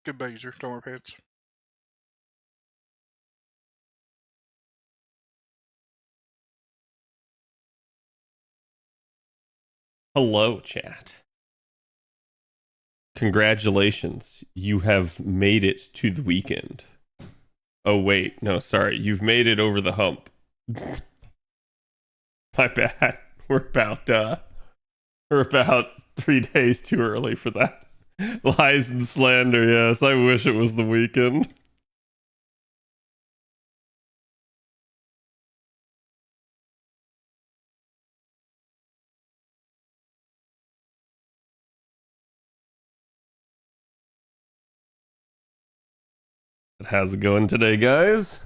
Good behavior, don't wear pants. Hello, chat. Congratulations. You have made it to the weekend. Oh, wait. No, sorry. You've made it over the hump. My bad. We're about 3 days too early for that. Lies and slander, yes. I wish it was the weekend. How's it going today, guys?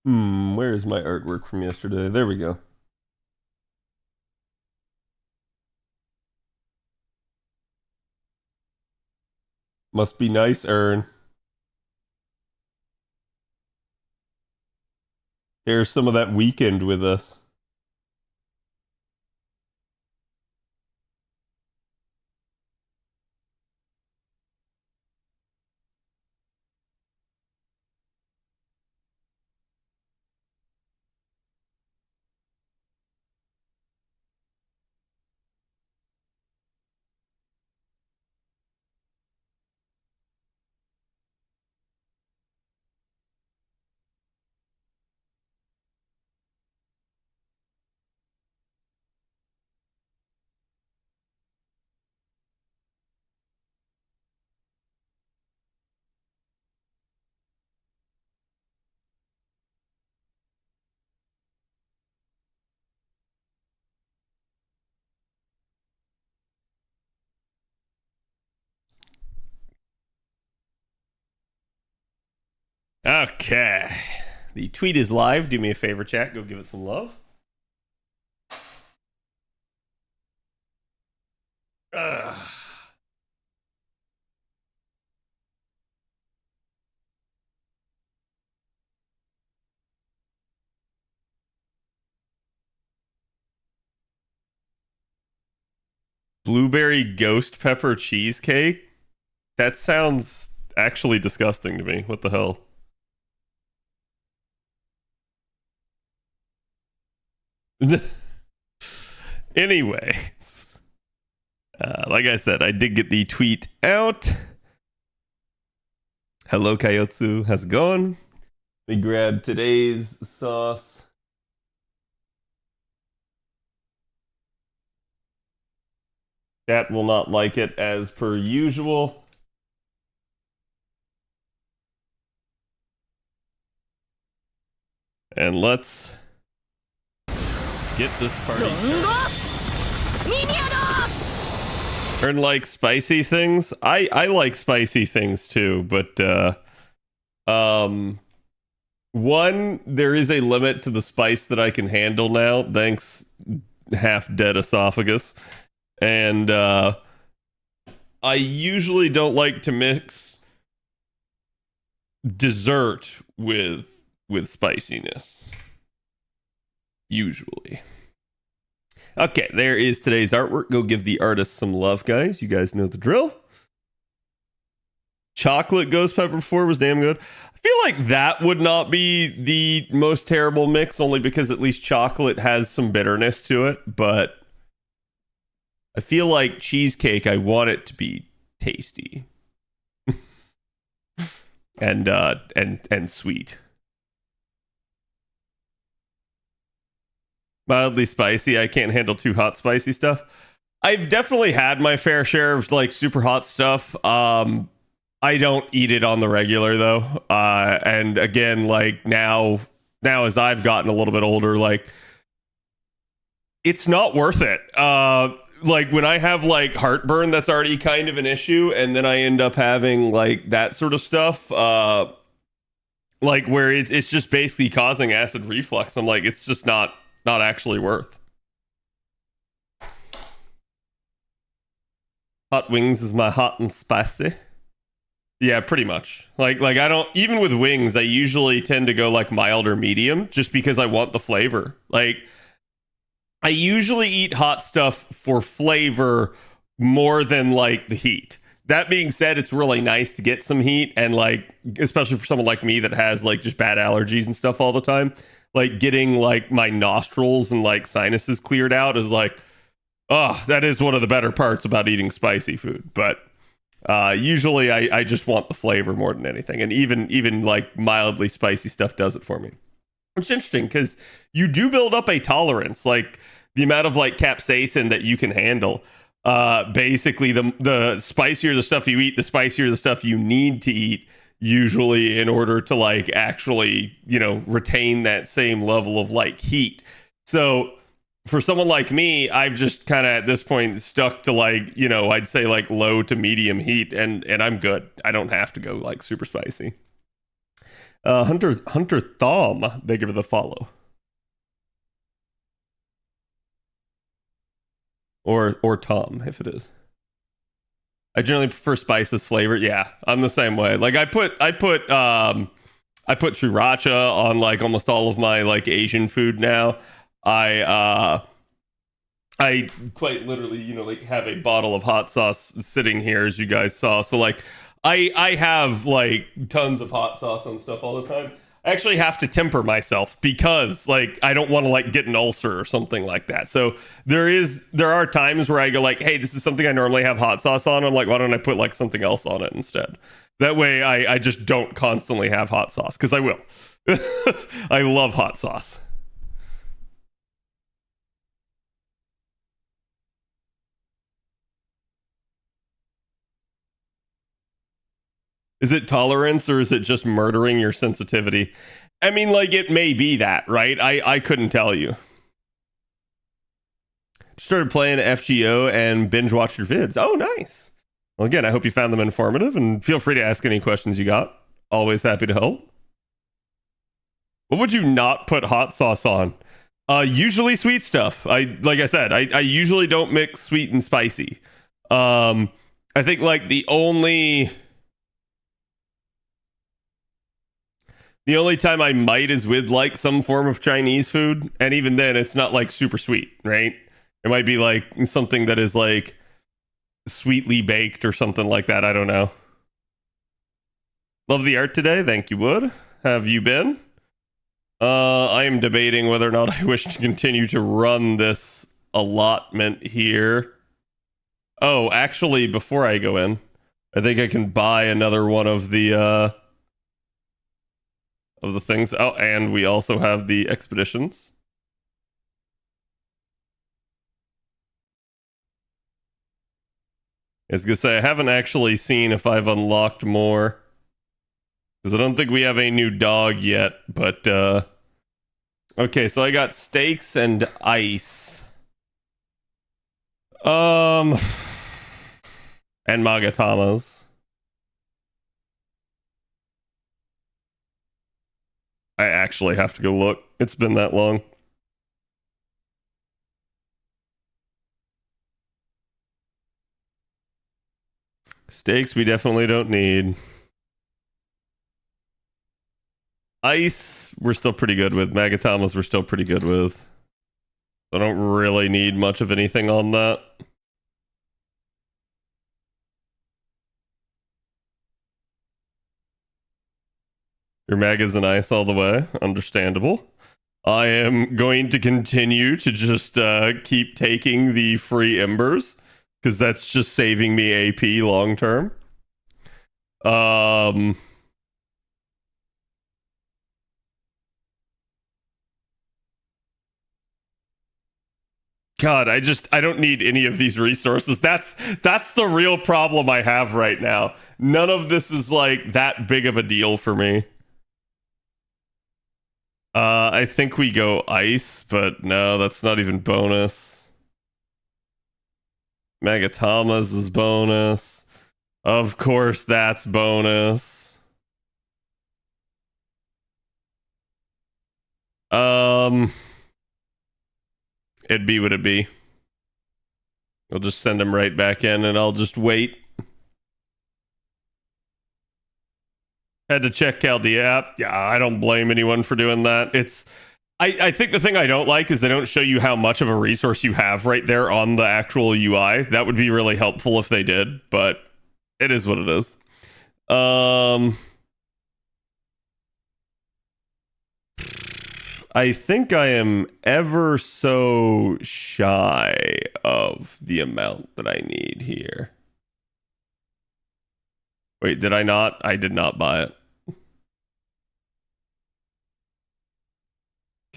Where's my artwork from yesterday? There we go. Must be nice, Ern. Here's some of that weekend with us. Okay. The tweet is live. Do me a favor, chat. Go give it some love. Ugh. Blueberry ghost pepper cheesecake? That sounds actually disgusting to me. What the hell? Anyways, like I said, I did get the tweet out. Hello, Kayotsu. How's it going? Let me grab today's sauce. Chat will not like it as per usual. And let's get this party started. Ern like spicy things. I like spicy things too, but one, there is a limit to the spice that I can handle now, thanks half dead esophagus. And I usually don't like to mix dessert with spiciness. Usually. Okay, there is today's artwork. Go give the artist some love, guys. You guys know the drill. Chocolate ghost pepper before was damn good. I feel like that would not be the most terrible mix, only because at least chocolate has some bitterness to it. But I feel like cheesecake, I want it to be tasty and sweet. Mildly spicy. I can't handle too hot spicy stuff. I've definitely had my fair share of like super hot stuff. I don't eat it on the regular though. And again, like now as I've gotten a little bit older, like it's not worth it. Like when I have like heartburn, that's already kind of an issue, and then I end up having like that sort of stuff. Like where it's just basically causing acid reflux. I'm like, it's just not actually worth. Hot wings is my hot and spicy. Yeah, pretty much. Like I don't, even with wings, I usually tend to go like mild or medium just because I want the flavor. Like I usually eat hot stuff for flavor more than like the heat. That being said, it's really nice to get some heat, and like especially for someone like me that has like just bad allergies and stuff all the time, like getting like my nostrils and like sinuses cleared out is like, oh, that is one of the better parts about eating spicy food. But usually I just want the flavor more than anything, and even like mildly spicy stuff does it for me. It's interesting because you do build up a tolerance, like the amount of like capsaicin that you can handle. Basically, the spicier the stuff you eat, the spicier the stuff you need to eat, usually in order to like actually, you know, retain that same level of like heat. So for someone like me, I've just kind of at this point stuck to like, you know, I'd say like low to medium heat, and I'm good. I don't have to go like super spicy. Hunter Thom, they give it the follow. Or Tom, if it is. I generally prefer spices flavored. Yeah, I'm the same way. Like I put sriracha on like almost all of my like Asian food now. I quite literally, you know, like have a bottle of hot sauce sitting here as you guys saw. So like I have like tons of hot sauce and stuff all the time. I actually have to temper myself because like I don't want to like get an ulcer or something like that. So there are times where I go like, hey, this is something I normally have hot sauce on. I'm like, why don't I put like something else on it instead? That way I just don't constantly have hot sauce, because I will. I love hot sauce. Is it tolerance or is it just murdering your sensitivity? I mean, like it may be that, right? I couldn't tell you. Started playing FGO and binge watched your vids. Oh, nice. Well, again, I hope you found them informative, and feel free to ask any questions you got. Always happy to help. What would you not put hot sauce on? Usually sweet stuff. Like I said, I usually don't mix sweet and spicy. I think like the only time I might is with like some form of Chinese food, and even then it's not like super sweet, right? It might be like something that is like sweetly baked or something like that. I don't know. Love the art today. Thank you, Wood. Have you been? I am debating whether or not I wish to continue to run this allotment here. Oh, actually, before I go in, I think I can buy another one of the things. Oh, and we also have the expeditions. I was gonna say I haven't actually seen if I've unlocked more, because I don't think we have a new dog yet. But okay, so I got steaks and ice. Um, and magatamas. I actually have to go look. It's been that long. Steaks we definitely don't need. Ice we're still pretty good with. Magatamas we're still pretty good with. I don't really need much of anything on that. Your mag is an ice all the way. Understandable. I am going to continue to just keep taking the free embers, because that's just saving me AP long term. Um, God, I don't need any of these resources. That's the real problem I have right now. None of this is like that big of a deal for me. I think we go ice, but no, that's not even bonus. Magatamas is bonus. Of course, that's bonus. It'd be what it'd be. We'll just send him right back in, and I'll just wait. Had to check Chaldea. Yeah, I don't blame anyone for doing that. I think the thing I don't like is they don't show you how much of a resource you have right there on the actual UI. That would be really helpful if they did, but it is what it is. I think I am ever so shy of the amount that I need here. Wait, did I not? I did not buy it.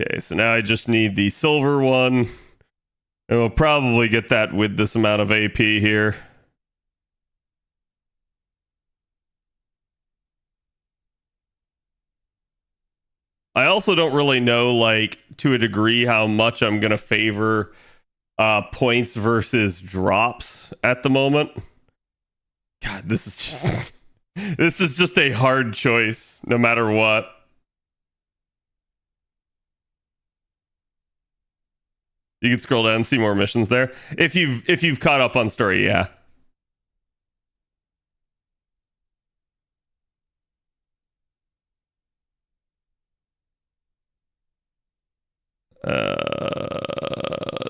Okay, so now I just need the silver one. And we'll probably get that with this amount of AP here. I also don't really know, like, to a degree, how much I'm going to favor points versus drops at the moment. God, this is just this is just a hard choice, no matter what. You can scroll down and see more missions there. If you've caught up on story, yeah.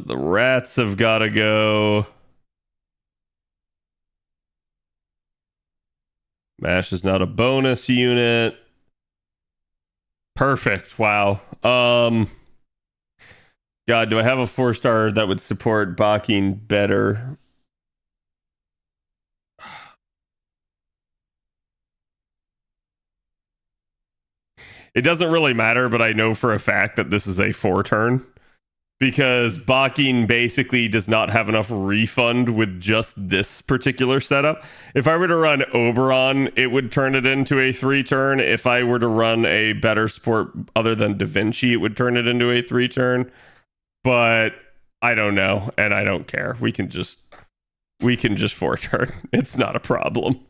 The rats have got to go. MASH is not a bonus unit. Perfect. Wow. God, do I have a 4-star that would support Bakin better? It doesn't really matter, but I know for a fact that this is a 4-turn. Because Bakin basically does not have enough refund with just this particular setup. If I were to run Oberon, it would turn it into a 3-turn. If I were to run a better sport other than Da Vinci, it would turn it into a 3-turn. But I don't know, and I don't care. We can just 4-turn. It's not a problem.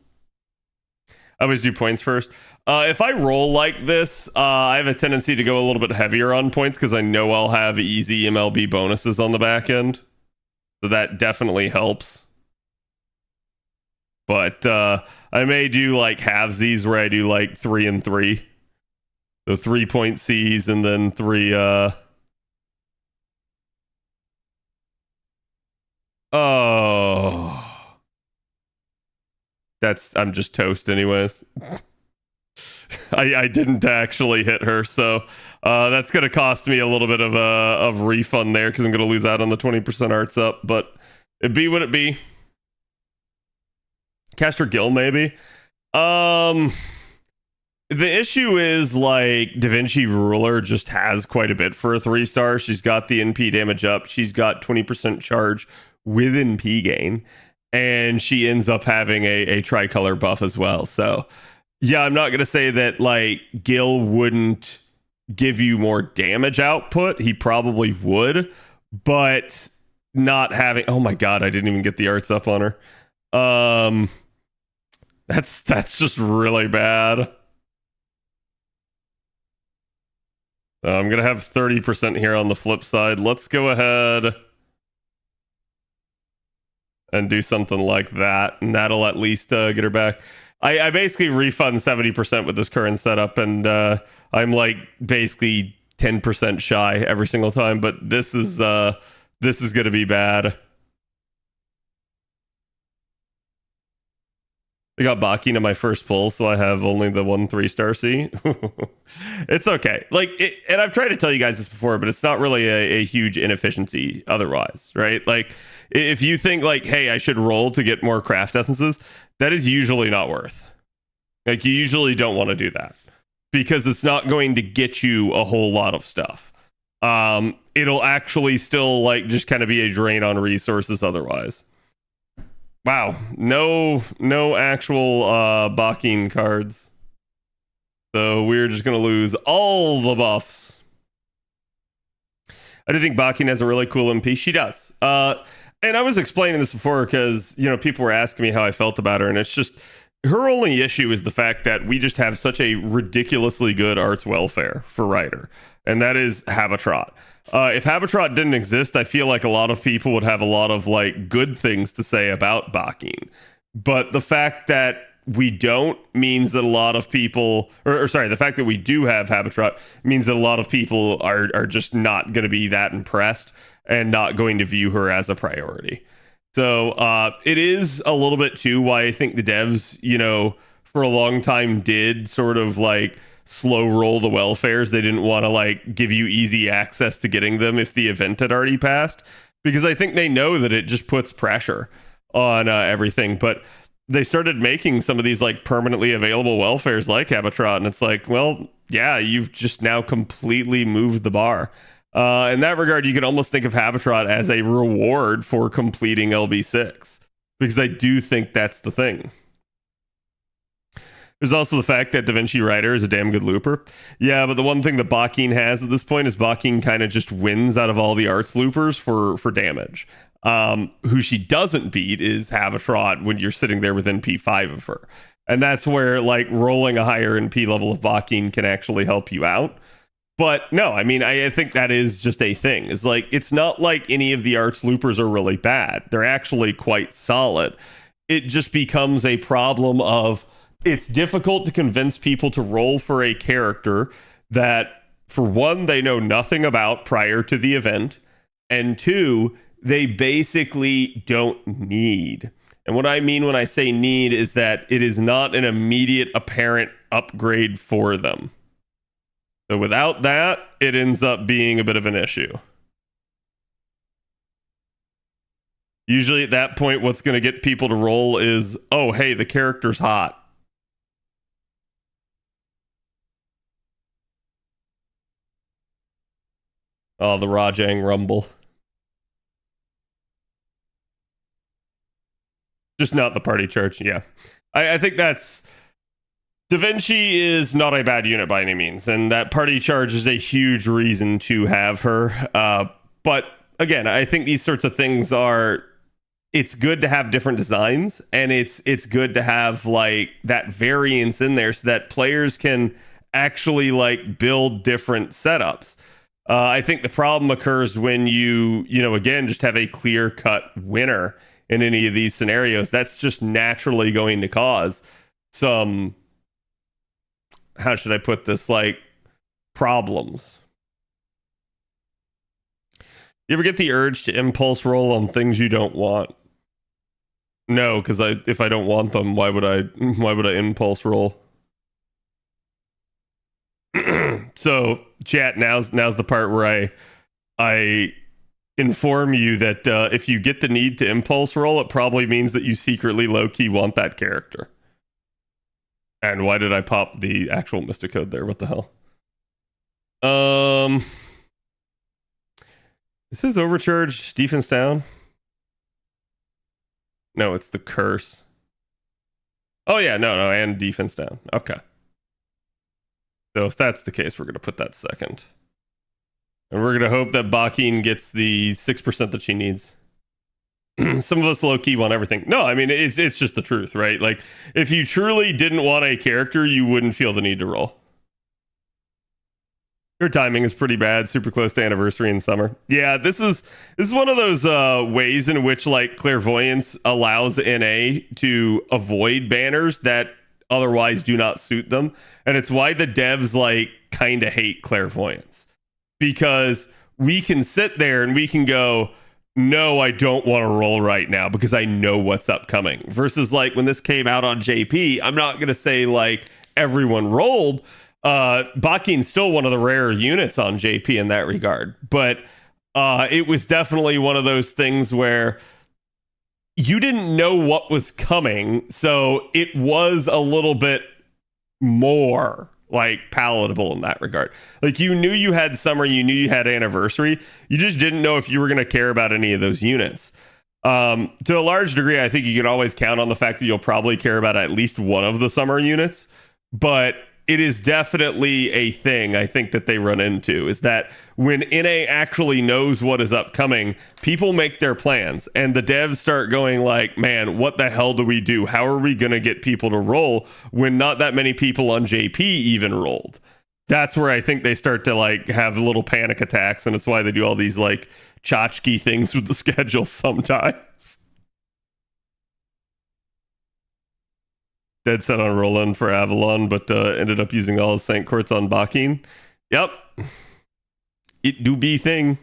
I always do points first. If I roll like this, I have a tendency to go a little bit heavier on points because I know I'll have easy MLB bonuses on the back end. So that definitely helps. But I may do like halvesies where I do like 3 and 3. So 3-point Cs and then 3... Oh... I'm just toast anyways. I didn't actually hit her, so that's gonna cost me a little bit of refund there because I'm gonna lose out on the 20% arts up, but it be what it be. Caster Gill maybe. The issue is like Da Vinci Ruler just has quite a bit for a 3-star. She's got the NP damage up, she's got 20% charge with NP gain. And she ends up having a tricolor buff as well. So, yeah, I'm not going to say that, like, Gil wouldn't give you more damage output. He probably would. But not having... Oh, my God, I didn't even get the arts up on her. That's just really bad. So I'm going to have 30% here on the flip side. Let's go ahead... and do something like that, and that'll at least get her back. I basically refund 70% with this current setup, and I'm like basically 10% shy every single time, but this is gonna be bad. I got Bakin in my first pull, so I have only the 1 3-star C. It's okay. Like, and I've tried to tell you guys this before, but it's not really a huge inefficiency otherwise, right? Like, if you think like, hey, I should roll to get more craft essences, that is usually not worth. Like, you usually don't want to do that because it's not going to get you a whole lot of stuff. it'll actually still like just kind of be a drain on resources otherwise. Wow, no actual Bakin cards. So we're just gonna lose all the buffs. I do think Bakin has a really cool MP. She does. And I was explaining this before because, people were asking me how I felt about her, and it's just her only issue is the fact that we just have such a ridiculously good arts welfare for Ryder, and that is Habitrot. If Habitrot didn't exist, I feel like a lot of people would have a lot of like good things to say about Bakin. But the fact that we don't means that a lot of people, or sorry, the fact that we do have Habitrot means that a lot of people are just not going to be that impressed and not going to view her as a priority. So it is a little bit too why I think the devs, for a long time did sort of like slow roll the welfares. They didn't want to like give you easy access to getting them if the event had already passed, because I think they know that it just puts pressure on everything. But they started making some of these like permanently available welfares like Habitrot, and it's like, well, yeah, you've just now completely moved the bar. In that regard, you could almost think of Habitrot as a reward for completing LB6, because I do think that's the thing. There's also the fact that Da Vinci Rider is a damn good looper. Yeah, but the one thing that Bakin has at this point is Bakin kind of just wins out of all the arts loopers for damage. Who she doesn't beat is Habitrot when you're sitting there within P5 of her. And that's where like rolling a higher NP level of Bakin can actually help you out. But no, I mean, I think that is just a thing. It's like, it's not like any of the arts loopers are really bad. They're actually quite solid. It just becomes a problem of it's difficult to convince people to roll for a character that, for one, they know nothing about prior to the event, and two, they basically don't need. And what I mean when I say need is that it is not an immediate apparent upgrade for them. So without that, it ends up being a bit of an issue. Usually at that point, what's going to get people to roll is, oh, hey, the character's hot. Oh, the Rajang Rumble. Just not the party charge, yeah. I think that's... Da Vinci is not a bad unit by any means, and that party charge is a huge reason to have her. But again, I think these sorts of things are... It's good to have different designs, and it's good to have like that variance in there so that players can actually like build different setups. I think the problem occurs when you again, just have a clear-cut winner in any of these scenarios. That's just naturally going to cause some, how should I put this, like, problems. You ever get the urge to impulse roll on things you don't want? No, because if I don't want them, why would I impulse roll? So, chat, now's the part where I inform you that if you get the need to impulse roll, it probably means that you secretly low-key want that character. And why did I pop the actual Mystic Code there? What the hell? This is overcharge defense down. No, it's the curse. Oh yeah, no, and defense down. Okay. So if that's the case, we're going to put that second. And we're going to hope that Bakin gets the 6% that she needs. Some of us low-key want everything. No, I mean, it's just the truth, right? Like, if you truly didn't want a character, you wouldn't feel the need to roll. Your timing is pretty bad. Super close to anniversary in summer. Yeah, this is one of those ways in which, like, clairvoyance allows NA to avoid banners that otherwise do not suit them. And it's why the devs, like, kind of hate clairvoyance. Because we can sit there and we can go, no, I don't want to roll right now because I know what's upcoming. Versus, like, when this came out on JP, I'm not going to say, like, everyone rolled. Bakin's still one of the rare units on JP in that regard. But it was definitely one of those things where you didn't know what was coming, so it was a little bit more like palatable in that regard. Like you knew you had summer, you knew you had anniversary. You just didn't know if you were going to care about any of those units. To a large degree, I think you can always count on the fact that you'll probably care about at least one of the summer units, but it is definitely a thing I think that they run into is that when NA actually knows what is upcoming, people make their plans and the devs start going like, man, what the hell do we do? How are we going to get people to roll when not that many people on JP even rolled? That's where I think they start to like have little panic attacks, and it's why they do all these like tchotchke things with the schedule sometimes. Dead set on Roland for Avalon, but ended up using all his Saint Courts on Bakin. Yep. It do be thing.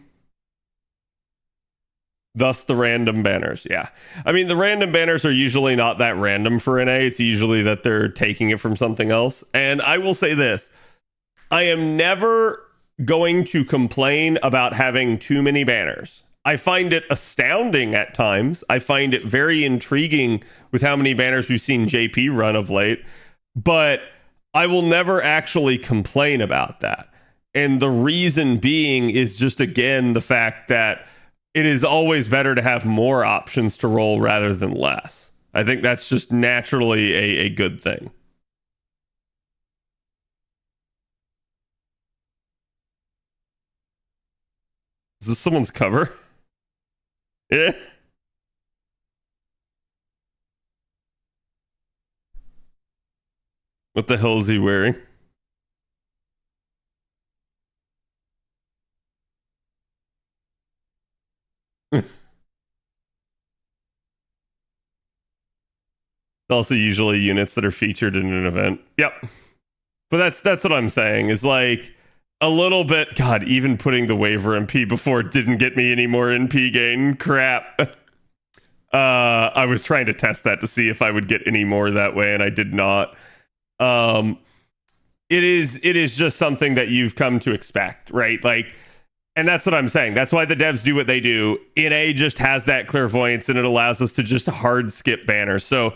Thus the random banners. Yeah. I mean, the random banners are usually not that random for NA. It's usually that they're taking it from something else. And I will say this. I am never going to complain about having too many banners. I find it astounding at times. I find it very intriguing with how many banners we've seen JP run of late, but I will never actually complain about that. And the reason being is just, again, the fact that it is always better to have more options to roll rather than less. I think that's just naturally a good thing. Is this someone's cover? Yeah. What the hell is he wearing? Also usually units that are featured in an event. Yep. But that's what I'm saying is like a little bit. God, even putting the waiver MP before didn't get me any more NP gain. Crap. I was trying to test that to see if I would get any more that way, and I did not. It is just something that you've come to expect, right? Like, and that's what I'm saying. That's why the devs do what they do. NA just has that clairvoyance, and it allows us to just hard skip banners. So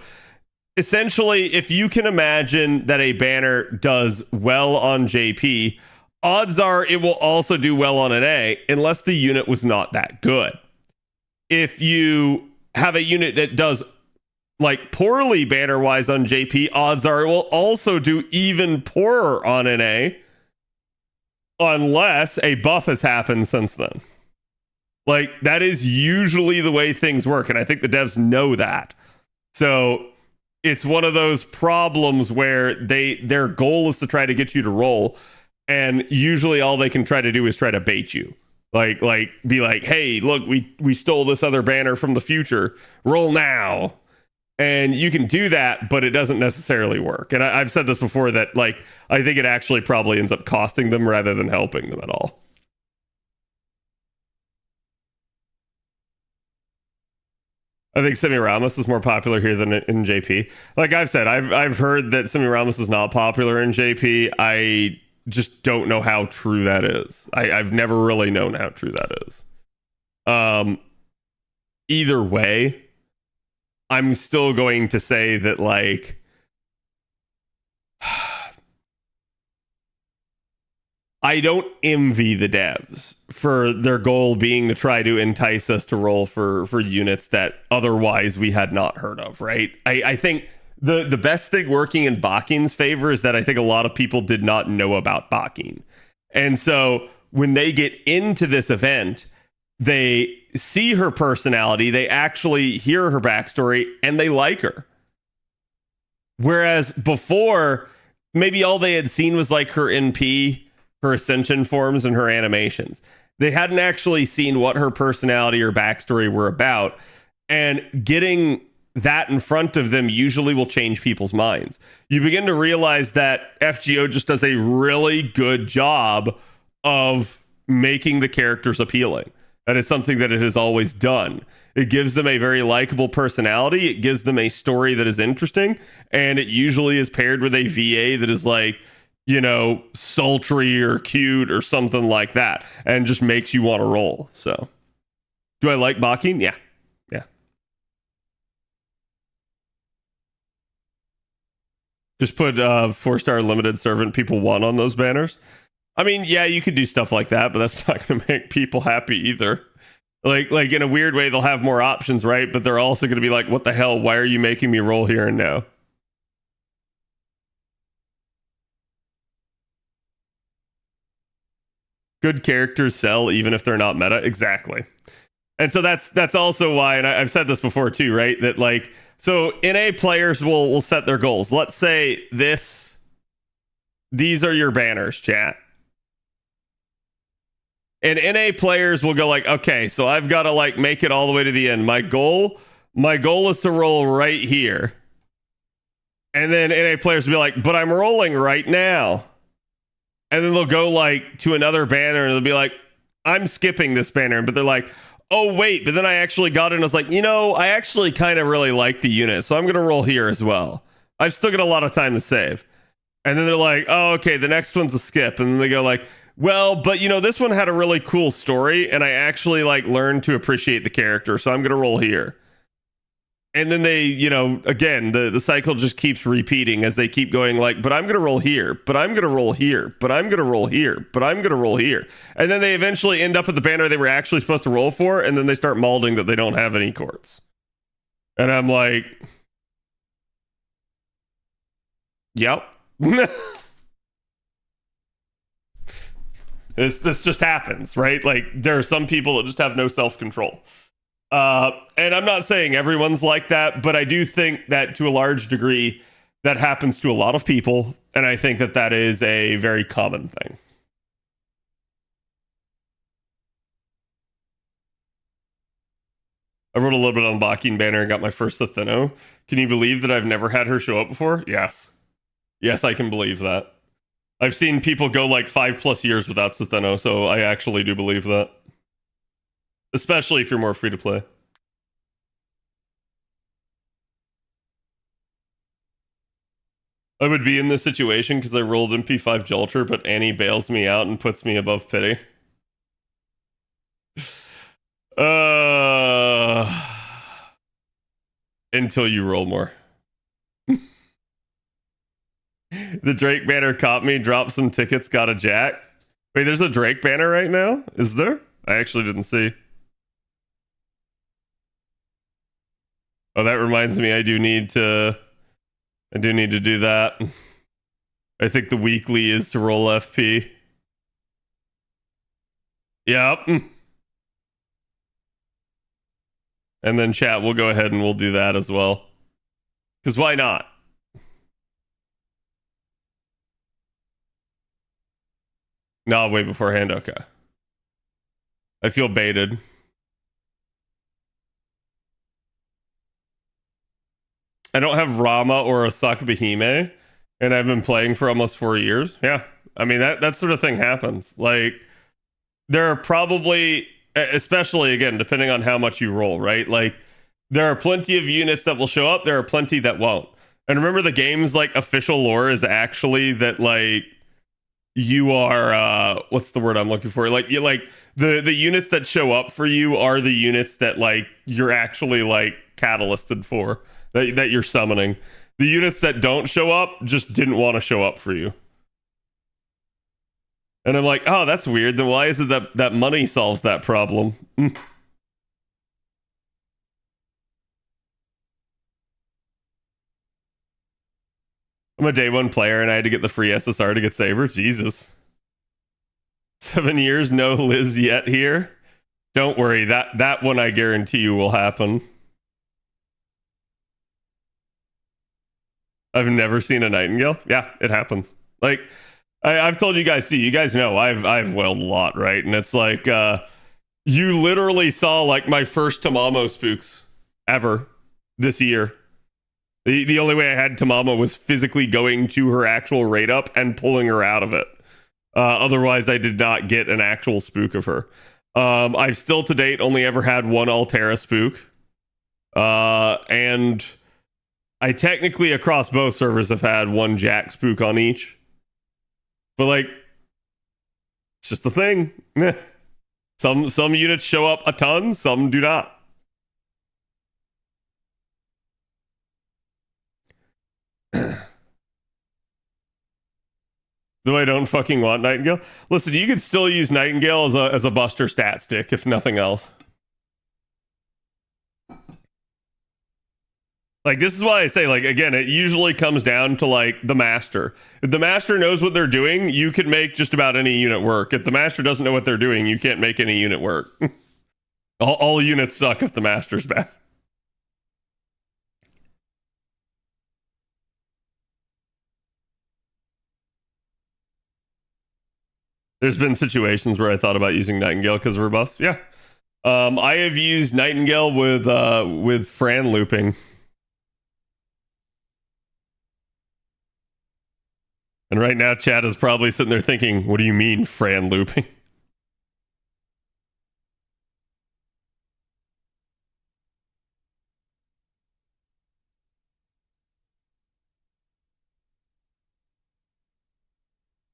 essentially, if you can imagine that a banner does well on JP, odds are it will also do well on an A, unless the unit was not that good. If you have a unit that does like poorly banner wise on JP, odds are it will also do even poorer on an A, unless a buff has happened since then. Like, that is usually the way things work, and I think the devs know that. So it's one of those problems where their goal is to try to get you to roll, and usually all they can try to do is try to bait you. Like be like, hey, look, we stole this other banner from the future. Roll now. And you can do that, but it doesn't necessarily work. And I've said this before that, like, I think it actually probably ends up costing them rather than helping them at all. I think Semiramis is more popular here than in JP. Like I've said, I've heard that Semiramis is not popular in JP. I just don't know how true that is. I've never really known how true that is. Either way, I'm still going to say that, like, I don't envy the devs for their goal being to try to entice us to roll for units that otherwise we had not heard of, right? I think the best thing working in Bakin's favor is that I think a lot of people did not know about Bakin. And so when they get into this event, they see her personality, they actually hear her backstory, and they like her. Whereas before, maybe all they had seen was like her NP, her ascension forms, and her animations. They hadn't actually seen what her personality or backstory were about. And getting that in front of them usually will change people's minds. You begin to realize that FGO just does a really good job of making the characters appealing. That is something that it has always done. It gives them a very likable personality. It gives them a story that is interesting. And it usually is paired with a VA that is like, you know, sultry or cute or something like that. And just makes you want to roll. So, do I like Bakin? Yeah. Yeah. Just put 4-star limited servant people 1 on those banners. I mean, yeah, you could do stuff like that, but that's not going to make people happy either. Like in a weird way, they'll have more options, right? But they're also going to be like, what the hell? Why are you making me roll here and now? Good characters sell even if they're not meta. Exactly. And so that's also why, and I've said this before too, right? That like, so NA players will set their goals. Let's say these are your banners, chat. And NA players will go like, okay, so I've got to like make it all the way to the end. My goal is to roll right here. And then NA players will be like, but I'm rolling right now. And then they'll go like to another banner and they'll be like, I'm skipping this banner. But they're like, oh wait, but then I actually got it and I was like, you know, I actually kind of really like the unit, so I'm gonna roll here as well. I've still got a lot of time to save. And then they're like, oh, okay, the next one's a skip. And then they go like, well, but you know, this one had a really cool story and I actually like learned to appreciate the character, so I'm gonna roll here. And then they, you know, again, the cycle just keeps repeating as they keep going like, but I'm going to roll here, but I'm going to roll here, but I'm going to roll here, but I'm going to roll here. And then they eventually end up at the banner they were actually supposed to roll for, and then they start malding that they don't have any courts. And I'm like, yep. This just happens, right? Like, there are some people that just have no self-control. And I'm not saying everyone's like that, but I do think that to a large degree that happens to a lot of people, and I think that that is a very common thing. I wrote a little bit on the Bakin banner and got my first Atheno. Can you believe that I've never had her show up before? Yes. Yes, I can believe that. I've seen people go like 5+ years without Atheno, so I actually do believe that. Especially if you're more free to play. I would be in this situation because I rolled MP5 Jolter, but Annie bails me out and puts me above pity. Until you roll more. The Drake banner caught me, dropped some tickets, got a jack. Wait, there's a Drake banner right now? Is there? I actually didn't see. Oh, that reminds me, I do need to do that. I think the weekly is to roll FP. Yep. And then chat, we'll go ahead and we'll do that as well. Because why not? No, way beforehand. Okay. I feel baited. I don't have Rama or Asaka Bahime, and I've been playing for almost 4 years. Yeah. I mean, that sort of thing happens. Like, there are probably, especially again, depending on how much you roll, right? Like, there are plenty of units that will show up. There are plenty that won't. And remember, the game's like official lore is actually that like you are what's the word I'm looking for? Like you like the units that show up for you are the units that like you're actually like catalysted for that you're summoning. The units that don't show up just didn't want to show up for you. And I'm like, oh, that's weird. Then why is it that money solves that problem? I'm a day one player and I had to get the free SSR to get Saber. Jesus. 7 years, no Liz yet here. Don't worry, that one I guarantee you will happen. I've never seen a Nightingale. Yeah, it happens. Like, I've told you guys too. You guys know I've wailed a lot, right? And it's like you literally saw like my first Tamamo spooks ever this year. The only way I had Tamamo was physically going to her actual raid up and pulling her out of it. Otherwise, I did not get an actual spook of her. I've still to date only ever had one Altera spook. And I technically across both servers have had one Jack spook on each. But like, it's just the thing. Some units show up a ton, some do not. Though I don't fucking want Nightingale. Listen, you could still use Nightingale as a buster stat stick, if nothing else. Like, this is why I say, like, again, it usually comes down to, like, the master. If the master knows what they're doing, you can make just about any unit work. If the master doesn't know what they're doing, you can't make any unit work. all units suck if the master's bad. There's been situations where I thought about using Nightingale because of her buffs. Yeah. I have used Nightingale with Fran looping. And right now, Chad is probably sitting there thinking, what do you mean, Fran looping?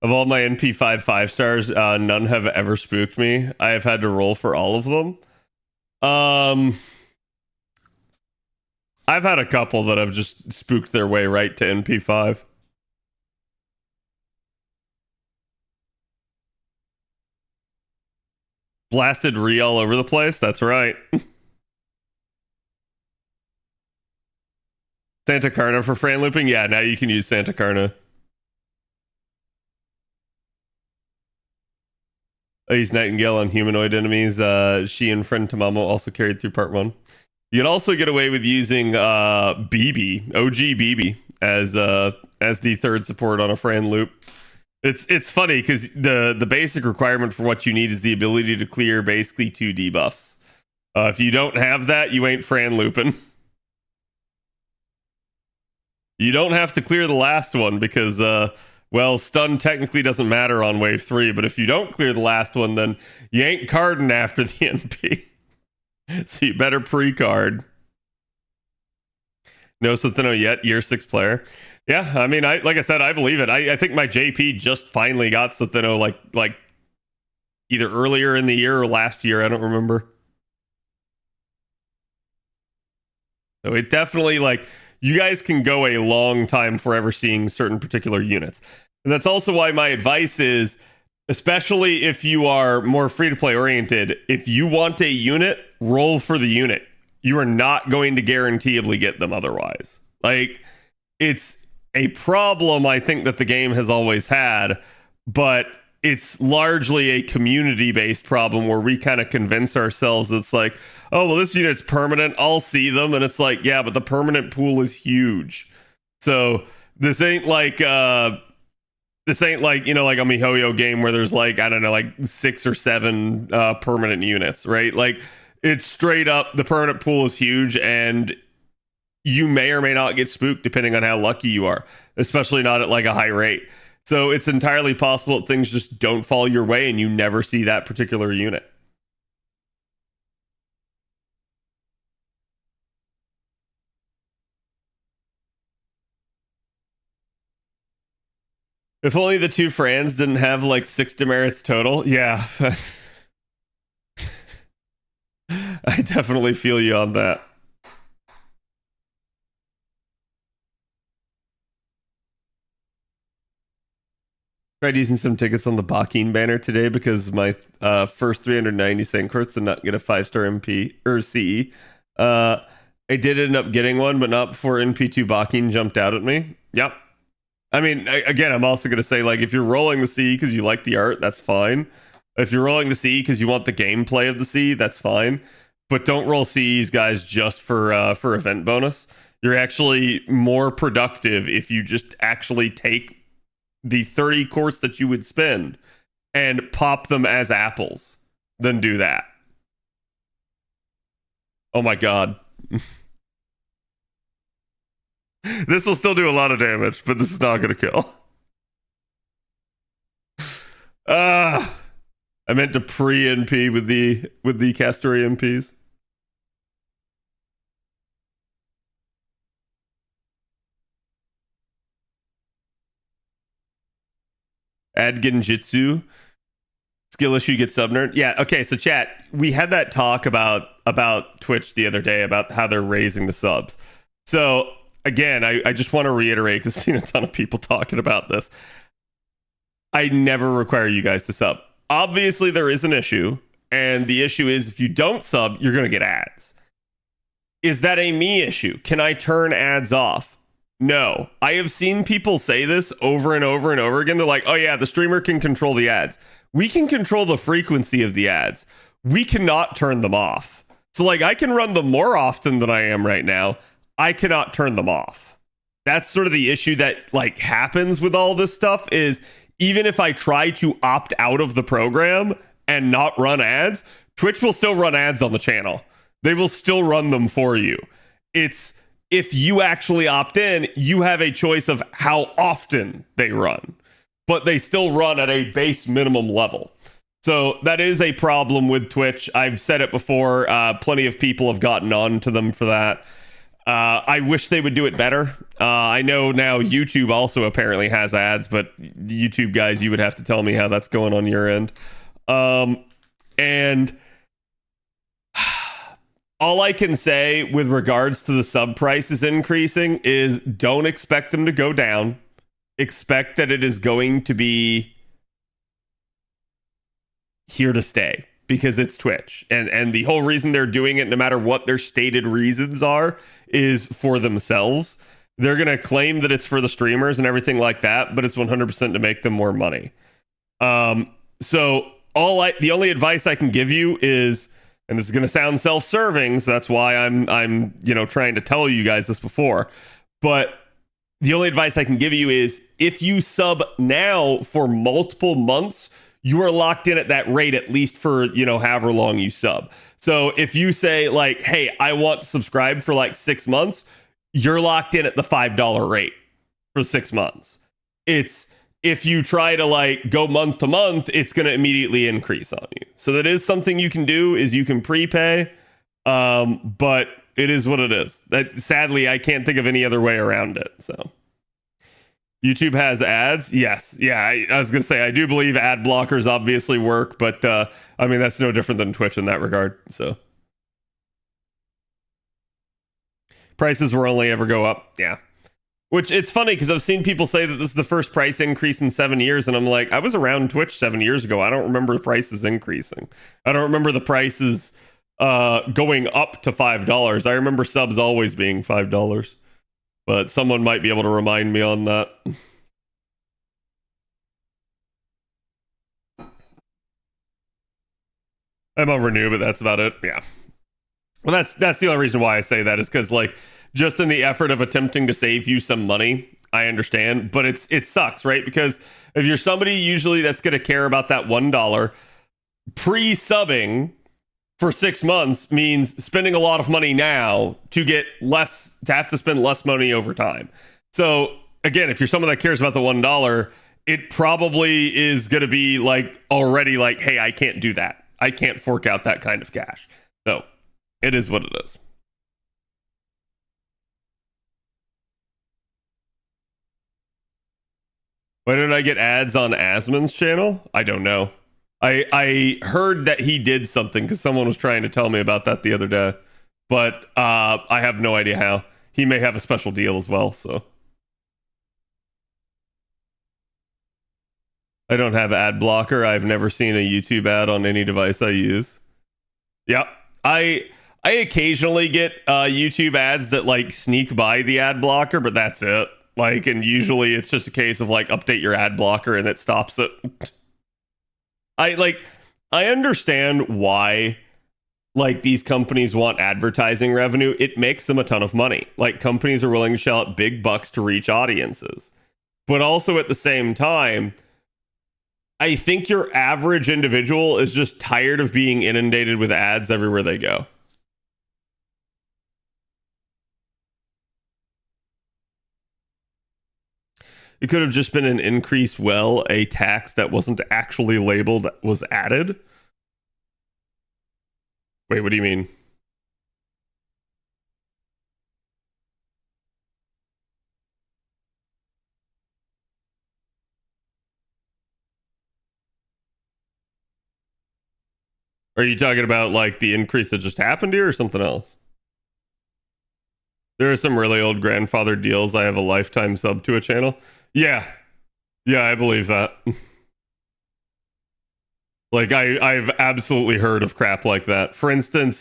Of all my NP5 5-stars, none have ever spooked me. I have had to roll for all of them. I've had a couple that have just spooked their way right to NP5. Blasted re all over the place. That's right. Santa Carna for Fran looping. Yeah, now you can use Santa Carna. I use Nightingale on humanoid enemies. She and friend Tamamo also carried through part 1. You can also get away with using BB, OG BB, as the third support on a Fran loop. It's funny because the basic requirement for what you need is the ability to clear basically 2 debuffs. If you don't have that, you ain't Fran looping. You don't have to clear the last one because, well, stun technically doesn't matter on wave 3, but if you don't clear the last one, then you ain't carding after the NP. So you better pre-card. No Sethino yet, year 6 player. Yeah, I mean, like I said, I believe it. I think my JP just finally got Sethino like either earlier in the year or last year. I don't remember. So it definitely, like, you guys can go a long time forever seeing certain particular units. And that's also why my advice is, especially if you are more free-to-play oriented, if you want a unit, roll for the unit. You are not going to guaranteeably get them otherwise. Like, it's a problem I think that the game has always had, but it's largely a community-based problem where we kind of convince ourselves it's like, oh, well, this unit's permanent, I'll see them, and it's like, yeah, but the permanent pool is huge. So this ain't like you know, like a MiHoYo game where there's like, I don't know, like 6 or 7 permanent units, right? Like, it's straight up, the permanent pool is huge, and you may or may not get spooked depending on how lucky you are, especially not at like a high rate. So it's entirely possible that things just don't fall your way and you never see that particular unit. If only the 2 Frans didn't have like 6 demerits total. Yeah. I definitely feel you on that. Tried using some tickets on the Bakin banner today because my first 390 Sankworths did not get a 5-star MP or CE. I did end up getting one, but not before NP2 Bakin jumped out at me. Yep. I mean, again, I'm also going to say, like, if you're rolling the CE because you like the art, that's fine. If you're rolling the CE because you want the gameplay of the CE, that's fine. But don't roll CEs, guys, just for event bonus. You're actually more productive if you just actually take the 30 quartz that you would spend and pop them as apples than do that. Oh my god. This will still do a lot of damage, but this is not going to kill. I meant to pre-NP with the Castory MPs. Add Genjitsu. Skill issue gets sub-nerd. Yeah, okay, so chat, we had that talk about Twitch the other day about how they're raising the subs. So, again, I just want to reiterate, because I've seen a ton of people talking about this. I never require you guys to sub. Obviously, there is an issue, and the issue is if you don't sub, you're going to get ads. Is that a me issue? Can I turn ads off? No. I have seen people say this over and over and over again. They're like, oh yeah, the streamer can control the ads. We can control the frequency of the ads. We cannot turn them off. So like I can run them more often than I am right now. I cannot turn them off. That's sort of the issue that like happens with all this stuff is even if I try to opt out of the program and not run ads, Twitch will still run ads on the channel. They will still run them for you. It's if you actually opt in, you have a choice of how often they run, but they still run at a base minimum level. So that is a problem with Twitch. I've said it before. Plenty of people have gotten on to them for that. I wish they would do it better. I know now YouTube also apparently has ads, but YouTube guys, you would have to tell me how that's going on your end. And all I can say with regards to the sub prices increasing is don't expect them to go down. Expect that it is going to be here to stay because it's Twitch. And the whole reason they're doing it, no matter what their stated reasons are, is for themselves. They're going to claim that it's for the streamers and everything like that, but it's 100% to make them more money. So the only advice I can give you is, and this is going to sound self-serving, so that's why I'm trying to tell you guys this before. But the only advice I can give you is if you sub now for multiple months, you are locked in at that rate at least for, however long you sub. So if you say like, hey, I want to subscribe for like 6 months, you're locked in at the $5 rate for 6 months. It's if you try to like go month to month, it's going to immediately increase on you. So that is something you can do is you can prepay. But it is what it is. That sadly, I can't think of any other way around it. So YouTube has ads. Yes. Yeah. I was going to say, I do believe ad blockers obviously work, but I mean, that's no different than Twitch in that regard. So prices will only ever go up. Yeah. Which it's funny because I've seen people say that this is the first price increase in 7 years. And I'm like, I was around Twitch 7 years ago. I don't remember prices increasing. I don't remember the prices going up to $5. I remember subs always being $5. But someone might be able to remind me on that. I'm over new, but that's about it. Yeah. Well, that's the only reason why I say that is because like just in the effort of attempting to save you some money, I understand, but it sucks, right? Because if you're somebody usually that's going to care about that $1, pre-subbing for 6 months means spending a lot of money now to have to spend less money over time. So again, if you're someone that cares about the $1, it probably is going to be like already like, hey, I can't do that. I can't fork out that kind of cash. So it is what it is. Why didn't I get ads on Asmon's channel? I don't know. I heard that he did something because someone was trying to tell me about that the other day, but I have no idea how. He may have a special deal as well, so. I don't have ad blocker. I've never seen a YouTube ad on any device I use. Yeah, I occasionally get YouTube ads that like sneak by the ad blocker, but that's it. Like, and usually it's just a case of like update your ad blocker and it stops it. I understand why like these companies want advertising revenue. It makes them a ton of money. Like companies are willing to shell out big bucks to reach audiences. But also at the same time, I think your average individual is just tired of being inundated with ads everywhere they go. It could have just been an increased a tax that wasn't actually labeled was added. Wait, what do you mean? Are you talking about like the increase that just happened here or something else? There are some really old grandfather deals. I have a lifetime sub to a channel. Yeah. Yeah, I believe that. Like I've absolutely heard of crap like that. For instance,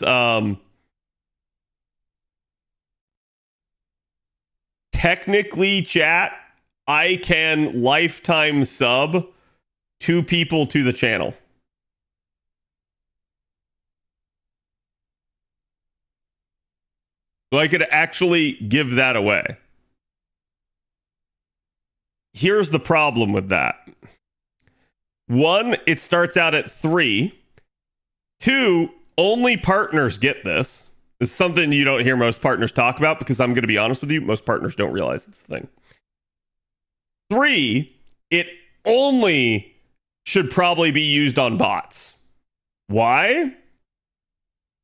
technically, chat, I can lifetime sub 2 people to the channel. So I could actually give that away. Here's the problem with that. One, it starts out at 3. 2, only partners get this. It's something you don't hear most partners talk about because I'm going to be honest with you, most partners don't realize it's a thing. 3, it only should probably be used on bots. Why?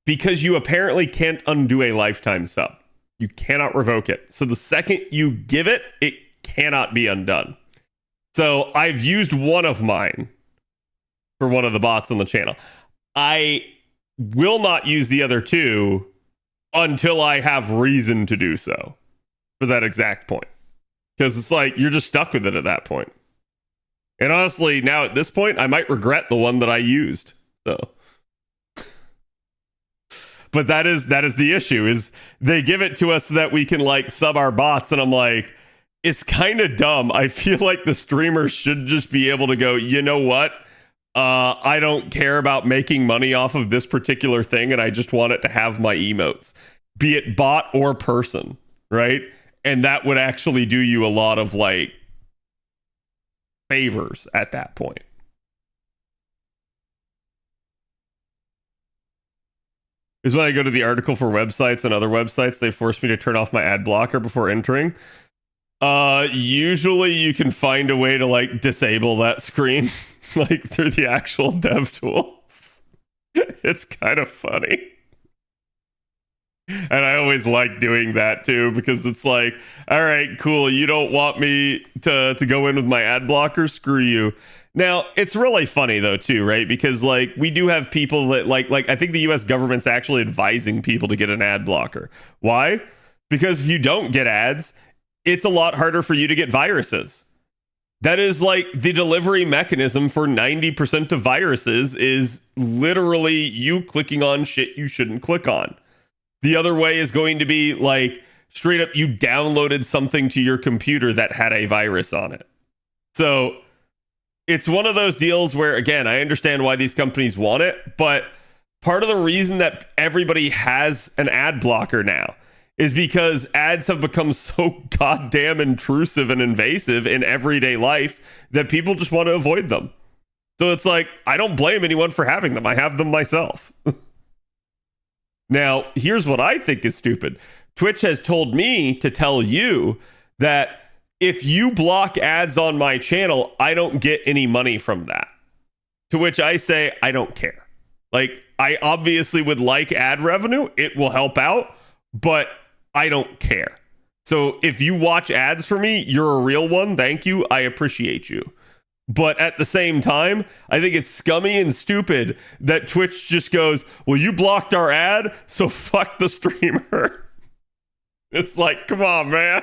Because you apparently can't undo a lifetime sub. You cannot revoke it. So the second you give it, it cannot be undone. So I've used one of mine for one of the bots on the channel. I will not use the other 2 until I have reason to do so for that exact point. Because it's like, you're just stuck with it at that point. And honestly, now at this point, I might regret the one that I used. So, but that is the issue, is they give it to us so that we can like sub our bots. And I'm like, it's kind of dumb. I feel like the streamers should just be able to go, you know what? I don't care about making money off of this particular thing, and I just want it to have my emotes, be it bot or person, right? And that would actually do you a lot of like favors at that point. Is when I go to the article for websites and other websites, they force me to turn off my ad blocker before entering. Usually you can find a way to like disable that screen like through the actual dev tools. It's kind of funny. And I always like doing that too, because it's like, all right, cool. You don't want me to go in with my ad blocker? Screw you. Now, it's really funny though too, right? Because like we do have people that like I think the US government's actually advising people to get an ad blocker. Why? Because if you don't get ads, it's a lot harder for you to get viruses. That is like the delivery mechanism for 90% of viruses is literally you clicking on shit you shouldn't click on. The other way is going to be like straight up you downloaded something to your computer that had a virus on it. So it's one of those deals where, again, I understand why these companies want it, but part of the reason that everybody has an ad blocker now is because ads have become so goddamn intrusive and invasive in everyday life that people just want to avoid them. So it's like, I don't blame anyone for having them. I have them myself. Now, here's what I think is stupid. Twitch has told me to tell you that if you block ads on my channel, I don't get any money from that. To which I say, I don't care. Like, I obviously would like ad revenue. It will help out, but I don't care. So if you watch ads for me, you're a real one. Thank you. I appreciate you. But at the same time, I think it's scummy and stupid that Twitch just goes, well, you blocked our ad, so fuck the streamer. It's like, come on, man.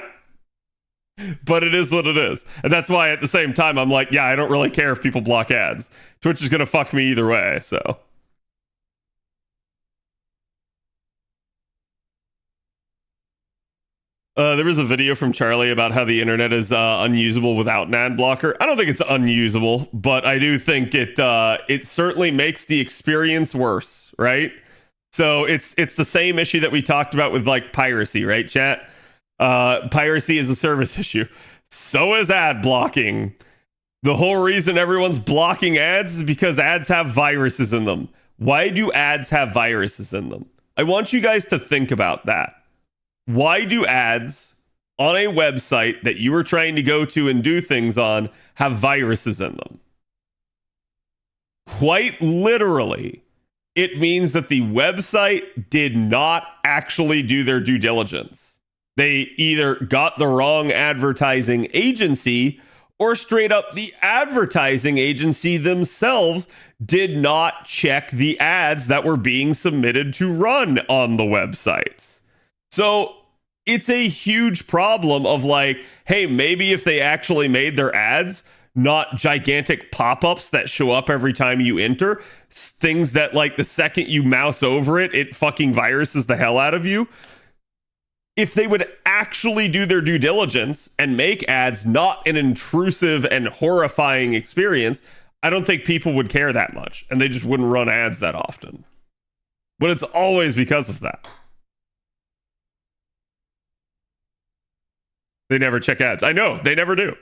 But it is what it is. And that's why at the same time, I'm like, yeah, I don't really care if people block ads. Twitch is going to fuck me either way, so. There was a video from Charlie about how the internet is unusable without an ad blocker. I don't think it's unusable, but I do think it certainly makes the experience worse, right? So it's the same issue that we talked about with like piracy, right, chat? Piracy is a service issue. So is ad blocking. The whole reason everyone's blocking ads is because ads have viruses in them. Why do ads have viruses in them? I want you guys to think about that. Why do ads on a website that you were trying to go to and do things on have viruses in them? Quite literally, it means that the website did not actually do their due diligence. They either got the wrong advertising agency or straight up the advertising agency themselves did not check the ads that were being submitted to run on the websites. So it's a huge problem of like, hey, maybe if they actually made their ads not gigantic pop-ups that show up every time you enter. Things that, like, the second you mouse over it, it fucking viruses the hell out of you. If they would actually do their due diligence and make ads not an intrusive and horrifying experience, I don't think people would care that much, and they just wouldn't run ads that often. But it's always because of that. They never check ads. I know, they never do.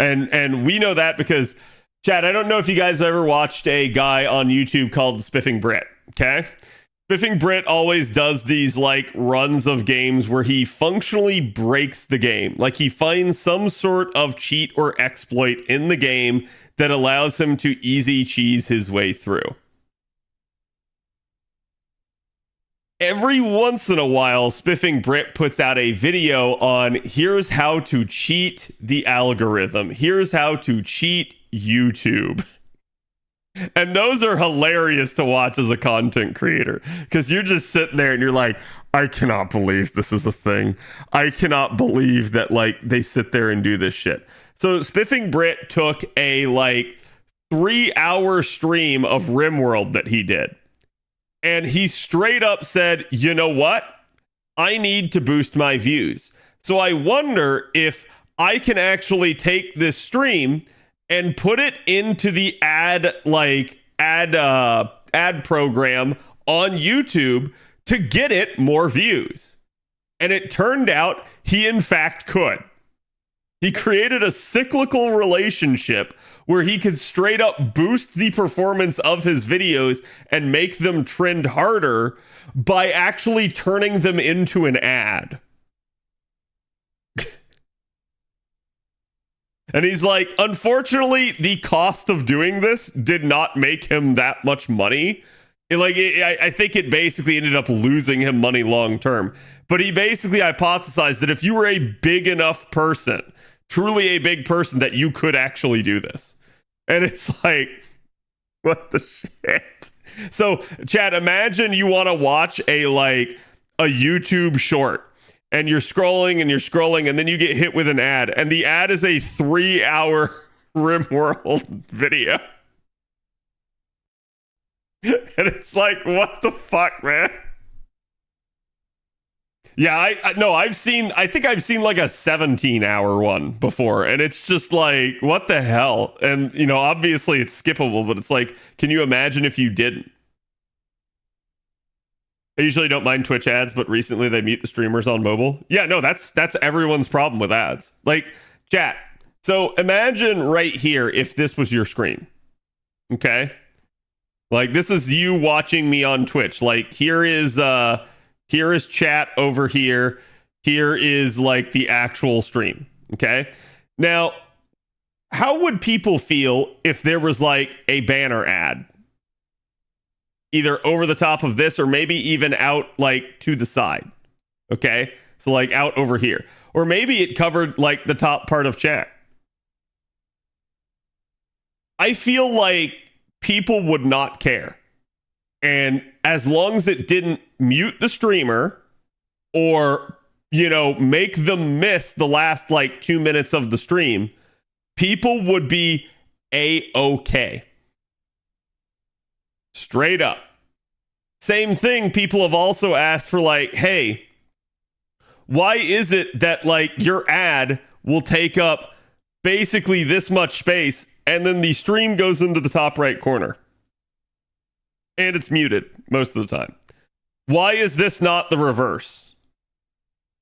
And we know that because, Chad, I don't know if you guys ever watched a guy on YouTube called Spiffing Brit, okay? Spiffing Brit always does these, like, runs of games where he functionally breaks the game. Like, he finds some sort of cheat or exploit in the game that allows him to easy cheese his way through. Every once in a while, Spiffing Brit puts out a video on here's how to cheat the algorithm. Here's how to cheat YouTube. And those are hilarious to watch as a content creator, because you're just sitting there and you're like, I cannot believe this is a thing. I cannot believe that, like, they sit there and do this shit. So Spiffing Brit took a, like, 3-hour stream of RimWorld that he did. And he straight up said, you know what? I need to boost my views. So I wonder if I can actually take this stream and put it into the ad program on YouTube to get it more views. And it turned out he in fact could. He created a cyclical relationship where he could straight up boost the performance of his videos and make them trend harder by actually turning them into an ad. And he's like, unfortunately, the cost of doing this did not make him that much money. I think it basically ended up losing him money long term. But he basically hypothesized that if you were a big enough person, truly a big person, that you could actually do this. And it's like, what the shit? So, Chad, imagine you want to watch a YouTube short, and you're scrolling and you're scrolling, and then you get hit with an ad, and the ad is a 3-hour RimWorld video. And it's like, what the fuck, man? Yeah, I think I've seen like a 17-hour one before, and it's just like, what the hell? And, you know, obviously it's skippable, but it's like, can you imagine if you didn't? I usually don't mind Twitch ads, but recently they mute the streamers on mobile. Yeah, no, that's everyone's problem with ads. Like, chat. So imagine right here if this was your screen. Okay? Like, this is you watching me on Twitch. Like, here is chat over here. Here is like the actual stream. Okay? Now, how would people feel if there was like a banner ad? Either over the top of this or maybe even out like to the side. Okay? So like out over here. Or maybe it covered like the top part of chat. I feel like people would not care. And as long as it didn't mute the streamer or, you know, make them miss the last like 2 minutes of the stream, people would be A-okay. Straight up. Same thing, people have also asked for like, hey, why is it that like your ad will take up basically this much space and then the stream goes into the top right corner? And it's muted most of the time. Why is this not the reverse?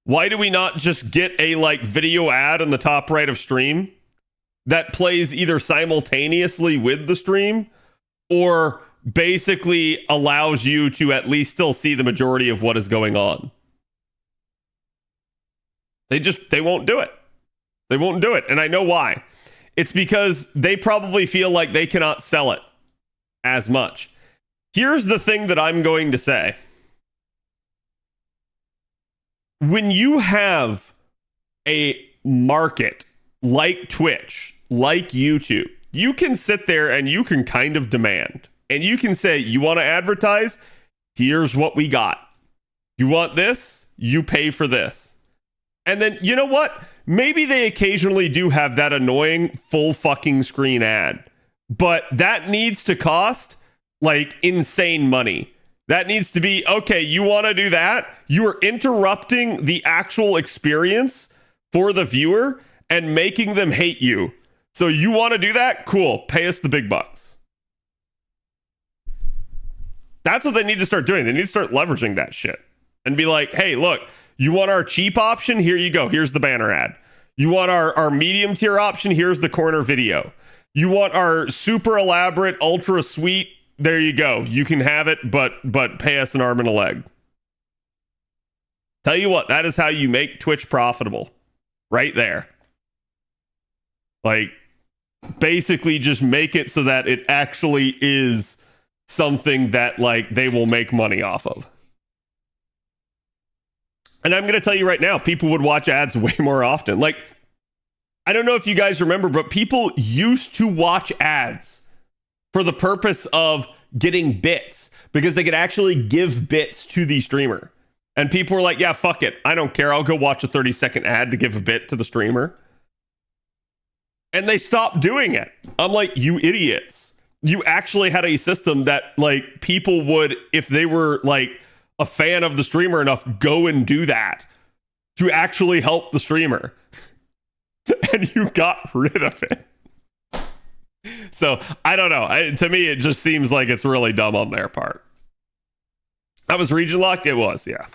Why do we not just get a like video ad in the top right of stream that plays either simultaneously with the stream or basically allows you to at least still see the majority of what is going on? They won't do it. They won't do it. And I know why. It's because they probably feel like they cannot sell it as much. Here's the thing that I'm going to say. When you have a market like Twitch, like YouTube, you can sit there and you can kind of demand. And you can say, you want to advertise? Here's what we got. You want this? You pay for this. And then, you know what? maybe they occasionally do have that annoying full fucking screen ad, but that needs to cost like insane money. That needs to be, okay, you want to do that? You are interrupting the actual experience for the viewer and making them hate you. So you want to do that? Cool. Pay us the big bucks. That's what they need to start doing. They need to start leveraging that shit and be like, hey, look, you want our cheap option? Here you go. Here's the banner ad. You want our medium tier option? Here's the corner video. You want our super elaborate, ultra sweet? There you go. You can have it, but pay us an arm and a leg. Tell you what, that is how you make Twitch profitable. Right there. Like, basically just make it so that it actually is something that, like, they will make money off of. And I'm going to tell you right now, people would watch ads way more often. Like, I don't know if you guys remember, but people used to watch ads for the purpose of getting bits because they could actually give bits to the streamer. And people were like, yeah, fuck it. I don't care. I'll go watch a 30-second ad to give a bit to the streamer. And they stopped doing it. I'm like, you idiots. You actually had a system that, like, people would, if they were, like, a fan of the streamer enough, go and do that to actually help the streamer. And you got rid of it. So, I don't know. To me, it just seems like it's really dumb on their part. That was region locked? It was, yeah.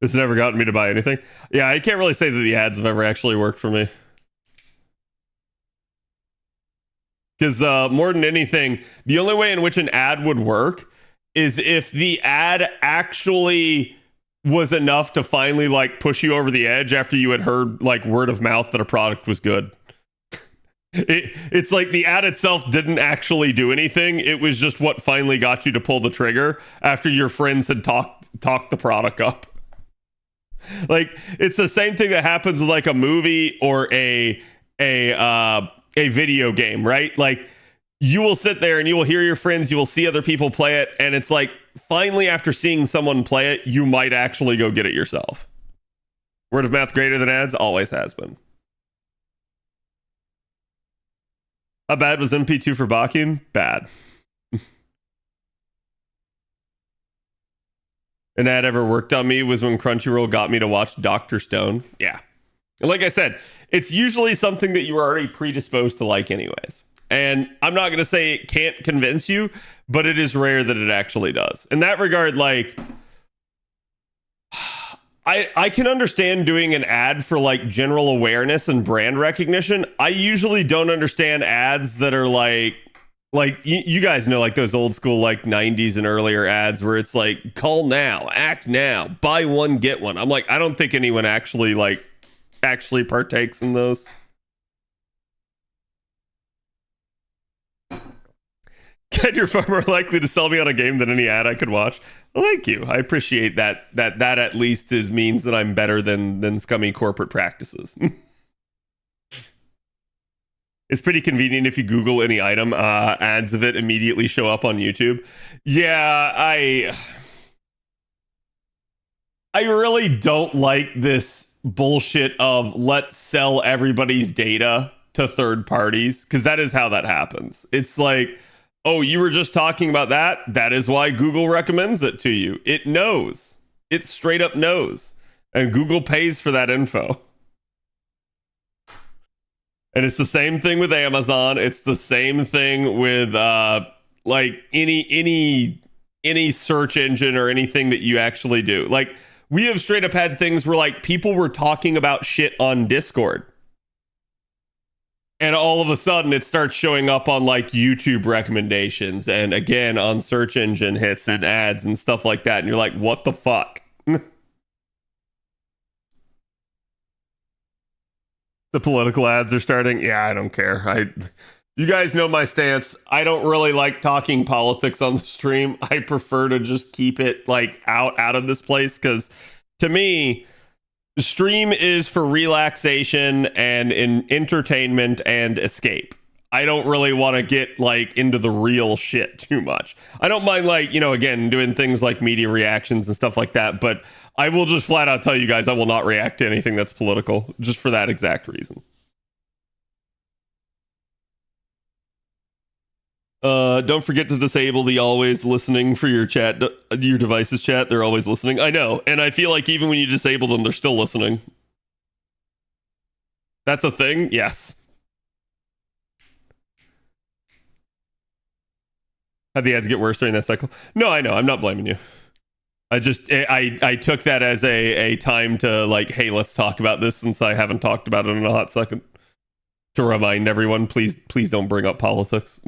It's never gotten me to buy anything. Yeah, I can't really say that the ads have ever actually worked for me. Because more than anything, the only way in which an ad would work is if the ad actually was enough to finally, like, push you over the edge after you had heard, like, word of mouth that a product was good. It's like the ad itself didn't actually do anything. It was just what finally got you to pull the trigger after your friends had talked the product up. Like, it's the same thing that happens with, like, a movie or a video game, right? Like, you will sit there and you will hear your friends, you will see other people play it, and it's like, finally, after seeing someone play it, you might actually go get it yourself. Word of mouth greater than ads? Always has been. How bad was MP2 for Bakin? Bad. An ad ever worked on me was when Crunchyroll got me to watch Dr. Stone. Yeah. And like I said, it's usually something that you are already predisposed to like anyways. And I'm not going to say it can't convince you, but it is rare that it actually does. In that regard, like, I can understand doing an ad for, like, general awareness and brand recognition. I usually don't understand ads that are like you guys know, like, those old school, like, 90s and earlier ads where it's like, call now, act now, buy one, get one. I'm like, I don't think anyone actually partakes in those. Ken, you're far more likely to sell me on a game than any ad I could watch. Well, thank you. I appreciate that at least means that I'm better than scummy corporate practices. It's pretty convenient if you Google any item, ads of it immediately show up on YouTube. Yeah, I really don't like this bullshit of let's sell everybody's data to third parties, because that is how that happens. It's like, oh, you were just talking about that? That is why Google recommends it to you. It knows. It straight up knows. And Google pays for that info. And it's the same thing with Amazon. It's the same thing with like any search engine or anything that you actually do. Like, we have straight up had things where, like, people were talking about shit on Discord. And all of a sudden it starts showing up on, like, YouTube recommendations and, again, on search engine hits and ads and stuff like that. And you're like, what the fuck? The political ads are starting. Yeah, I don't care. You guys know my stance. I don't really like talking politics on the stream. I prefer to just keep it, like, out of this place, because to me, the stream is for relaxation and in entertainment and escape. I don't really want to get like into the real shit too much. I don't mind like, again, doing things like media reactions and stuff like that, but I will just flat out tell you guys I will not react to anything that's political just for that exact reason. Don't forget to disable the always listening for your chat, your device's chat. They're always listening. I know. And I feel like even when you disable them, they're still listening. That's a thing? Yes. Had the ads get worse during that cycle? No, I know. I'm not blaming you. I took that as a time to like, hey, let's talk about this since I haven't talked about it in a hot second. To remind everyone, please don't bring up politics.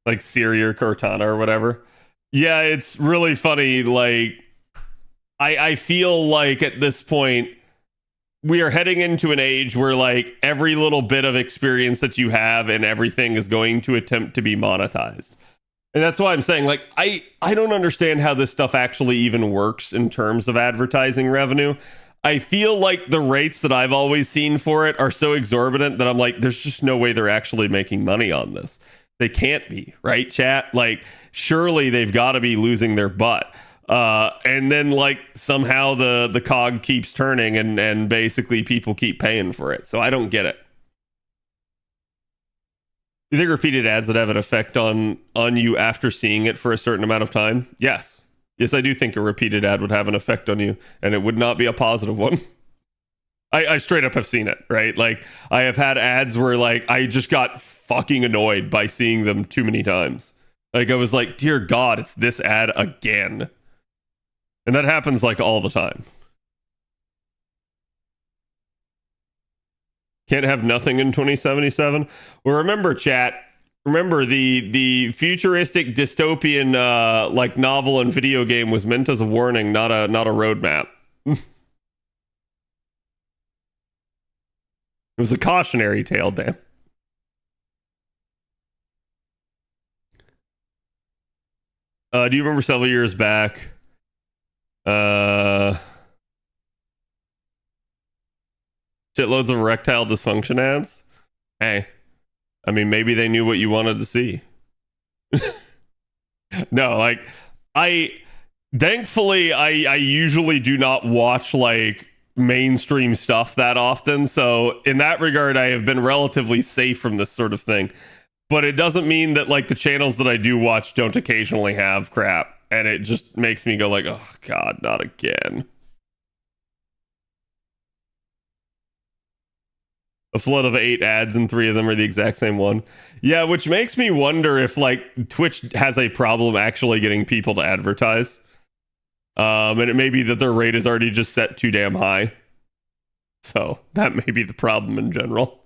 Like Siri or Cortana or whatever. Yeah, it's really funny. Like, I feel like at this point, we are heading into an age where like every little bit of experience that you have and everything is going to attempt to be monetized. And that's why I'm saying, like, I don't understand how this stuff actually even works in terms of advertising revenue. I feel like the rates that I've always seen for it are so exorbitant that I'm like, there's just no way they're actually making money on this. They can't be, right, chat? Like, surely they've got to be losing their butt. And then, like, somehow the cog keeps turning and basically people keep paying for it. So I don't get it. You think repeated ads that have an effect on you after seeing it for a certain amount of time? Yes. Yes, I do think a repeated ad would have an effect on you, and it would not be a positive one. I straight up have seen it, right? Like, I have had ads where, like, I just got fucking annoyed by seeing them too many times. Like, I was like, dear God, it's this ad again. And that happens, like, all the time. Can't have nothing in 2077. Well, remember, chat. Remember, the futuristic dystopian like novel and video game was meant as a warning, not a roadmap. It was a cautionary tale, damn. Do you remember several years back? Shitloads of erectile dysfunction ads? Hey, I mean, maybe they knew what you wanted to see. No, like, thankfully, I usually do not watch, like, mainstream stuff that often. So, in that regard, I have been relatively safe from this sort of thing. But it doesn't mean that, like, the channels that I do watch don't occasionally have crap. And it just makes me go, like, oh, God, not again. A flood of 8 ads and 3 of them are the exact same one. Yeah, which makes me wonder if like Twitch has a problem actually getting people to advertise. And it may be that their rate is already just set too damn high. So that may be the problem in general.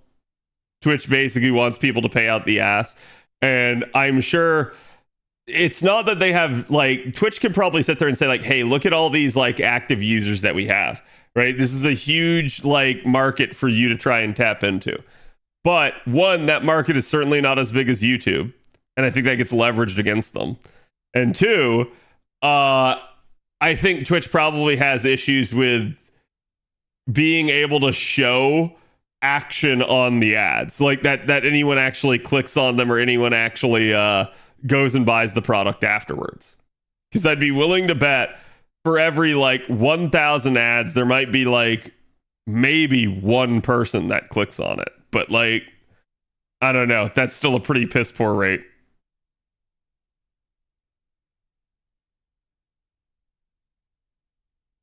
Twitch basically wants people to pay out the ass. And I'm sure it's not that they have like Twitch can probably sit there and say like, hey, look at all these like active users that we have. Right? This is a huge like market for you to try and tap into. But one, that market is certainly not as big as YouTube. And I think that gets leveraged against them. And two, I think Twitch probably has issues with being able to show action on the ads. Like that anyone actually clicks on them or anyone actually goes and buys the product afterwards. Because I'd be willing to bet for every like 1,000 ads, there might be like maybe one person that clicks on it. But like, I don't know. That's still a pretty piss poor rate.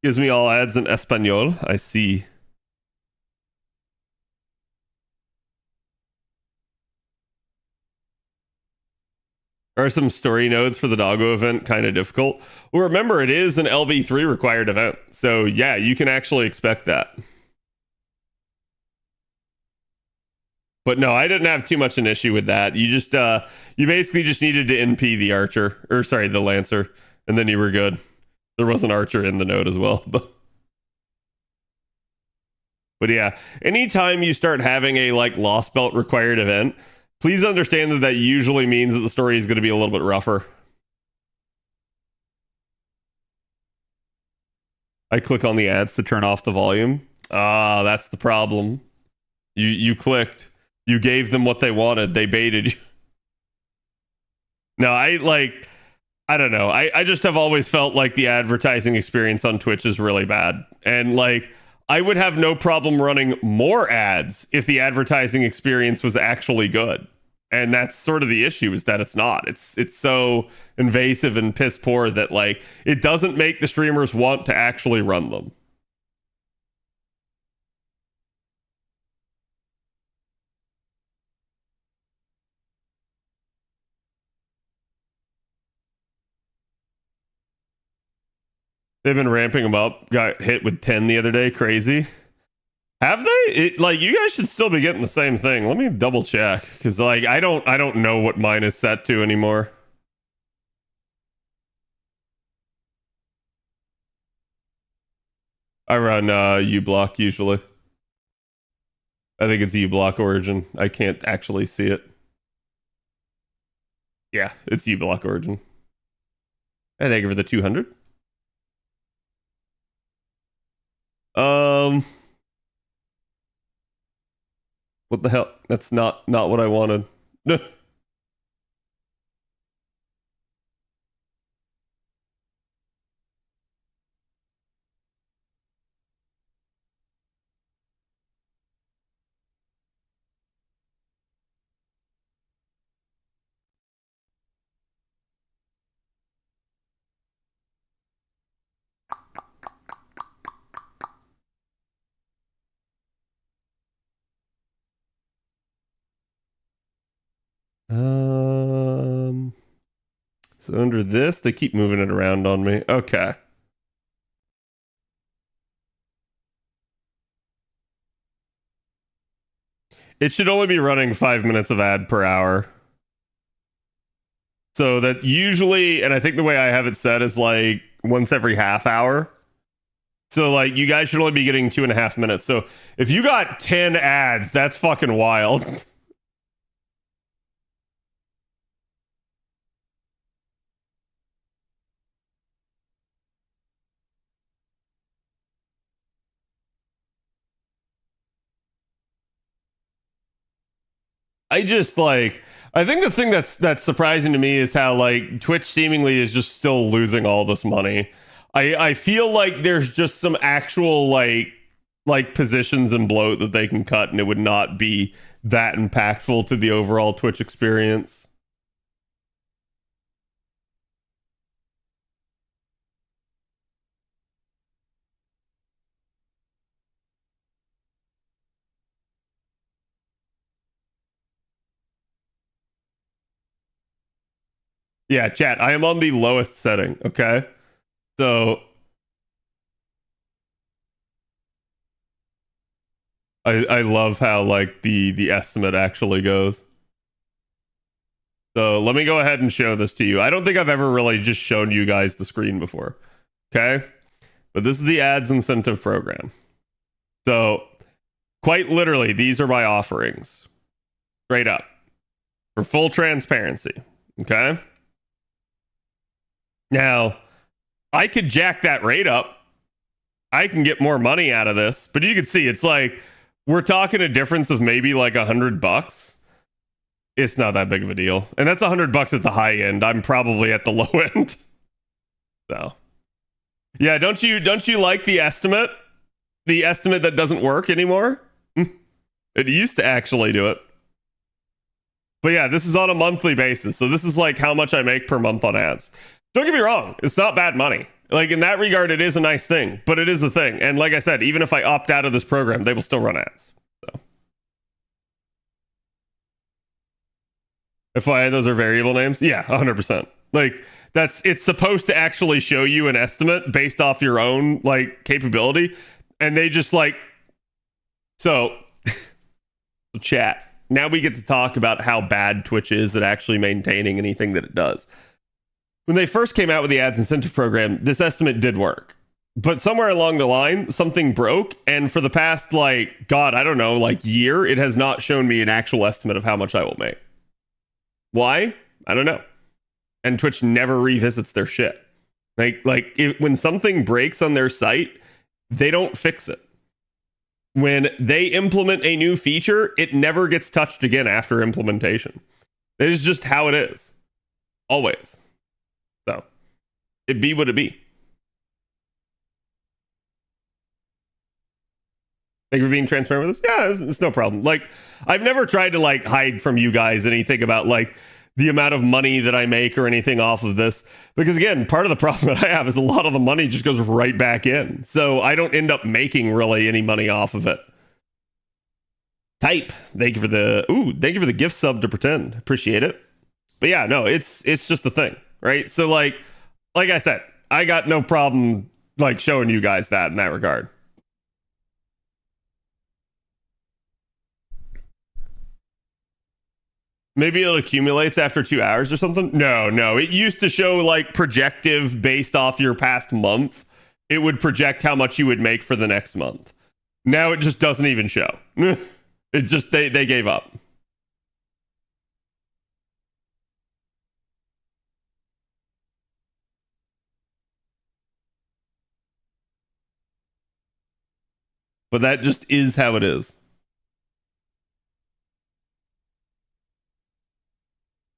Gives me all ads in Espanol. I see. Are some story nodes for the doggo event kind of difficult? Well, remember, it is an LB3 required event. So, yeah, you can actually expect that. But no, I didn't have too much an issue with that. You just, you basically just needed to NP the archer, or sorry, the lancer, and then you were good. There was an archer in the node as well. But yeah, anytime you start having a like lost belt required event, please understand that that usually means that the story is going to be a little bit rougher. I click on the ads to turn off the volume. Ah, that's the problem. You clicked. You gave them what they wanted. They baited you. No, I don't know. I just have always felt like the advertising experience on Twitch is really bad. And like I would have no problem running more ads if the advertising experience was actually good. And that's sort of the issue, is that it's not. It's so invasive and piss poor that like it doesn't make the streamers want to actually run them. They've been ramping them up. Got hit with 10 the other day. Crazy. Have they? Like you guys should still be getting the same thing. Let me double check, because like I don't know what mine is set to anymore. I run uBlock usually. I think it's uBlock Origin. I can't actually see it. Yeah, it's uBlock Origin. And thank you for the 200. What the hell? That's not what I wanted. So under this, they keep moving it around on me. Okay. It should only be running 5 minutes of ad per hour. So that usually, and I think the way I have it set is like once every half hour. So like you guys should only be getting 2.5 minutes. So if you got 10 ads, that's fucking wild. I just like, I think the thing that's surprising to me is how like Twitch seemingly is just still losing all this money. I feel like there's just some actual like positions and bloat that they can cut, and it would not be that impactful to the overall Twitch experience. Yeah, chat, I am on the lowest setting, okay? So I love how like the estimate actually goes. So let me go ahead and show this to you. I don't think I've ever really just shown you guys the screen before. Okay? But this is the ads incentive program. So quite literally, these are my offerings. Straight up. For full transparency. Okay? Now, I could jack that rate up. I can get more money out of this, but you can see it's like we're talking a difference of maybe like $100. It's not that big of a deal, and that's $100 at the high end. I'm probably at the low end. So, yeah, don't you like the estimate? The estimate that doesn't work anymore? It used to actually do it. But yeah, this is on a monthly basis, so this is like how much I make per month on ads. Don't get me wrong, it's not bad money. Like in that regard, it is a nice thing, but it is a thing. And like I said, even if I opt out of this program, they will still run ads. So, FYI, those are variable names. Yeah, 100%. Like it's supposed to actually show you an estimate based off your own like capability, and they just like so. Chat. Now we get to talk about how bad Twitch is at actually maintaining anything that it does. When they first came out with the ads incentive program, this estimate did work. But somewhere along the line, something broke. And for the past, like, God, I don't know, like year, it has not shown me an actual estimate of how much I will make. Why? I don't know. And Twitch never revisits their shit. When something breaks on their site, they don't fix it. when they implement a new feature, it never gets touched again after implementation. It is just how it is. Always. So, it be what it be. Thank you for being transparent with us. Yeah, it's no problem. Like, I've never tried to like hide from you guys anything about like the amount of money that I make or anything off of this. Because again, part of the problem that I have is a lot of the money just goes right back in. So I don't end up making really any money off of it. Type. Thank you for the gift sub to pretend. Appreciate it. But yeah, no, it's just the thing, right? So like I said, I got no problem like showing you guys that in that regard. Maybe it accumulates after 2 hours or something. No. It used to show like projective based off your past month. It would project how much you would make for the next month. Now it just doesn't even show. It just, they gave up. But that just is how it is.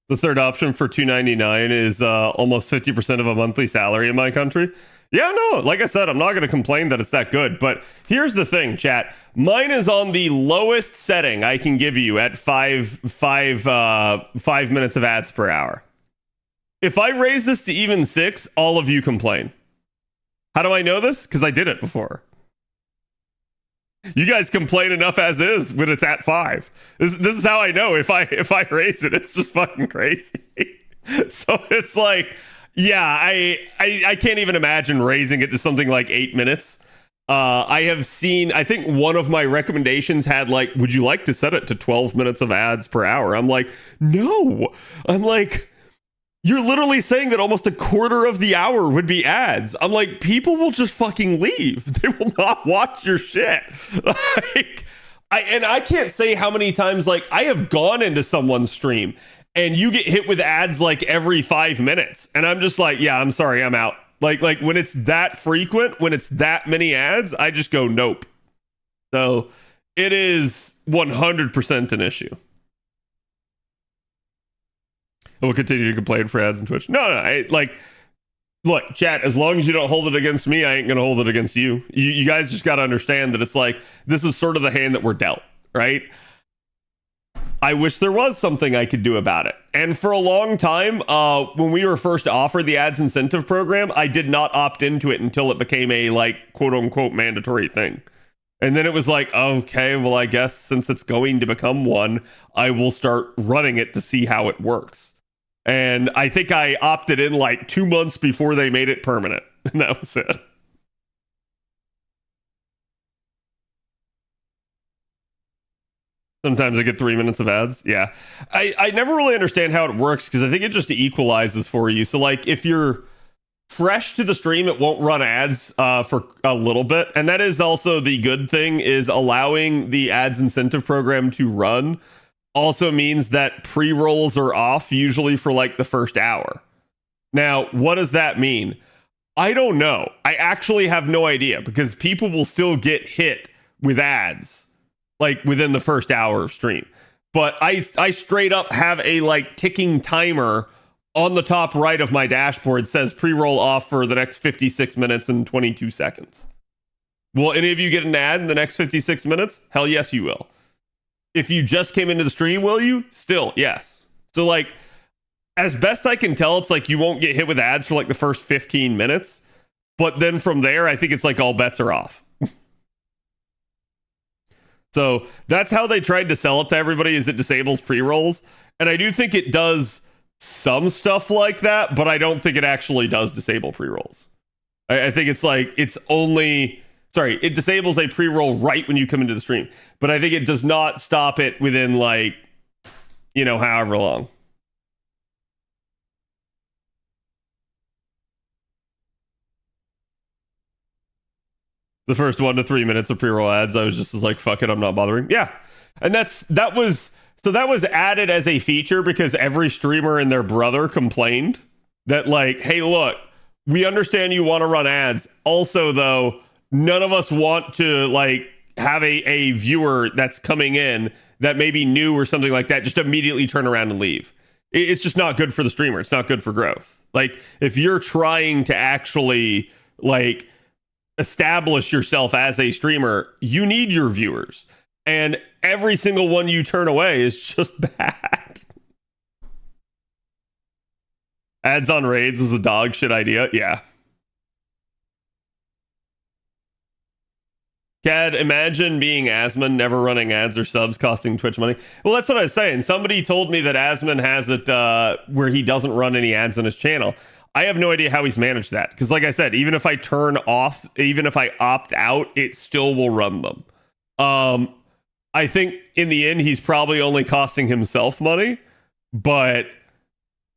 The third option for $2.99 is almost 50% of a monthly salary in my country. Yeah, no, like I said, I'm not going to complain that it's that good. But here's the thing, chat. Mine is on the lowest setting I can give you at five minutes of ads per hour. If I raise this to even 6, all of you complain. How do I know this? Because I did it before. You guys complain enough as is when it's at 5. This is how I know if I raise it, it's just fucking crazy. So it's like, yeah, I can't even imagine raising it to something like 8 minutes. I have seen, I think one of my recommendations had like, would you like to set it to 12 minutes of ads per hour? I'm like, no. I'm like, you're literally saying that almost a quarter of the hour would be ads. I'm like, people will just fucking leave. They will not watch your shit. Like, I can't say how many times like I have gone into someone's stream and you get hit with ads like every 5 minutes, and I'm just like, yeah, I'm sorry, I'm out. Like when it's that frequent, when it's that many ads, I just go nope. So it is 100% an issue. I will continue to complain for ads on Twitch. No, look, chat, as long as you don't hold it against me, I ain't gonna hold it against you. You guys just gotta understand that it's like, this is sort of the hand that we're dealt, right? I wish there was something I could do about it. And for a long time, when we were first offered the ads incentive program, I did not opt into it until it became a like quote unquote mandatory thing. And then it was like, okay, well, I guess since it's going to become one, I will start running it to see how it works. And I think I opted in like 2 months before they made it permanent. And that was it. Sometimes I get 3 minutes of ads. Yeah. I never really understand how it works because I think it just equalizes for you. So like if you're fresh to the stream, it won't run ads for a little bit. And that is also the good thing, is allowing the ads incentive program to run also means that pre-rolls are off usually for like the first hour. Now, what does that mean? I don't know. I actually have no idea, because people will still get hit with ads like within the first hour of stream. But I straight up have a like ticking timer on the top right of my dashboard, says pre-roll off for the next 56 minutes and 22 seconds. Will any of you get an ad in the next 56 minutes? Hell yes, you will. If you just came into the stream, will you? Still, yes. So like, as best I can tell, it's like you won't get hit with ads for like the first 15 minutes. But then from there, I think it's like all bets are off. So that's how they tried to sell it to everybody, is it disables pre-rolls. And I do think it does some stuff like that, but I don't think it actually does disable pre-rolls. I think it's like, it disables a pre-roll right when you come into the stream. But I think it does not stop it within like, however long. The first 1 to 3 minutes of pre-roll ads, I was like, fuck it, I'm not bothering. Yeah. And that was added as a feature because every streamer and their brother complained that like, hey, look, we understand you want to run ads. Also, though, none of us want to like have a viewer that's coming in that may be new or something like that just immediately turn around and leave. It's just not good for the streamer. It's not good for growth. Like, if you're trying to actually like establish yourself as a streamer, you need your viewers, and every single one you turn away is just bad. Ads on raids was a dog shit idea. Yeah. Cad, imagine being Asmon, never running ads or subs, costing Twitch money. Well, that's what I was saying. Somebody told me that Asmon has it where he doesn't run any ads on his channel. I have no idea how he's managed that. Because like I said, even if I turn off, even if I opt out, it still will run them. I think in the end, he's probably only costing himself money, but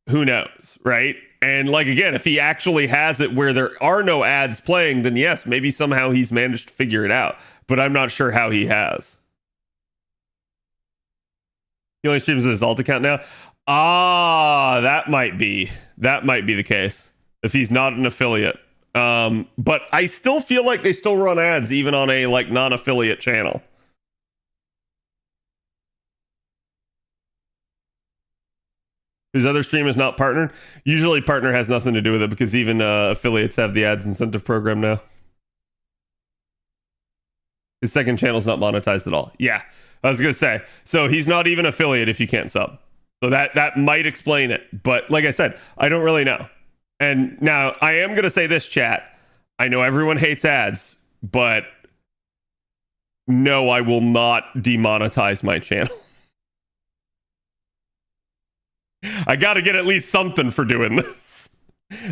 who knows, right? And like, again, if he actually has it where there are no ads playing, then yes, maybe somehow he's managed to figure it out, but I'm not sure how he has. He only streams his alt account now. That might be the case if he's not an affiliate. But I still feel like they still run ads even on a like non-affiliate channel. Whose other stream is not partnered. Usually partner has nothing to do with it because even affiliates have the ads incentive program now. His second channel is not monetized at all. Yeah, I was gonna say. So he's not even affiliate if you can't sub. So that might explain it. But like I said, I don't really know. And now I am gonna say this, chat. I know everyone hates ads, but no, I will not demonetize my channel. I got to get at least something for doing this.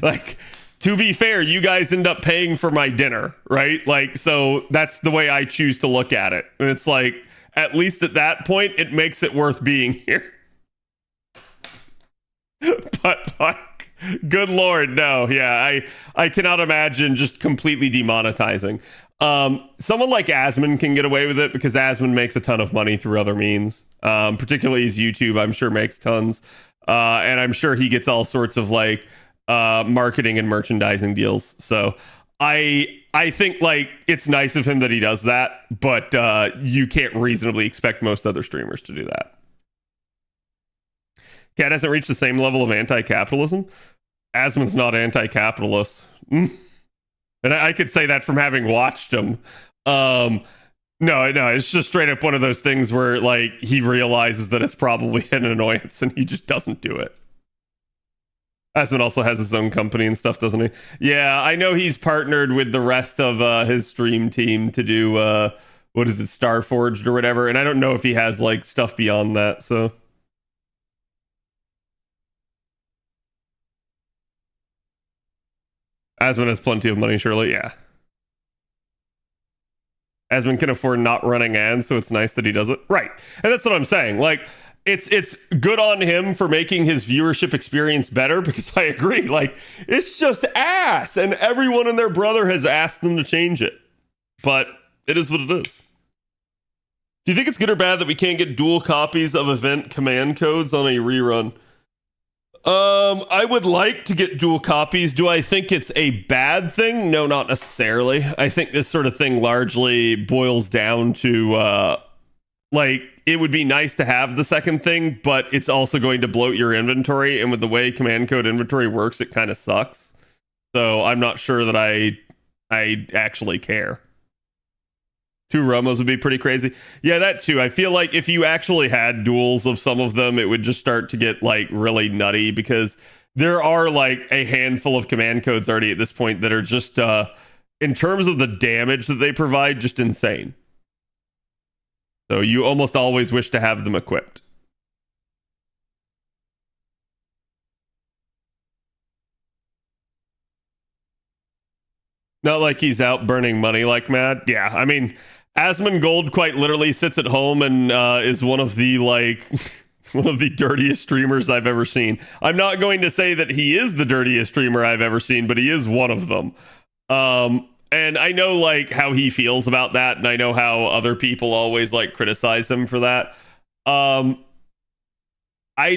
Like, to be fair, you guys end up paying for my dinner, right? Like, so that's the way I choose to look at it. And it's like, at least at that point, it makes it worth being here. But like, good Lord, no. Yeah, I cannot imagine just completely demonetizing. Someone like Asmon can get away with it because Asmon makes a ton of money through other means. Particularly his YouTube, I'm sure makes tons. And I'm sure he gets all sorts of like marketing and merchandising deals. So I think like it's nice of him that he does that, but you can't reasonably expect most other streamers to do that. Cat hasn't reached the same level of anti-capitalism. Asmon's not anti-capitalist. And I could say that from having watched him. No, it's just straight up one of those things where like he realizes that it's probably an annoyance and he just doesn't do it. Asmon also has his own company and stuff, doesn't he? Yeah, I know he's partnered with the rest of his stream team to do what is it, Starforged or whatever, and I don't know if he has like stuff beyond that, so Asmon has plenty of money, surely, yeah. Asmon can afford not running ads, so it's nice that he does it. Right. And that's what I'm saying. Like, it's good on him for making his viewership experience better, because I agree. Like, it's just ass, and everyone and their brother has asked them to change it. But it is what it is. Do you think it's good or bad that we can't get dual copies of event command codes on a rerun? I would like to get dual copies. Do I think it's a bad thing? No, not necessarily. I think this sort of thing largely boils down to like, it would be nice to have the second thing, but it's also going to bloat your inventory, and with the way command code inventory works, it kind of sucks. So I'm not sure that I actually care. 2 Romos would be pretty crazy. Yeah, that too. I feel like if you actually had duels of some of them, it would just start to get like really nutty, because there are like a handful of command codes already at this point that are just in terms of the damage that they provide, just insane. So you almost always wish to have them equipped. Not like he's out burning money like mad. Yeah, I mean, Asmongold quite literally sits at home and is one of the like one of the dirtiest streamers I've ever seen. I'm not going to say that he is the dirtiest streamer I've ever seen, but he is one of them. And I know like how he feels about that, and I know how other people always like criticize him for that. I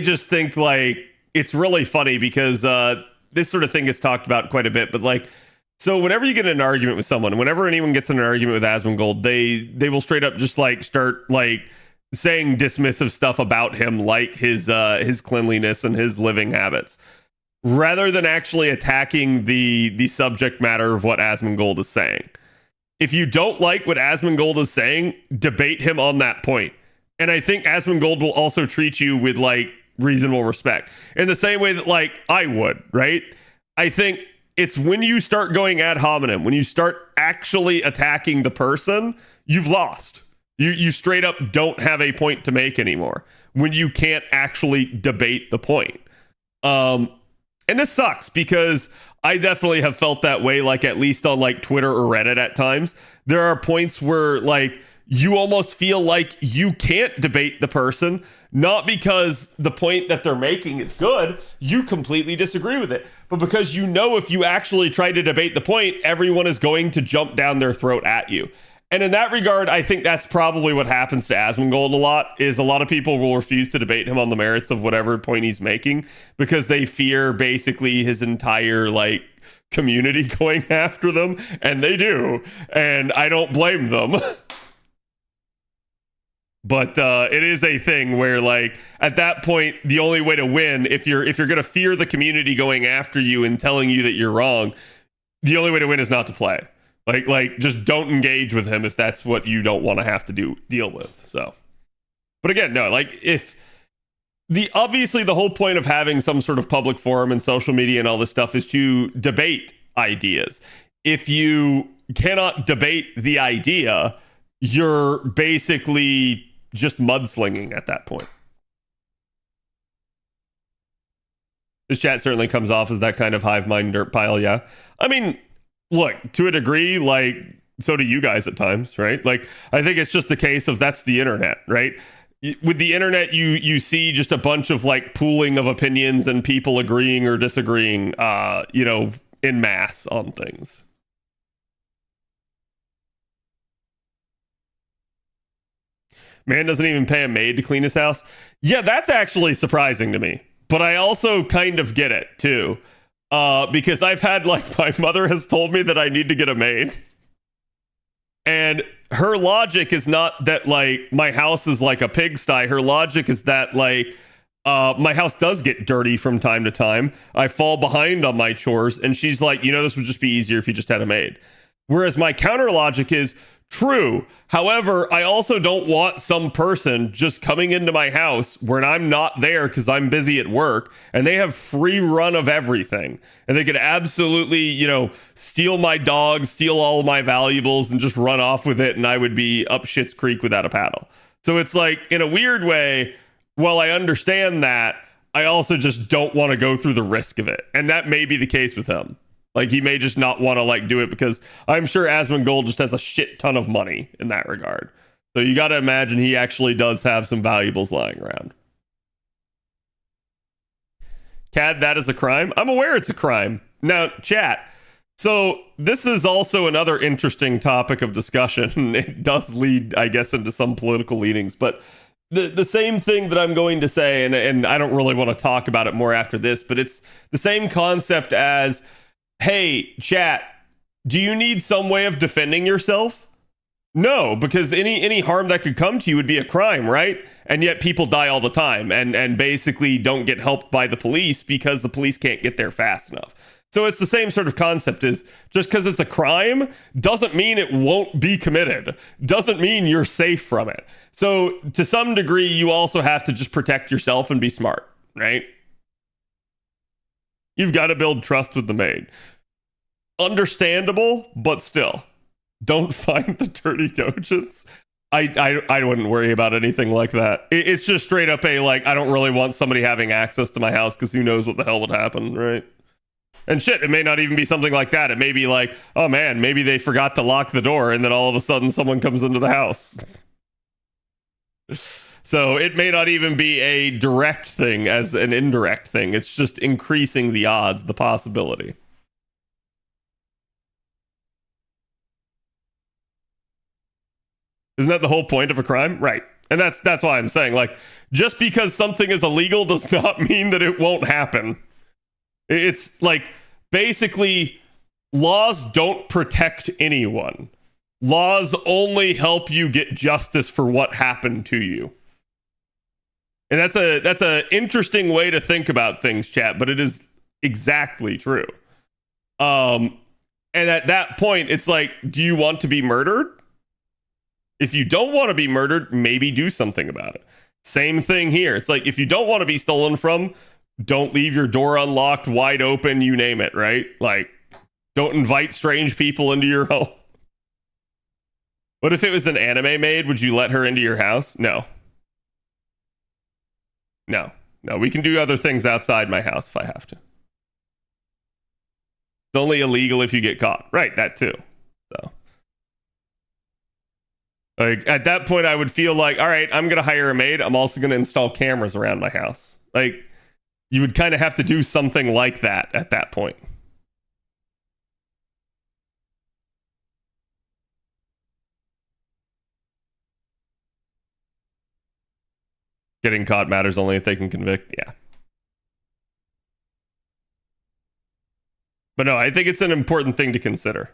just think like it's really funny because this sort of thing is talked about quite a bit, but like, So whenever you get in an argument with someone, whenever anyone gets in an argument with Asmongold, they will straight up just like start like saying dismissive stuff about him, like his cleanliness and his living habits, rather than actually attacking the subject matter of what Asmongold is saying. If you don't like what Asmongold is saying, debate him on that point. And I think Asmongold will also treat you with like reasonable respect in the same way that like I would, right? I think it's when you start going ad hominem, when you start actually attacking the person, you've lost. You straight up don't have a point to make anymore when you can't actually debate the point. And this sucks because I definitely have felt that way, like at least on like Twitter or Reddit at times. There are points where like you almost feel like you can't debate the person, not because the point that they're making is good, you completely disagree with it, but because you know if you actually try to debate the point, everyone is going to jump down their throat at you. And in that regard, I think that's probably what happens to Asmongold a lot, is a lot of people will refuse to debate him on the merits of whatever point he's making because they fear basically his entire like community going after them, and they do, and I don't blame them. But it is a thing where, like, at that point, the only way to win, if you're gonna fear the community going after you and telling you that you're wrong, the only way to win is not to play. Like just don't engage with him if that's what you don't want to have to deal with. So, but again, no, like if obviously the whole point of having some sort of public forum and social media and all this stuff is to debate ideas. If you cannot debate the idea, you're basically just mudslinging at that point. This chat certainly comes off as that kind of hive mind dirt pile. Yeah. I mean, look, to a degree, like, so do you guys at times, right? Like, I think it's just the case of that's the internet, right? With the internet, you see just a bunch of like pooling of opinions and people agreeing or disagreeing, in mass on things. Man doesn't even pay a maid to clean his house. Yeah, that's actually surprising to me. But I also kind of get it, too. Because I've had, like, my mother has told me that I need to get a maid. And her logic is not that, like, my house is like a pigsty. Her logic is that, like, my house does get dirty from time to time. I fall behind on my chores. And she's like, this would just be easier if you just had a maid. Whereas my counter logic is, true. However, I also don't want some person just coming into my house when I'm not there because I'm busy at work and they have free run of everything. And they could absolutely, steal my dog, steal all of my valuables and just run off with it. And I would be up shit's creek without a paddle. So it's like, in a weird way, while I understand that, I also just don't want to go through the risk of it. And that may be the case with him. Like, he may just not want to, like, do it because I'm sure Asmongold just has a shit ton of money in that regard. So you got to imagine he actually does have some valuables lying around. Cad, that is a crime? I'm aware it's a crime. Now, chat. So this is also another interesting topic of discussion. It does lead, I guess, into some political leanings. But the same thing that I'm going to say, and I don't really want to talk about it more after this, but it's the same concept as... Hey, chat, do you need some way of defending yourself? No, because any harm that could come to you would be a crime, right? And yet people die all the time and basically don't get helped by the police because the police can't get there fast enough. So it's the same sort of concept, is just because it's a crime doesn't mean it won't be committed. Doesn't mean you're safe from it. So to some degree, you also have to just protect yourself and be smart, right? You've got to build trust with the maid. Understandable, but still, don't find the dirty dojins. I wouldn't worry about anything like that. It's just straight up I don't really want somebody having access to my house because who knows what the hell would happen, right? And shit, it may not even be something like that. It may be like, oh man, maybe they forgot to lock the door and then all of a sudden someone comes into the house. So it may not even be a direct thing as an indirect thing. It's just increasing the odds, the possibility. Isn't that the whole point of a crime? Right. And that's why I'm saying, like, just because something is illegal does not mean that it won't happen. It's like, basically, laws don't protect anyone. Laws only help you get justice for what happened to you. And that's a interesting way to think about things, chat, but it is exactly true. And at that point, it's like, do you want to be murdered? If you don't want to be murdered, maybe do something about it. Same thing here. It's like, if you don't want to be stolen from, don't leave your door unlocked, wide open, you name it, right? Like, don't invite strange people into your home. What if it was an anime maid? Would you let her into your house? No. No. No, we can do other things outside my house if I have to. It's only illegal if you get caught. Right, that too. So, like, at that point, I would feel like, all right, I'm going to hire a maid. I'm also going to install cameras around my house. Like, you would kind of have to do something like that at that point. Getting caught matters only if they can convict. Yeah. But no, I think it's an important thing to consider.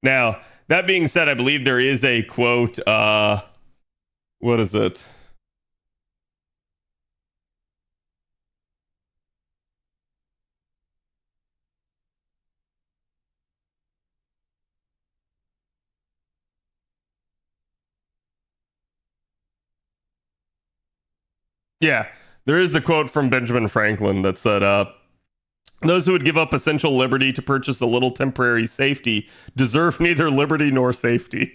Now, that being said, I believe there is a quote. What is it? Yeah, there is the quote from Benjamin Franklin that said, those who would give up essential liberty to purchase a little temporary safety deserve neither liberty nor safety.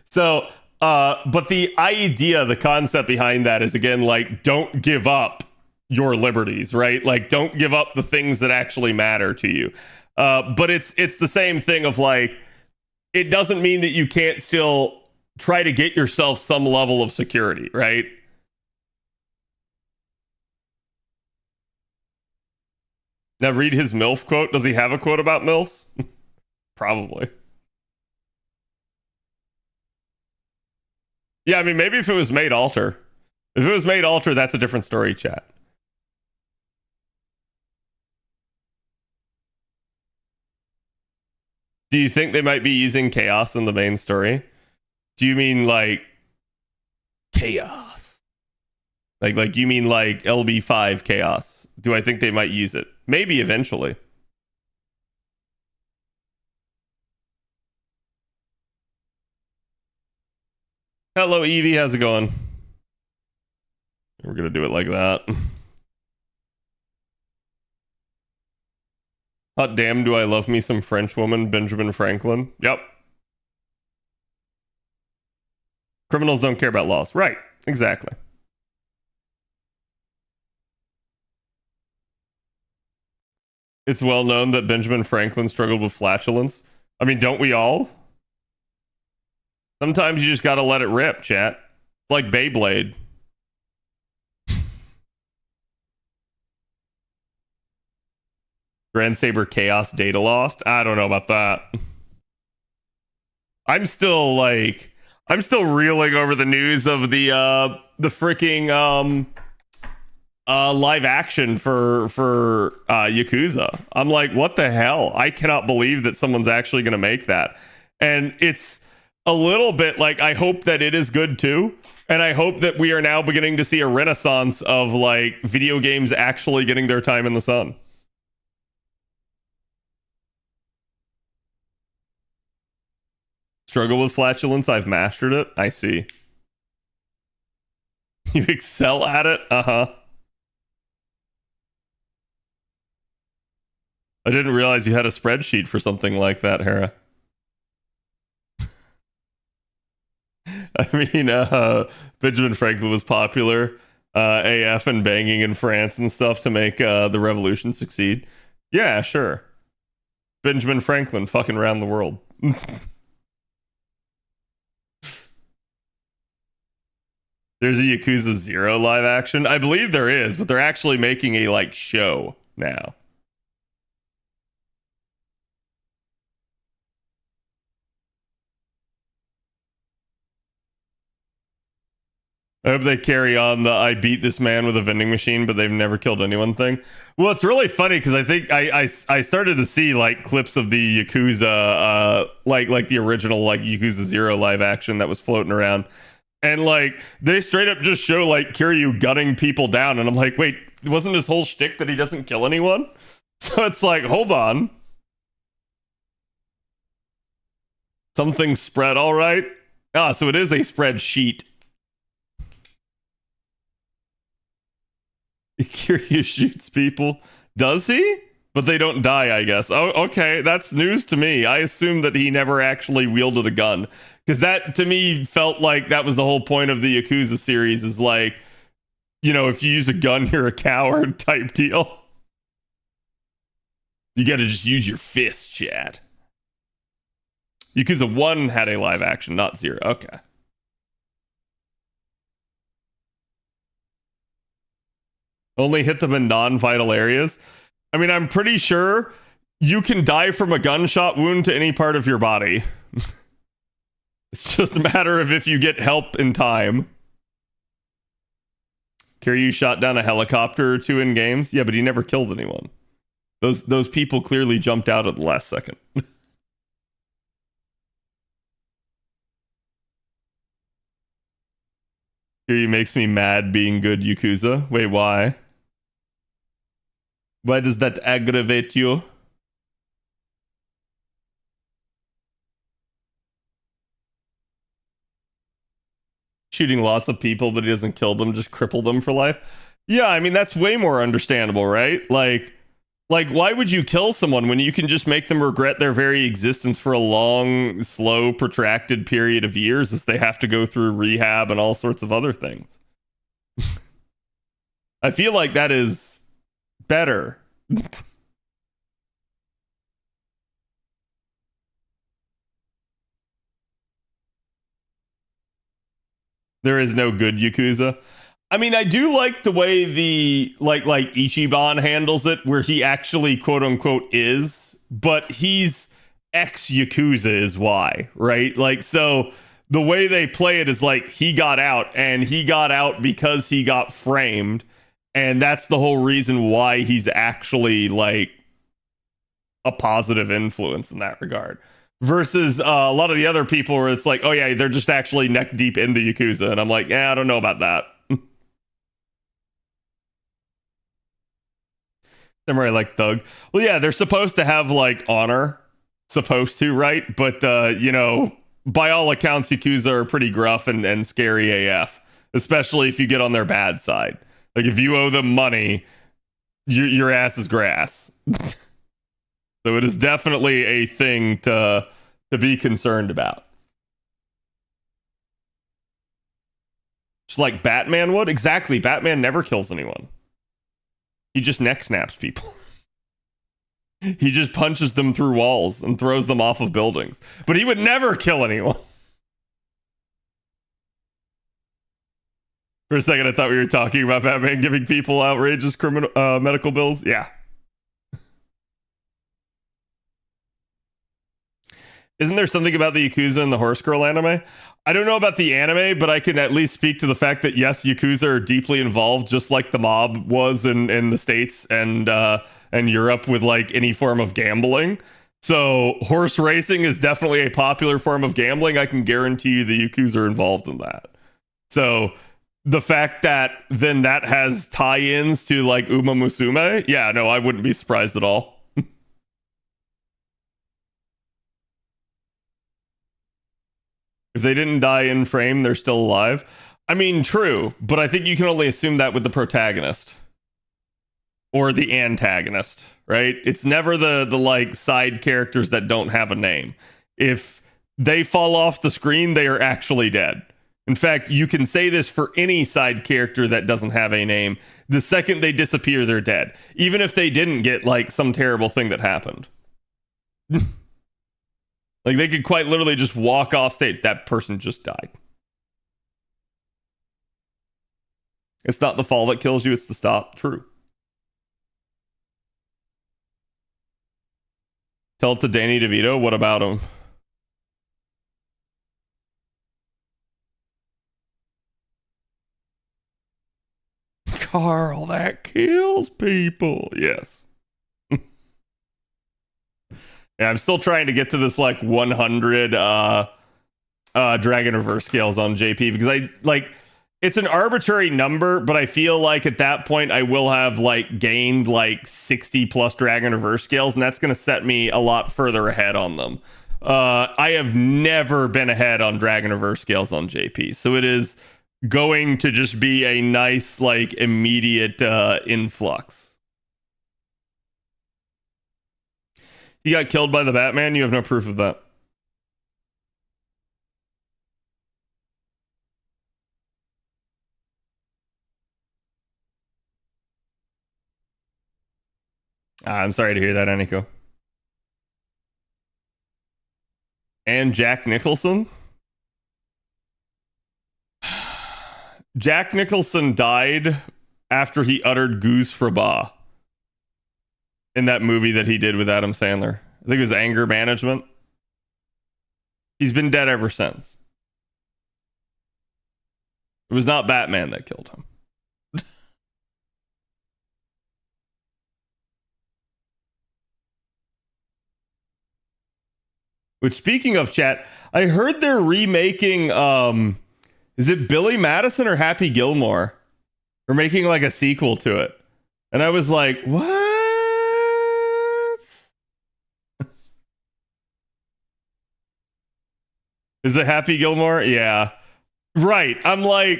So, but the idea, the concept behind that is, again, like, don't give up your liberties, right? Like, don't give up the things that actually matter to you. But it's the same thing of, like, it doesn't mean that you can't still try to get yourself some level of security, right? Now, read his MILF quote. Does he have a quote about MILFs? Probably. Yeah, I mean, maybe if it was made alter. If it was made alter, that's a different story, chat. Do you think they might be using chaos in the main story? Do you mean like chaos? Like you mean like LB5 chaos? Do I think they might use it? Maybe eventually. Hello, Evie. How's it going? We're gonna do it like that. Hot damn, do I love me some French woman, Benjamin Franklin? Yep. Criminals don't care about laws. Right. Exactly. It's well known that Benjamin Franklin struggled with flatulence. I mean, don't we all? Sometimes you just gotta let it rip, chat. Like Beyblade. Grand Saber Chaos data lost? I don't know about that. I'm still reeling over the news of the freaking live action for Yakuza. I'm like, what the hell? I cannot believe that someone's actually going to make that. And it's a little bit like, I hope that it is good too. And I hope that we are now beginning to see a renaissance of like video games actually getting their time in the sun. Struggle with flatulence, I've mastered it. I see. You excel at it? Uh-huh. I didn't realize you had a spreadsheet for something like that, Hera. I mean, Benjamin Franklin was popular AF and banging in France and stuff to make the revolution succeed. Yeah, sure. Benjamin Franklin fucking around the world. There's a Yakuza 0 live action. I believe there is, but they're actually making a like show now. I hope they carry on the "I beat this man with a vending machine, but they've never killed anyone" thing. Well, it's really funny because I think I started to see like clips of the Yakuza, like the original like Yakuza 0 live action that was floating around, and like they straight up just show like Kiryu gunning people down, and I'm like, wait, wasn't his whole shtick that he doesn't kill anyone? So it's like, hold on, something spread all right. Ah, so it is a spreadsheet. Kiryu shoots people. Does he? But they don't die, I guess. Oh, okay. That's news to me. I assumed that he never actually wielded a gun. Because that, to me, felt like that was the whole point of the Yakuza series, is like, you know, if you use a gun, you're a coward type deal. You gotta just use your fists, chat. Yakuza 1 had a live action, not 0. Okay. Only hit them in non-vital areas. I mean, I'm pretty sure you can die from a gunshot wound to any part of your body. It's just a matter of if you get help in time. Kiryu shot down a helicopter or two in games. Yeah, but he never killed anyone. Those people clearly jumped out at the last second. Kiryu makes me mad being good Yakuza. Wait, why? Why does that aggravate you? Shooting lots of people, but he doesn't kill them, just cripple them for life. Yeah, I mean, that's way more understandable, right? Like, why would you kill someone when you can just make them regret their very existence for a long, slow, protracted period of years as they have to go through rehab and all sorts of other things? I feel like that is better. There is no good Yakuza. I mean, I do like the way the like Ichiban handles it, where he actually quote unquote is, but he's ex Yakuza is why, right? Like, so the way they play it is like he got out, and he got out because he got framed, and that's the whole reason why he's actually like a positive influence in that regard. Versus a lot of the other people where it's like, oh yeah, they're just actually neck deep into Yakuza, and I'm like, yeah, I don't know about that. Samurai like thug. Well, yeah, they're supposed to have like honor, supposed to, right? But you know, by all accounts, Yakuza are pretty gruff and scary AF, especially if you get on their bad side. Like if you owe them money, your ass is grass. So it is definitely a thing to be concerned about. Just like Batman would. Exactly. Batman never kills anyone. He just neck snaps people. He just punches them through walls and throws them off of buildings. But he would never kill anyone. For a second, I thought we were talking about Batman giving people outrageous criminal medical bills. Yeah. Isn't there something about the Yakuza and the Horse Girl anime? I don't know about the anime, but I can at least speak to the fact that yes, Yakuza are deeply involved, just like the mob was in the States and Europe with like any form of gambling. So horse racing is definitely a popular form of gambling. I can guarantee you the Yakuza are involved in that. So the fact that then that has tie-ins to like Uma Musume, yeah, no, I wouldn't be surprised at all. If they didn't die in frame, they're still alive. I mean, true, but I think you can only assume that with the protagonist or the antagonist, right? It's never the like side characters that don't have a name. If they fall off the screen, they are actually dead. In fact, you can say this for any side character that doesn't have a name. The second they disappear, they're dead. Even if they didn't get like some terrible thing that happened. Like they could quite literally just walk off stage. That person just died. It's not the fall that kills you, it's the stop. True. Tell it to Danny DeVito. What about him? Carl, that kills people. Yes. Yeah, I'm still trying to get to this like 100 dragon reverse scales on JP because I like it's an arbitrary number, but I feel like at that point I will have like gained like 60 plus dragon reverse scales, and that's going to set me a lot further ahead on them. I have never been ahead on dragon reverse scales on JP, so it is going to just be a nice like immediate influx. He got killed by the Batman? You have no proof of that. I'm sorry to hear that, Aniko. And Jack Nicholson? Jack Nicholson died after he uttered goose for ba in that movie that he did with Adam Sandler. I think it was Anger Management. He's been dead ever since. It was not Batman that killed him. Which, speaking of chat, I heard they're remaking, is it Billy Madison or Happy Gilmore? They're making like a sequel to it. And I was like, what? Is it Happy Gilmore? Yeah. Right. I'm like,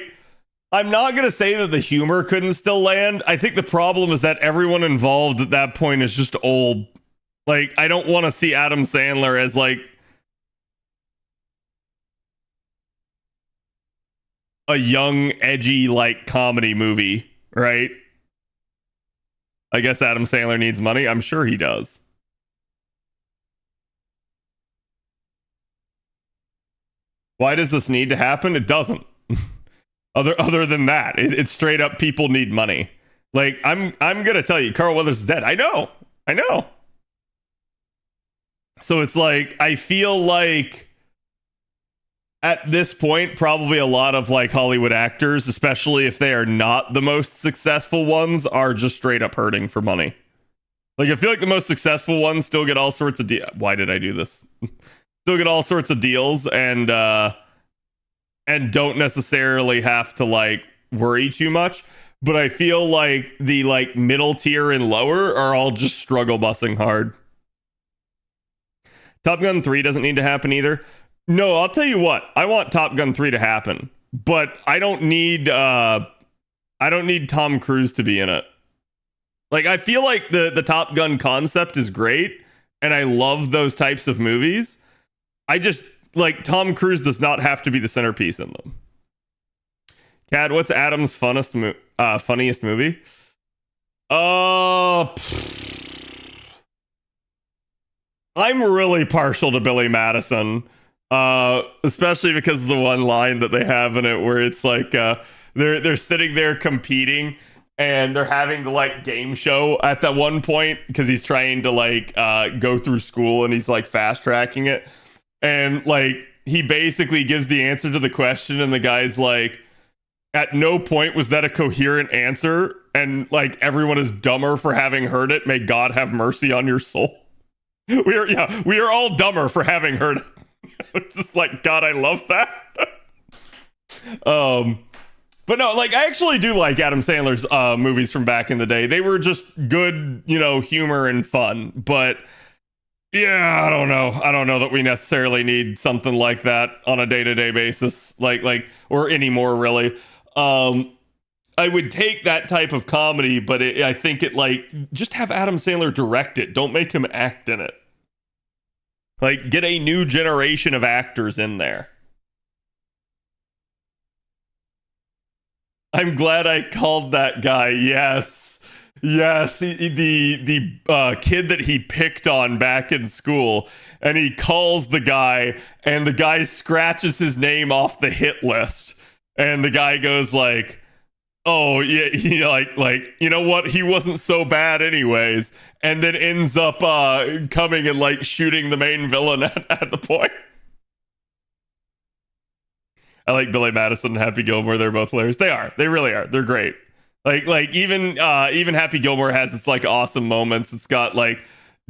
I'm not going to say that the humor couldn't still land. I think the problem is that everyone involved at that point is just old. Like, I don't want to see Adam Sandler as like a young, edgy, like comedy movie, right? I guess Adam Sandler needs money. I'm sure he does. Why does this need to happen? It doesn't. other than that, it's straight up people need money. Like I'm gonna tell you, Carl Weathers is dead. I know. So it's like I feel like at this point, probably a lot of like Hollywood actors, especially if they are not the most successful ones, are just straight up hurting for money. Like I feel like the most successful ones still get all sorts of why did I do this? Still get all sorts of deals and don't necessarily have to like worry too much. But I feel like the like middle tier and lower are all just struggle bussing hard. Top Gun 3 doesn't need to happen either. No, I'll tell you what. I want Top Gun 3 to happen, but I don't need Tom Cruise to be in it. Like I feel like the Top Gun concept is great and I love those types of movies. I just like Tom Cruise does not have to be the centerpiece in them. Cad, what's Adam's funniest movie? I'm really partial to Billy Madison, especially because of the one line that they have in it where it's like they're sitting there competing and they're having the like game show at that one point because he's trying to like go through school and he's like fast tracking it. And like he basically gives the answer to the question and the guy's like, at no point was that a coherent answer, and like everyone is dumber for having heard it. May God have mercy on your soul. We are all dumber for having heard it. It's just like, God, I love that. But no, like I actually do like Adam Sandler's movies from back in the day. They were just good, humor and fun. But yeah, I don't know that we necessarily need something like that on a day-to-day basis, like or anymore really. I would take that type of comedy, but I think it like just have Adam Sandler direct it. Don't make him act in it. Like get a new generation of actors in there. I'm glad I called that guy. Yes. The kid that he picked on back in school, and he calls the guy, and the guy scratches his name off the hit list, and the guy goes like, "Oh yeah, like you know what? He wasn't so bad anyways," and then ends up coming and like shooting the main villain at the point. I like Billy Madison and Happy Gilmore. They're both hilarious. They are. They really are. They're great. Like even Happy Gilmore has its like awesome moments. It's got like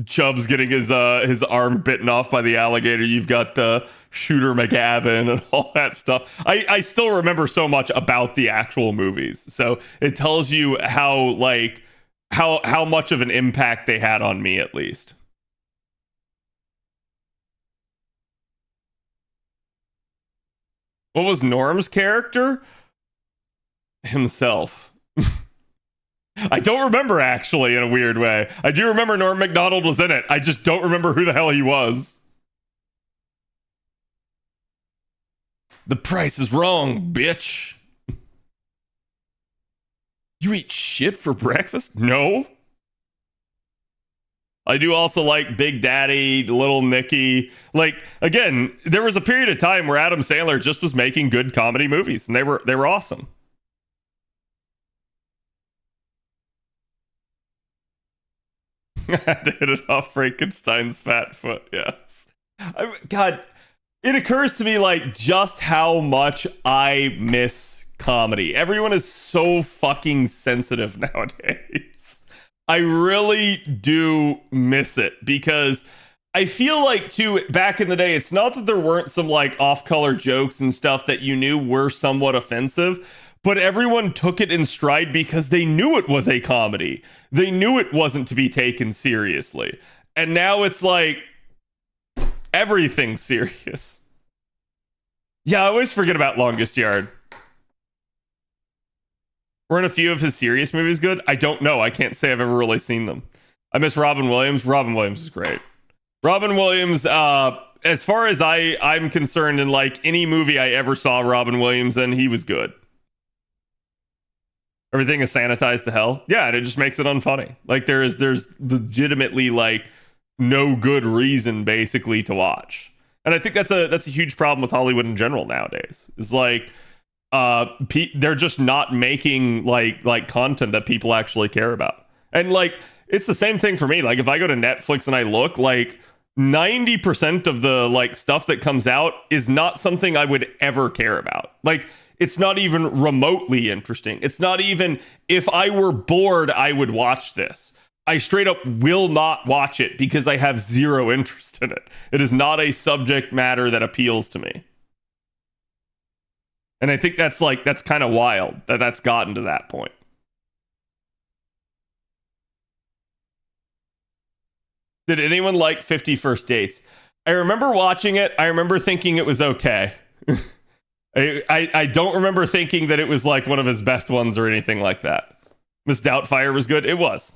Chubbs getting his arm bitten off by the alligator. You've got the Shooter McGavin and all that stuff. I still remember so much about the actual movies. So it tells you how like how much of an impact they had on me at least. What was Norm's character? Himself. I don't remember actually in a weird way. I do remember Norm Macdonald was in it. I just don't remember who the hell he was. The price is wrong, bitch. You eat shit for breakfast? No. I do also like Big Daddy, Little Nicky. Like again, there was a period of time where Adam Sandler just was making good comedy movies, and they were awesome. I did it off Frankenstein's fat foot. Yes. God, it occurs to me like just how much I miss comedy. Everyone is so fucking sensitive nowadays. I really do miss it because I feel like too back in the day, it's not that there weren't some like off-color jokes and stuff that you knew were somewhat offensive, but everyone took it in stride because they knew it was a comedy. They knew it wasn't to be taken seriously. And now it's like everything's serious. Yeah, I always forget about Longest Yard. Weren't a few of his serious movies good? I don't know. I can't say I've ever really seen them. I miss Robin Williams. Robin Williams is great. Robin Williams, as far as I'm concerned, in like any movie I ever saw Robin Williams in, he was good. Everything is sanitized to hell. Yeah, and it just makes it unfunny. Like there's legitimately like no good reason basically to watch. And I think that's a huge problem with Hollywood in general nowadays. It's like they're just not making like content that people actually care about. And like it's the same thing for me. Like if I go to Netflix and I look, like 90% of the like stuff that comes out is not something I would ever care about. Like it's not even remotely interesting. It's not even if I were bored, I would watch this. I straight up will not watch it because I have zero interest in it. It is not a subject matter that appeals to me. And I think that's kind of wild that that's gotten to that point. Did anyone like 50 First Dates? I remember watching it. I remember thinking it was okay. I don't remember thinking that it was like one of his best ones or anything like that. Miss Doubtfire was good. It was.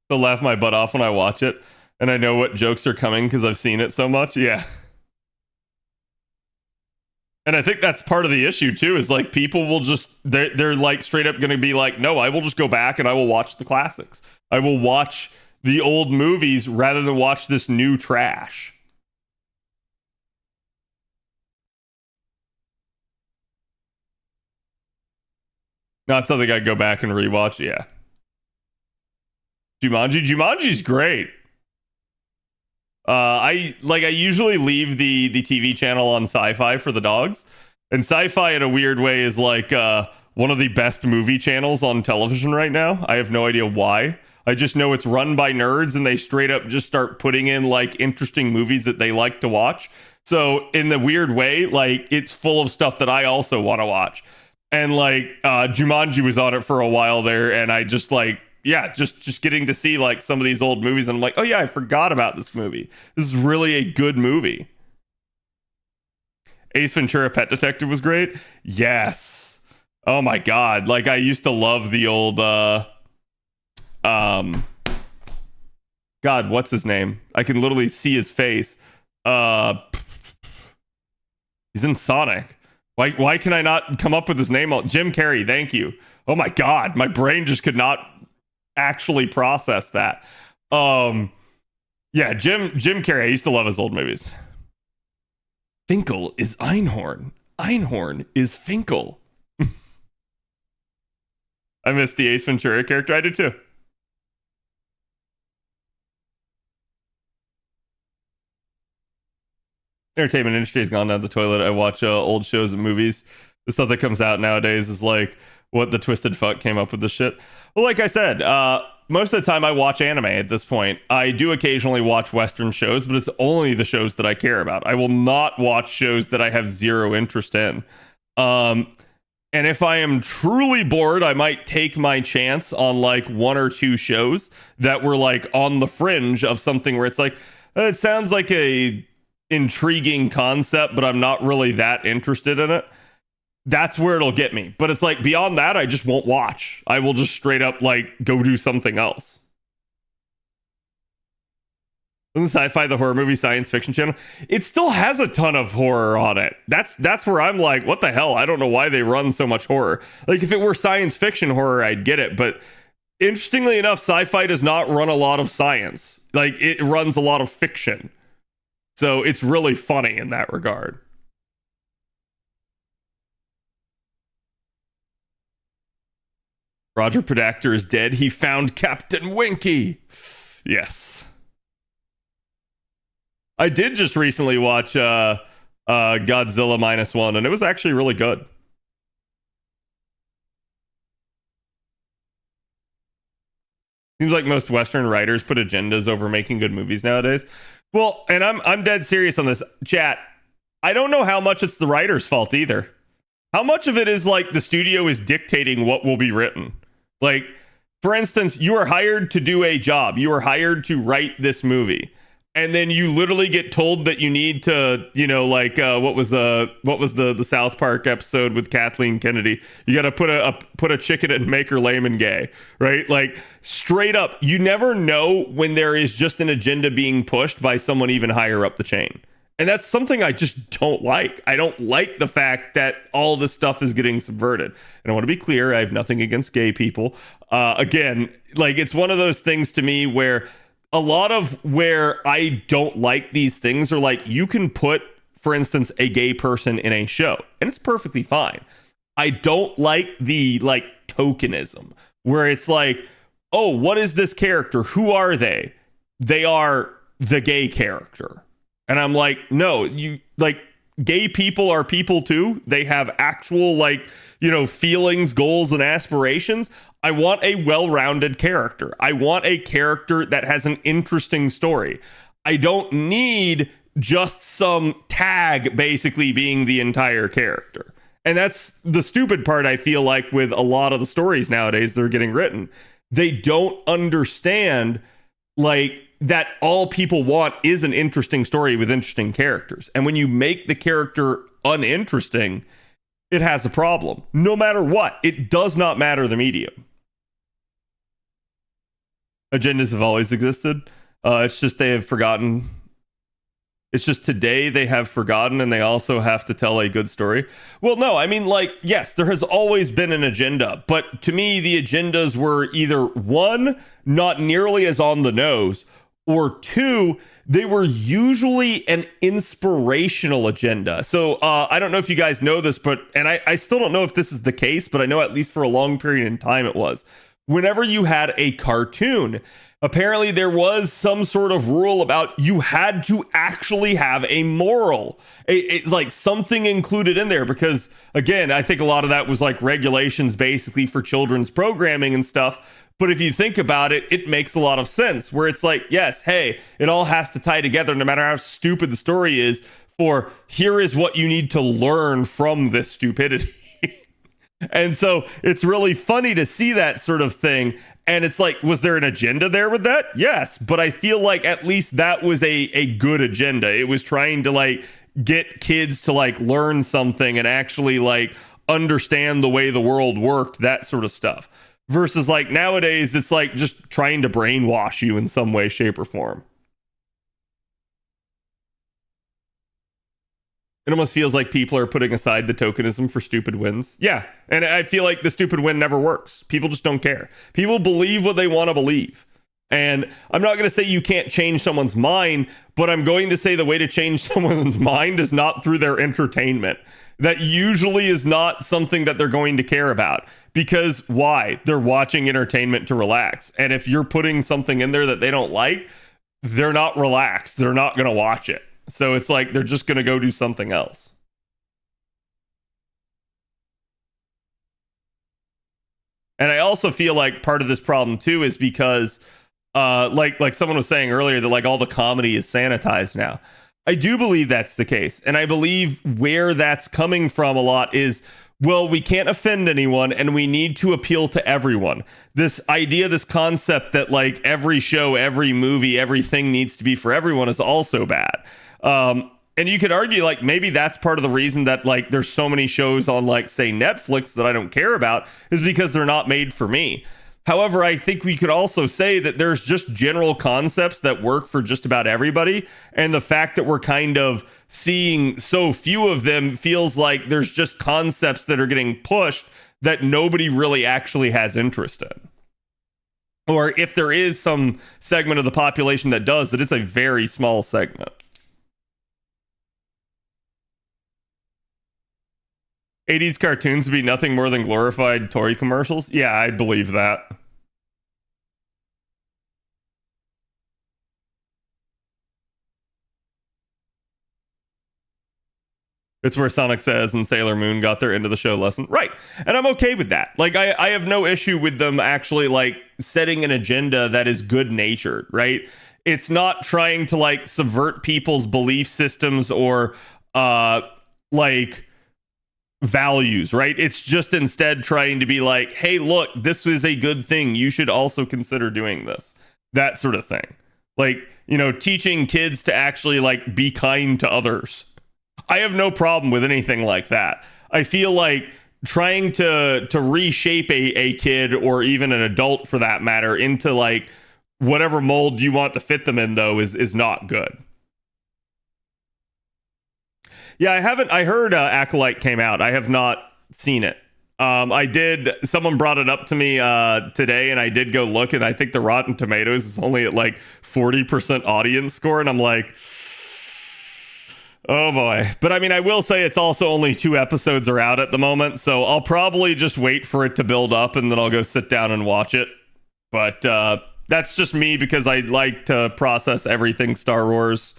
To laugh my butt off when I watch it, and I know what jokes are coming because I've seen it so much. Yeah. And I think that's part of the issue too, is like people will just they're like straight up gonna be like, no, I will just go back and I will watch the classics. I will watch the old movies rather than watch this new trash. Not something I'd go back and rewatch. Yeah. Jumanji's great. I usually leave the TV channel on Sci-Fi for the dogs, and Sci-Fi in a weird way is like one of the best movie channels on television right now. I have no idea why. I just know it's run by nerds, and they straight up just start putting in like interesting movies that they like to watch. So in the weird way, like it's full of stuff that I also want to watch. And like Jumanji was on it for a while there, and I just like yeah, just getting to see like some of these old movies, and I'm like, oh yeah, I forgot about this movie. This is really a good movie. Ace Ventura: Pet Detective was great. Yes. Oh my god, like I used to love the old um God, what's his name? I can literally see his face. He's in Sonic. Why can I not come up with his name? Jim Carrey, thank you. Oh my god, my brain just could not actually process that. Yeah, Jim Carrey. I used to love his old movies. Finkel is Einhorn. Einhorn is Finkel. I missed the Ace Ventura character. I did too. entertainment industry has gone down the toilet. I watch old shows and movies. The stuff that comes out nowadays is like, what the twisted fuck came up with this shit. Well, like I said, most of the time I watch anime at this point. I do occasionally watch Western shows, but it's only the shows that I care about. I will not watch shows that I have zero interest in. And if I am truly bored, I might take my chance on like one or two shows that were like on the fringe of something where it's like, it sounds like a intriguing concept, but I'm not really that interested in it. That's where it'll get me. But it's like beyond that, I just won't watch. I will just straight up like go do something else. Isn't Sci-Fi the horror movie science fiction channel? It still has a ton of horror on it. That's where I'm like, what the hell? I don't know why they run so much horror. Like if it were science fiction horror, I'd get it. But interestingly enough, Sci-Fi does not run a lot of science. Like it runs a lot of fiction. So it's really funny in that regard. Roger Podacter is dead. He found Captain Winky. Yes. I did just recently watch Godzilla -1, and it was actually really good. Seems like most Western writers put agendas over making good movies nowadays. Well, and I'm dead serious on this, chat. I don't know how much it's the writer's fault either. How much of it is like the studio is dictating what will be written? Like, for instance, you are hired to do a job. You are hired to write this movie. And then you literally get told that you need to, you know, like what was the South Park episode with Kathleen Kennedy? You got to put a chicken and make her lame and gay, right? Like straight up, you never know when there is just an agenda being pushed by someone even higher up the chain. And that's something I just don't like. I don't like the fact that all this stuff is getting subverted. And I want to be clear, I have nothing against gay people. Again, like it's one of those things to me where a lot of where I don't like these things are like, you can put, for instance, a gay person in a show, and it's perfectly fine. I don't like the like tokenism where it's like, oh, what is this character? Who are they? They are the gay character. And I'm like, no, you like gay people are people too. They have actual like, you know, feelings, goals, and aspirations. I want a well-rounded character. I want a character that has an interesting story. I don't need just some tag basically being the entire character. And that's the stupid part, I feel like, with a lot of the stories nowadays that are getting written. They don't understand like that all people want is an interesting story with interesting characters. And when you make the character uninteresting, it has a problem. No matter what, it does not matter the medium. Agendas have always existed. It's just they have forgotten. It's just today they have forgotten, and they also have to tell a good story. Well, no, I mean, like, yes, there has always been an agenda, but to me, the agendas were either one, not nearly as on the nose, or two, they were usually an inspirational agenda. So I don't know if you guys know this, but, and I still don't know if this is the case, but I know at least for a long period in time it was. Whenever you had a cartoon, apparently there was some sort of rule about you had to actually have a moral. It's like something included in there because, again, I think a lot of that was like regulations basically for children's programming and stuff. But if you think about it, it makes a lot of sense where it's like, yes, hey, it all has to tie together no matter how stupid the story is, for here is what you need to learn from this stupidity. And so it's really funny to see that sort of thing. And it's like, was there an agenda there with that? Yes. But I feel like at least that was a good agenda. It was trying to like get kids to like learn something and actually like understand the way the world worked, that sort of stuff. Versus like nowadays, it's like just trying to brainwash you in some way, shape, or form. It almost feels like people are putting aside the tokenism for stupid wins. Yeah, and I feel like the stupid win never works. People just don't care. People believe what they want to believe. And I'm not going to say you can't change someone's mind, but I'm going to say the way to change someone's mind is not through their entertainment. That usually is not something that they're going to care about. Because why? They're watching entertainment to relax. And if you're putting something in there that they don't like, they're not relaxed. They're not going to watch it. So it's like they're just going to go do something else. And I also feel like part of this problem too is because like someone was saying earlier that like all the comedy is sanitized now. I do believe that's the case. And I believe where that's coming from a lot is, well, we can't offend anyone and we need to appeal to everyone. This idea, this concept that like every show, every movie, everything needs to be for everyone is also bad. And you could argue like maybe that's part of the reason that like there's so many shows on like say Netflix that I don't care about is because they're not made for me. However, I think we could also say that there's just general concepts that work for just about everybody. And the fact that we're kind of seeing so few of them feels like there's just concepts that are getting pushed that nobody really actually has interest in. Or if there is some segment of the population that does, that it's a very small segment. '80s cartoons would be nothing more than glorified Tory commercials? Yeah, I believe that. It's where Sonic Says and Sailor Moon got their end of the show lesson. Right. And I'm okay with that. Like, I have no issue with them actually, like, setting an agenda that is good natured, right? It's not trying to, like, subvert people's belief systems or, like, values, right? It's just instead trying to be like, hey, look, this is a good thing. You should also consider doing this. That sort of thing. Like, you know, teaching kids to actually, like, be kind to others. I have no problem with anything like that. I feel like trying to reshape a kid or even an adult for that matter into like whatever mold you want to fit them in though is not good. Yeah, I heard Acolyte came out. I have not seen it. Someone brought it up to me today and I did go look and I think the Rotten Tomatoes is only at like 40% audience score and I'm like, oh boy. But I mean, I will say it's also only 2 episodes are out at the moment, so I'll probably just wait for it to build up and then I'll go sit down and watch it. But that's just me because I like to process everything Star Wars.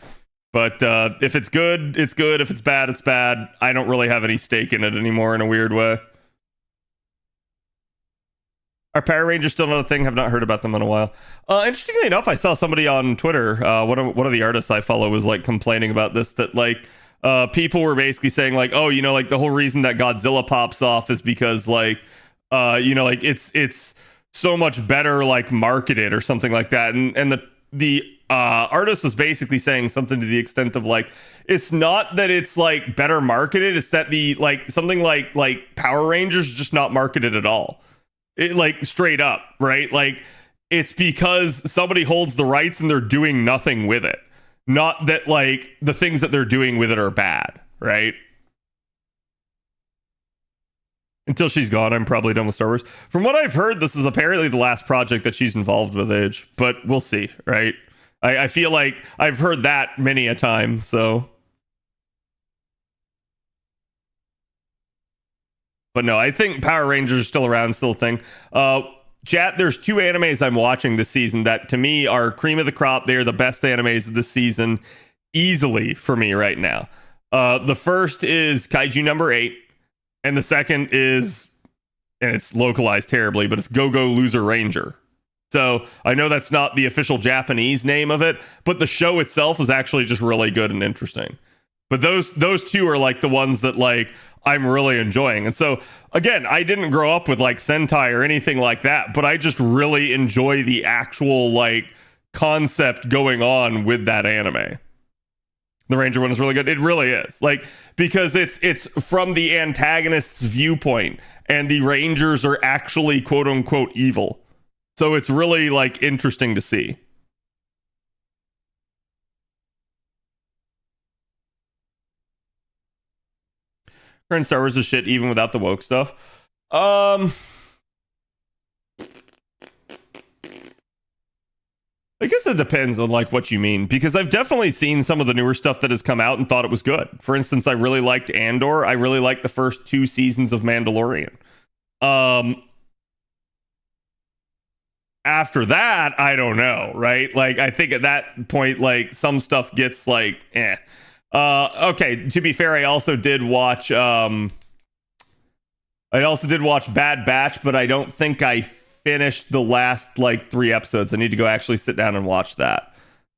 But if it's good, it's good. If it's bad, it's bad. I don't really have any stake in it anymore in a weird way. Are Power Rangers still not a thing? Have not heard about them in a while. Interestingly enough, I saw somebody on Twitter, one of the artists I follow was like complaining about this, that like people were basically saying like, oh, you know, like the whole reason that Godzilla pops off is because like, you know, like it's so much better like marketed or something like that. And the artist was basically saying something to the extent of like, it's not that it's like better marketed, it's that the like something like Power Rangers is just not marketed at all. It, like straight up, right? Like it's because somebody holds the rights and they're doing nothing with it. Not that like the things that they're doing with it are bad, right? Until she's gone, I'm probably done with Star Wars. From what I've heard, this is apparently the last project that she's involved with Age, but we'll see, right? I feel like I've heard that many a time, so. But no, I think Power Rangers are still around, still a thing. Chat, there's 2 animes I'm watching this season that to me are cream of the crop. They are the best animes of this season, easily for me right now. The first is Kaiju number 8, and the second is, and it's localized terribly, but it's Go Go Loser Ranger. So I know that's not the official Japanese name of it, but the show itself is actually just really good and interesting. But those 2 are like the ones that like I'm really enjoying. And so again, I didn't grow up with like Sentai or anything like that, but I just really enjoy the actual like concept going on with that anime. The Ranger one is really good. It really is. Like, because it's from the antagonist's viewpoint and the Rangers are actually quote unquote evil. So it's really like interesting to see. Current Star Wars is shit even without the woke stuff. I guess it depends on like what you mean, because I've definitely seen some of the newer stuff that has come out and thought it was good. For instance, I really liked Andor. I really liked the first 2 seasons of Mandalorian. After that, I don't know, right? Like, I think at that point, like, some stuff gets like, eh. Okay, to be fair, I also did watch Bad Batch, but I don't think I finished the last like 3 episodes. I need to go actually sit down and watch that.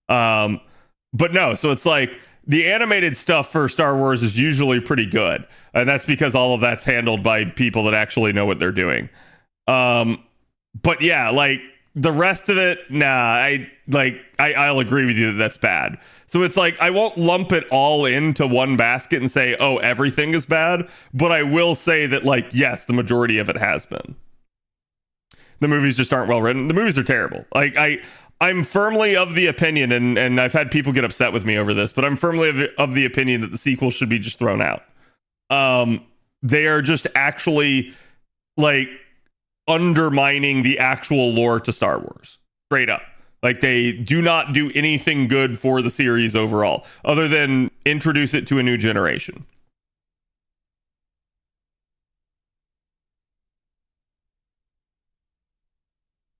But no, so it's like the animated stuff for Star Wars is usually pretty good, and that's because all of that's handled by people that actually know what they're doing. But yeah, like the rest of it, nah, I'll agree with you that that's bad. So it's like I won't lump it all into one basket and say, oh, everything is bad, but I will say that, like, yes, the majority of it has been. The movies just aren't well written. The movies are terrible. Like I'm firmly of the opinion, and I've had people get upset with me over this, but I'm firmly of the opinion that the sequel should be just thrown out. They are just actually like undermining the actual lore to Star Wars. Straight up. Like, they do not do anything good for the series overall, other than introduce it to a new generation.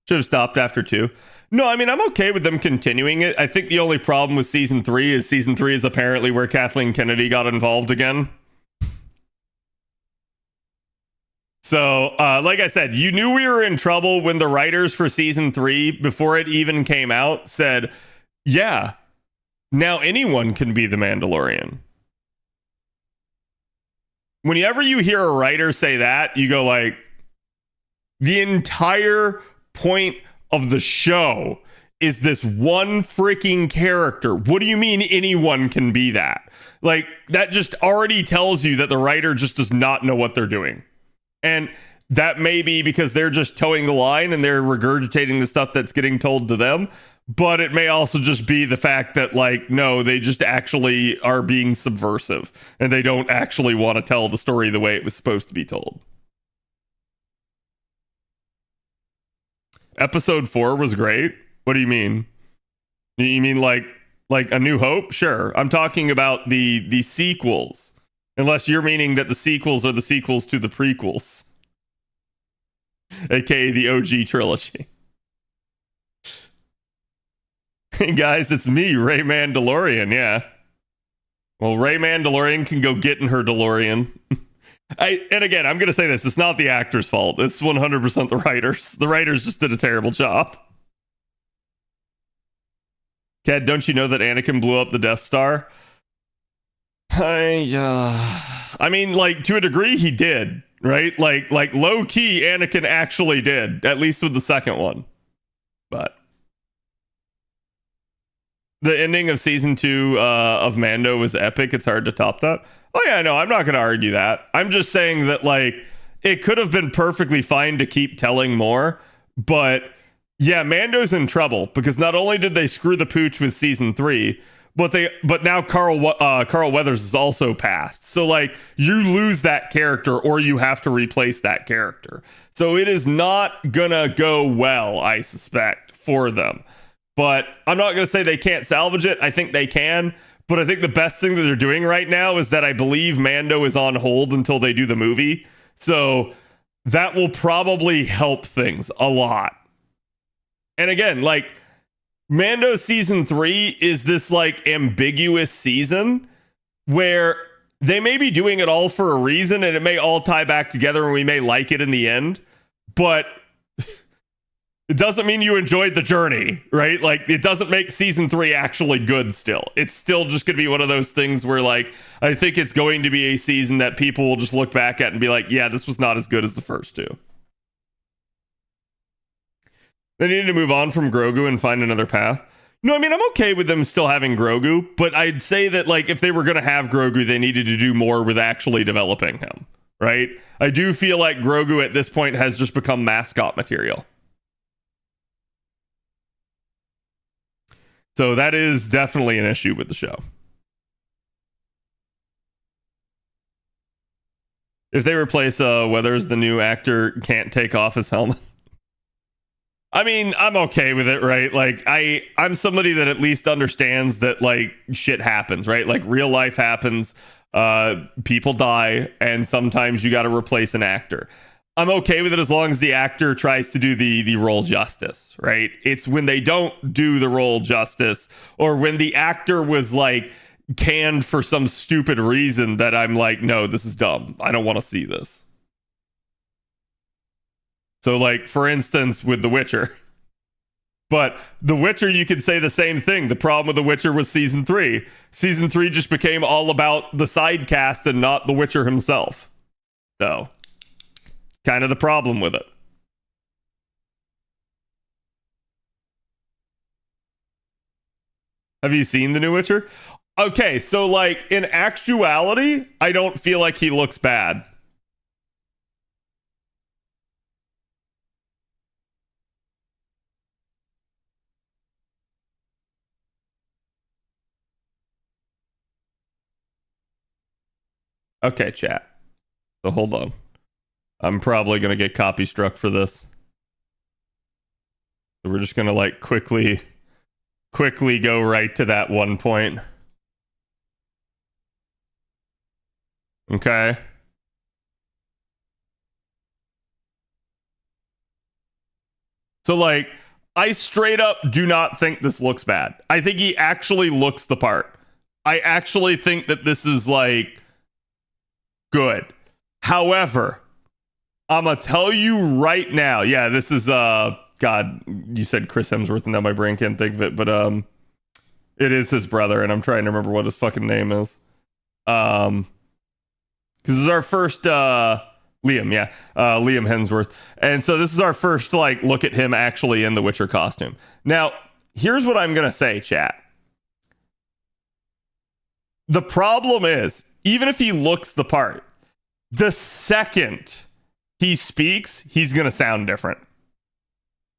Should have stopped after 2. No, I mean, I'm okay with them continuing it. I think the only problem with season 3 is apparently where Kathleen Kennedy got involved again. So, like I said, you knew we were in trouble when the writers for season 3, before it even came out, said, yeah, now anyone can be the Mandalorian. Whenever you hear a writer say that, you go like, the entire point of the show is this one freaking character. What do you mean anyone can be that? Like, that just already tells you that the writer just does not know what they're doing. And that may be because they're just towing the line and they're regurgitating the stuff that's getting told to them. But it may also just be the fact that, like, no, they just actually are being subversive and they don't actually want to tell the story the way it was supposed to be told. Episode 4 was great. What do you mean? You mean like A New Hope? Sure. I'm talking about the sequels. Unless you're meaning that the sequels are the sequels to the prequels. AKA the OG trilogy. Hey guys, it's me, Ray Mandalorian, yeah. Well, Ray Mandalorian can go get in her DeLorean. And again, I'm going to say this. It's not the actor's fault. It's 100% the writers. The writers just did a terrible job. Ked, don't you know that Anakin blew up the Death Star? I mean, like, to a degree, he did, right? Like low key, Anakin actually did, at least with the second one. But the ending of season 2 of Mando was epic. It's hard to top that. Oh yeah, no, I'm not going to argue that. I'm just saying that, like, it could have been perfectly fine to keep telling more, but yeah, Mando's in trouble because not only did they screw the pooch with season 3. But now Carl Weathers is also passed. So, like, you lose that character or you have to replace that character. So it is not gonna go well, I suspect, for them. But I'm not gonna say they can't salvage it. I think they can. But I think the best thing that they're doing right now is that I believe Mando is on hold until they do the movie. So that will probably help things a lot. And again, like, Mando season 3 is this, like, ambiguous season where they may be doing it all for a reason and it may all tie back together and we may like it in the end, but it doesn't mean you enjoyed the journey, right? Like, it doesn't make season 3 actually good still. It's still just going to be one of those things where, like, I think it's going to be a season that people will just look back at and be like, yeah, this was not as good as the first 2. They need to move on from Grogu and find another path. No, I mean, I'm okay with them still having Grogu, but I'd say that, like, if they were going to have Grogu, they needed to do more with actually developing him, right? I do feel like Grogu at this point has just become mascot material. So that is definitely an issue with the show. If they replace Weathers, the new actor can't take off his helmet. I mean, I'm okay with it, right? Like, I'm somebody that at least understands that, like, shit happens, right? Like, real life happens, people die, and sometimes you got to replace an actor. I'm okay with it as long as the actor tries to do the role justice, right? It's when they don't do the role justice, or when the actor was like canned for some stupid reason, that I'm like, no, this is dumb. I don't want to see this. So, like, for instance, with The Witcher. But The Witcher, you could say the same thing. The problem with The Witcher was season 3. Season 3 just became all about the side cast and not The Witcher himself. So, kind of the problem with it. Have you seen The New Witcher? Okay, so, like, in actuality, I don't feel like he looks bad. Okay, chat. So hold on. I'm probably going to get copy struck for this. So we're just going to like quickly go right to that one point. Okay. So like, I straight up do not think this looks bad. I think he actually looks the part. I actually think that this is like good. However, I'm gonna tell you right now. Yeah, this is God, you said Chris Hemsworth and now my brain can't think of it, but it is his brother, and I'm trying to remember what his fucking name is. Because this is our first Liam, yeah. Liam Hemsworth. And so this is our first like look at him actually in the Witcher costume. Now, here's what I'm gonna say, chat. The problem is, even if he looks the part, the second he speaks, he's going to sound different.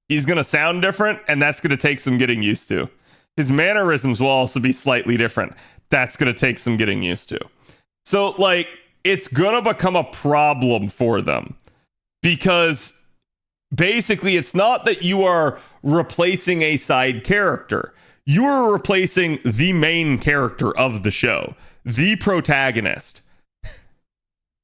He's going to sound different, and that's going to take some getting used to. His mannerisms will also be slightly different. That's going to take some getting used to. So, like, it's going to become a problem for them because basically it's not that you are replacing a side character. You are replacing the main character of the show, the protagonist.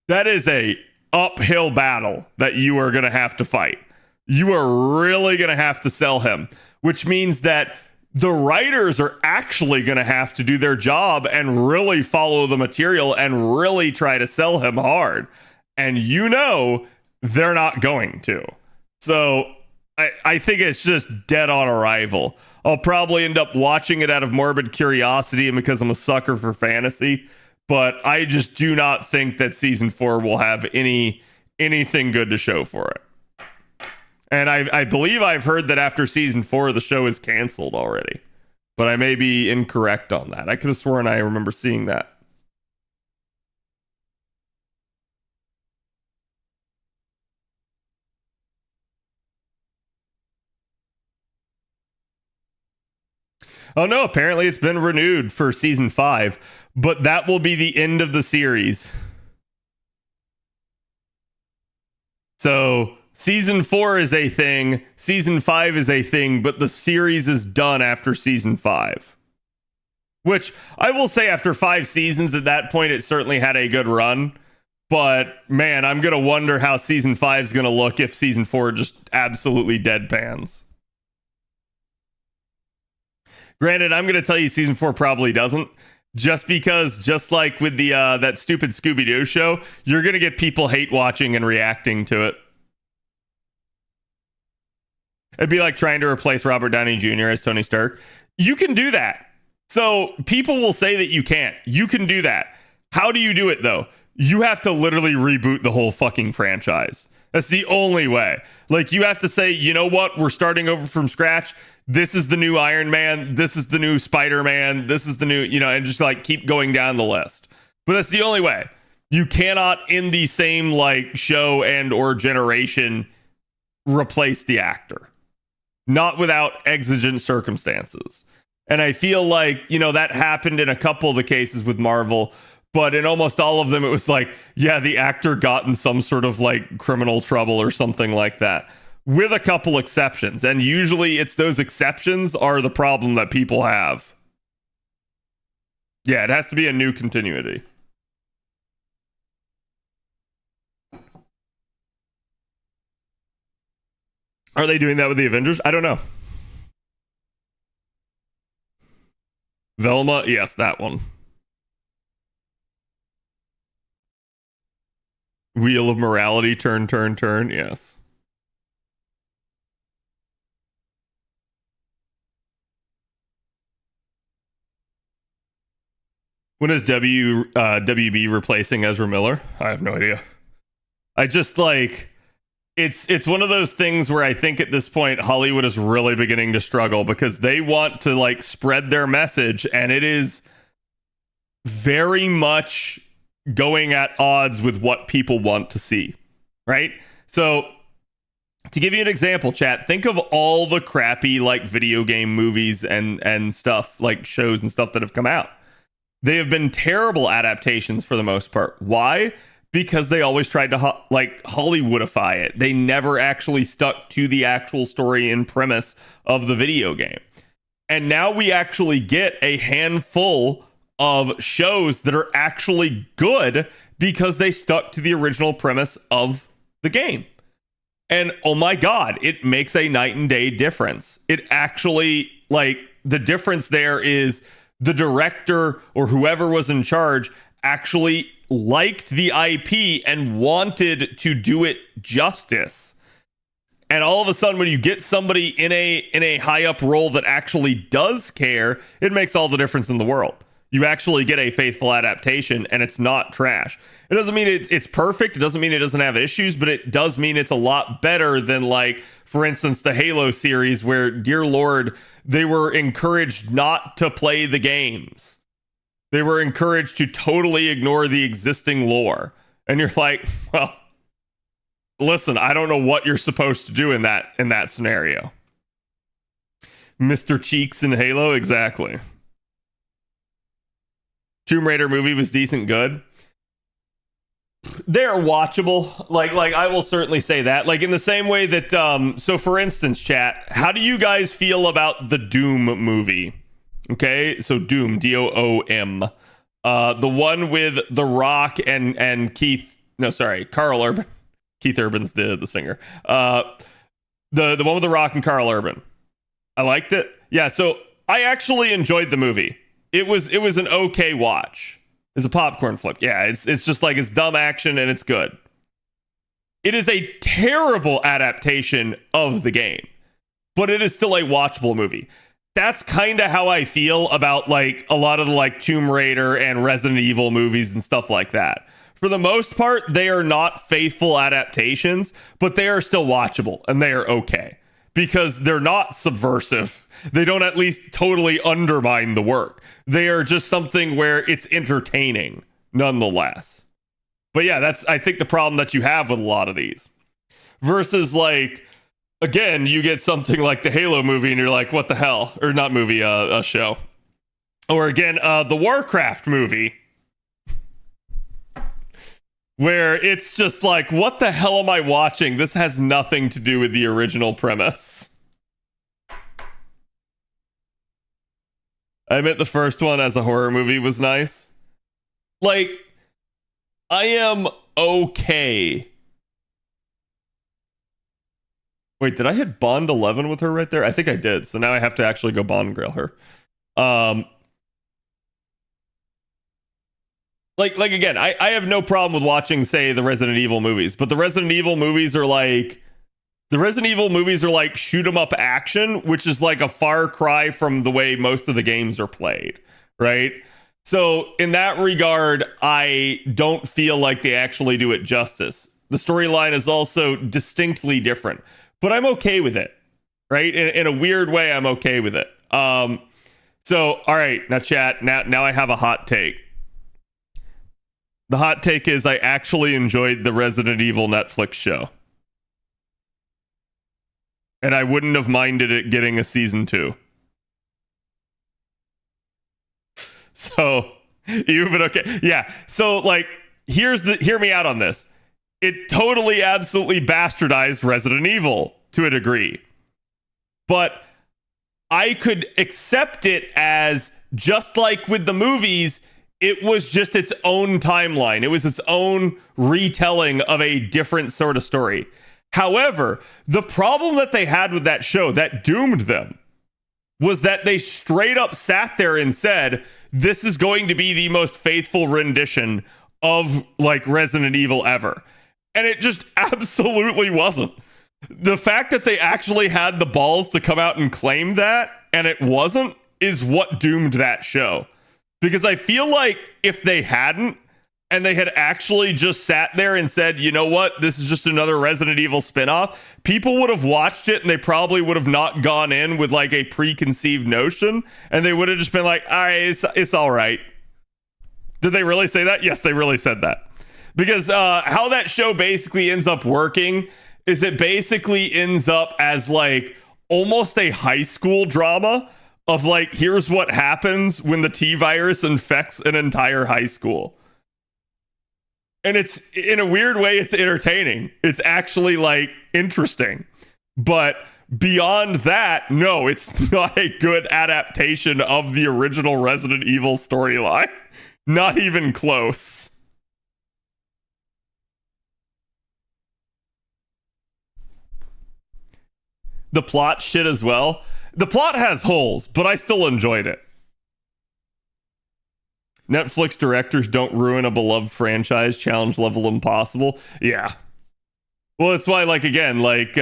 That is a uphill battle that you are going to have to fight. You are really going to have to sell him, which means that the writers are actually going to have to do their job and really follow the material and really try to sell him hard. And you know, they're not going to. So I think it's just dead on arrival. I'll probably end up watching it out of morbid curiosity and because I'm a sucker for fantasy, but I just do not think that season 4 will have anything good to show for it. And I believe I've heard that after season 4 the show is canceled already, but I may be incorrect on that. I could have sworn I remember seeing that. Oh no, apparently it's been renewed for season 5, but that will be the end of the series. So season 4 is a thing, season 5 is a thing, but the series is done after season 5. Which I will say, after 5 seasons, at that point it certainly had a good run. But man, I'm gonna wonder how season 5 is gonna look if season 4 just absolutely deadpans. Granted, I'm going to tell you season 4 probably doesn't, just because, just like with the that stupid Scooby-Doo show, you're going to get people hate watching and reacting to it. It'd be like trying to replace Robert Downey Jr. as Tony Stark. You can do that. So people will say that you can't. You can do that. How do you do it, though? You have to literally reboot the whole fucking franchise. That's the only way. Like, you have to say, you know what? We're starting over from scratch. This is the new Iron Man. This is the new Spider-Man. This is the new, you know, and just like keep going down the list. But that's the only way. You cannot, in the same like show and or generation, replace the actor. Not without exigent circumstances. And I feel like, you know, that happened in a couple of the cases with Marvel, but in almost all of them, it was like, yeah, the actor got in some sort of like criminal trouble or something like that. With a couple exceptions. And usually it's those exceptions are the problem that people have. Yeah, it has to be a new continuity. Are they doing that with the Avengers? I don't know. Velma, yes, that one. Wheel of Morality, turn, yes. When is WB replacing Ezra Miller? I have no idea. I just like it's one of those things where I think at this point Hollywood is really beginning to struggle because they want to like spread their message, and it is very much going at odds with what people want to see, right? So to give you an example, chat, think of all the crappy like video game movies and stuff, like shows and stuff that have come out. They have been terrible adaptations for the most part. Why? Because they always tried to like Hollywoodify it. They never actually stuck to the actual story and premise of the video game. And now we actually get a handful of shows that are actually good because they stuck to the original premise of the game. And oh my God, it makes a night and day difference. It actually, like, the difference there is the director or whoever was in charge actually liked the IP and wanted to do it justice. And all of a sudden, when you get somebody in a high up role that actually does care, it makes all the difference in the world. You actually get a faithful adaptation, and it's not trash. It doesn't mean it's perfect. It doesn't mean it doesn't have issues, but it does mean it's a lot better than, like, for instance, the Halo series, where, dear Lord, they were encouraged not to play the games. They were encouraged to totally ignore the existing lore. And you're like, well, listen, I don't know what you're supposed to do in that scenario. Mr. Cheeks in Halo, exactly. Tomb Raider movie was decent, good. They're watchable. Like I will certainly say that. Like in the same way that so for instance, chat, how do you guys feel about the Doom movie? Okay, so Doom, Doom. The one with The Rock and Carl Urban. Keith Urban's the singer. The one with The Rock and Carl Urban. I liked it. Yeah, so I actually enjoyed the movie. It was an okay watch. It's a popcorn flick. Yeah, it's just like, it's dumb action and it's good. It is a terrible adaptation of the game, but it is still a watchable movie. That's kind of how I feel about like a lot of the like Tomb Raider and Resident Evil movies and stuff like that. For the most part, they are not faithful adaptations, but they are still watchable and they are okay because they're not subversive. They don't at least totally undermine the work. They are just something where it's entertaining nonetheless. But yeah, that's, I think, the problem that you have with a lot of these. Versus, like, again, you get something like the Halo movie and you're like, what the hell? Or not movie, a show. Or again, the Warcraft movie, where it's just like, what the hell am I watching? This has nothing to do with the original premise. I admit the first one as a horror movie was nice. Like, I am okay. Wait, did I hit Bond 11 with her right there? I think I did. So now I have to actually go Bond grill her. Like again, I have no problem with watching, say, the Resident Evil movies, but the Resident Evil movies are like shoot 'em up action, which is like a far cry from the way most of the games are played, right? So in that regard, I don't feel like they actually do it justice. The storyline is also distinctly different, but I'm okay with it, right? In a weird way, I'm okay with it. So all right, now chat, now I have a hot take. The hot take is I actually enjoyed the Resident Evil Netflix show. And I wouldn't have minded it getting a season 2. So, you've been okay. Yeah. So, like, hear me out on this. It totally, absolutely bastardized Resident Evil to a degree. But I could accept it as, just like with the movies, it was just its own timeline. It was its own retelling of a different sort of story. However, the problem that they had with that show that doomed them was that they straight up sat there and said, this is going to be the most faithful rendition of like Resident Evil ever. And it just absolutely wasn't. The fact that they actually had the balls to come out and claim that and it wasn't is what doomed that show. Because I feel like if they hadn't, and they had actually just sat there and said, you know what, this is just another Resident Evil spinoff, people would have watched it and they probably would have not gone in with like a preconceived notion, and they would have just been like, all right, it's all right. Did they really say that? Yes, they really said that. Because how that show basically ends up working is it basically ends up as like almost a high school drama of like, here's what happens when the T virus infects an entire high school. And it's, in a weird way, it's entertaining. It's actually like interesting. But beyond that, no, it's not a good adaptation of the original Resident Evil storyline. Not even close. The plot shit as well. The plot has holes, but I still enjoyed it. Netflix directors don't ruin a beloved franchise, challenge level impossible. Yeah. Well, it's why, like, again, like,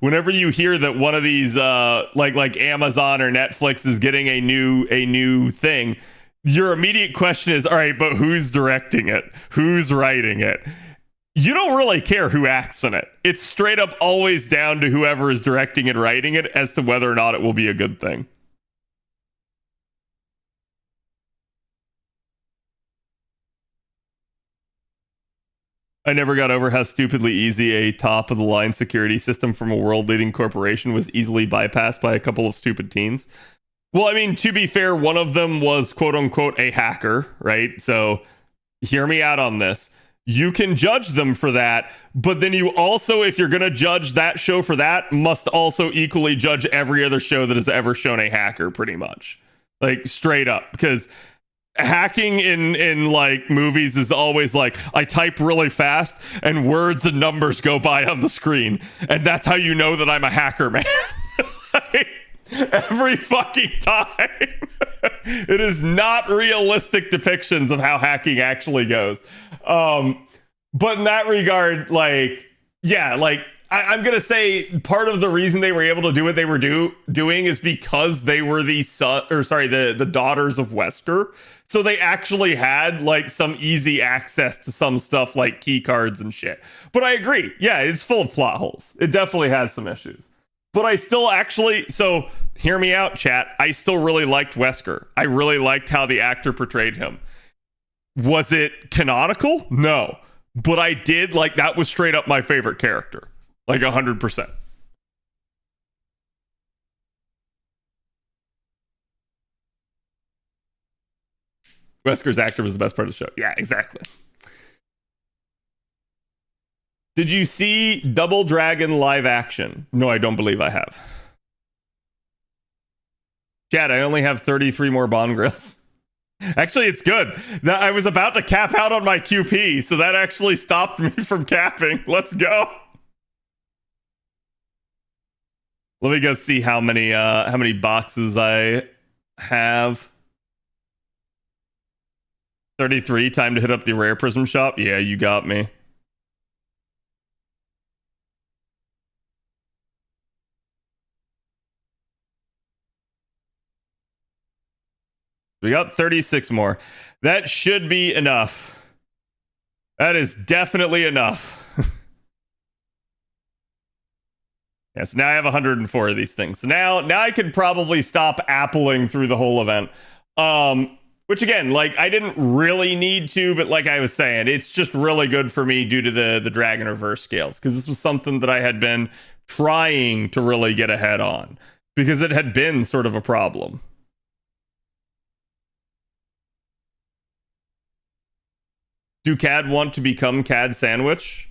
whenever you hear that one of these, like Amazon or Netflix is getting a new thing, your immediate question is, all right, but who's directing it? Who's writing it? You don't really care who acts in it. It's straight up always down to whoever is directing and writing it as to whether or not it will be a good thing. I never got over how stupidly easy a top of the line security system from a world leading corporation was easily bypassed by a couple of stupid teens. Well, I mean, to be fair, one of them was quote unquote a hacker, right? So hear me out on this. You can judge them for that, but then you also, if you're going to judge that show for that, must also equally judge every other show that has ever shown a hacker, pretty much. Like, straight up. Because hacking in like movies is always like, I type really fast and words and numbers go by on the screen, and that's how you know that I'm a hacker, man. Like, every fucking time. It is not realistic depictions of how hacking actually goes. But in that regard, like, yeah, like, I'm gonna say part of the reason they were able to do what they were doing is because they were the daughters of Wesker. So they actually had like some easy access to some stuff like key cards and shit. But I agree, yeah, it's full of plot holes. It definitely has some issues. But I still actually, so hear me out, chat. I still really liked Wesker. I really liked how the actor portrayed him. Was it canonical? No. But I did, like, that was straight up my favorite character. Like 100%. Wesker's actor was the best part of the show. Yeah, exactly. Did you see Double Dragon live action? No, I don't believe I have. Chat, I only have 33 more Bond grills. Actually, it's good. That I was about to cap out on my QP, so that actually stopped me from capping. Let's go. Let me go see how many boxes I have. 33. Time to hit up the Rare Prism shop. Yeah, you got me. We got 36 more. That should be enough. That is definitely enough. Yes, now I have 104 of these things. So now I could probably stop appling through the whole event. Which again, like, I didn't really need to, but like I was saying, it's just really good for me due to the Dragon Reverse scales, because this was something that I had been trying to really get ahead on, because it had been sort of a problem. Do CAD want to become CAD Sandwich?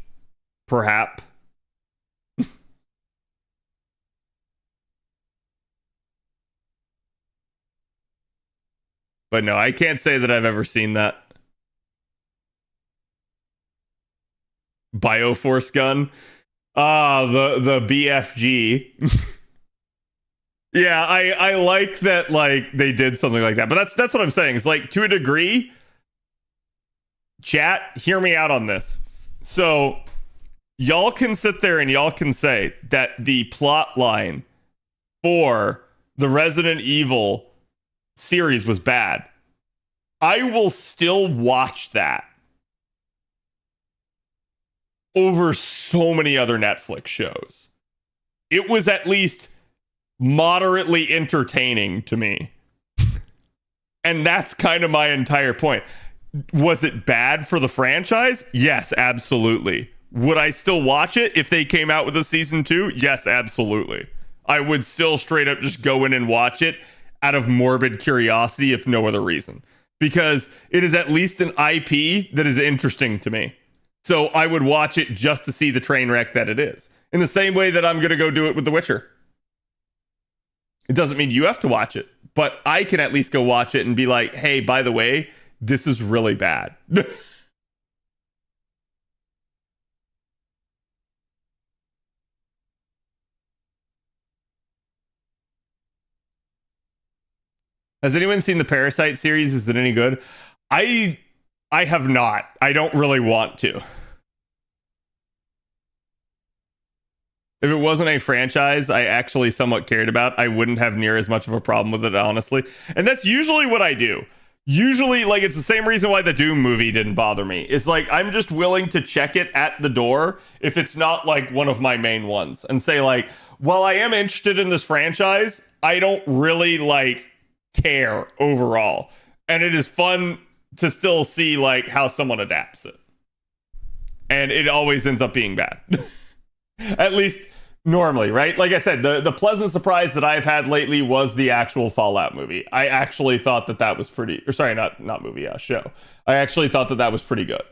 Perhaps. But no, I can't say that I've ever seen that. Bioforce gun. The BFG. Yeah, I like that, like, they did something like that. But that's what I'm saying. It's like, to a degree, chat, hear me out on this. So y'all can sit there and y'all can say that the plot line for the Resident Evil series was bad. I will still watch that over so many other Netflix shows. It was at least moderately entertaining to me. And that's kind of my entire point. Was it bad for the franchise? Yes, absolutely. Would I still watch it if they came out with a season 2? Yes, absolutely. I would still straight up just go in and watch it out of morbid curiosity, if no other reason. Because it is at least an IP that is interesting to me. So I would watch it just to see the train wreck that it is. In the same way that I'm going to go do it with The Witcher. It doesn't mean you have to watch it, but I can at least go watch it and be like, hey, by the way, this is really bad. Has anyone seen the Parasite series? Is it any good? I have not. I don't really want to. If it wasn't a franchise I actually somewhat cared about, I wouldn't have near as much of a problem with it, honestly. And that's usually what I do. Usually, like, it's the same reason why the Doom movie didn't bother me. It's like, I'm just willing to check it at the door if it's not, like, one of my main ones. And say, like, while I am interested in this franchise, I don't really, like, care overall. And it is fun to still see, like, how someone adapts it. And it always ends up being bad. At least normally, right? Like I said, the pleasant surprise that I've had lately was the actual Fallout movie. I actually thought that was pretty, or sorry, not movie, show. I actually thought that was pretty good.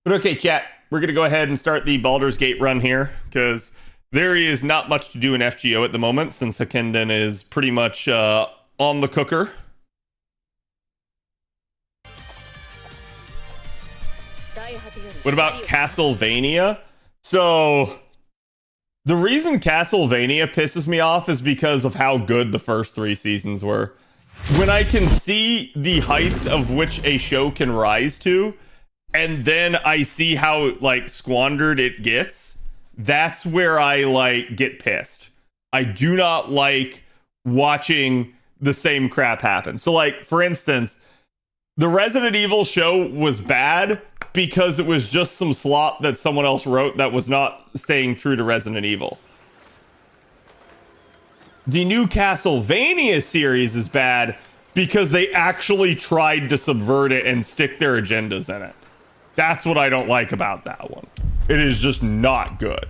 But okay, chat, we're going to go ahead and start the Baldur's Gate run here, because there is not much to do in FGO at the moment, since Hakkenden is pretty much on the cooker. What about Castlevania? So, the reason Castlevania pisses me off is because of how good the first 3 seasons were. When I can see the heights of which a show can rise to, and then I see how, like, squandered it gets, that's where I, like, get pissed. I do not like watching the same crap happen. So, like, for instance, the Resident Evil show was bad because it was just some slop that someone else wrote that was not staying true to Resident Evil. The new Castlevania series is bad because they actually tried to subvert it and stick their agendas in it. That's what I don't like about that one. It is just not good.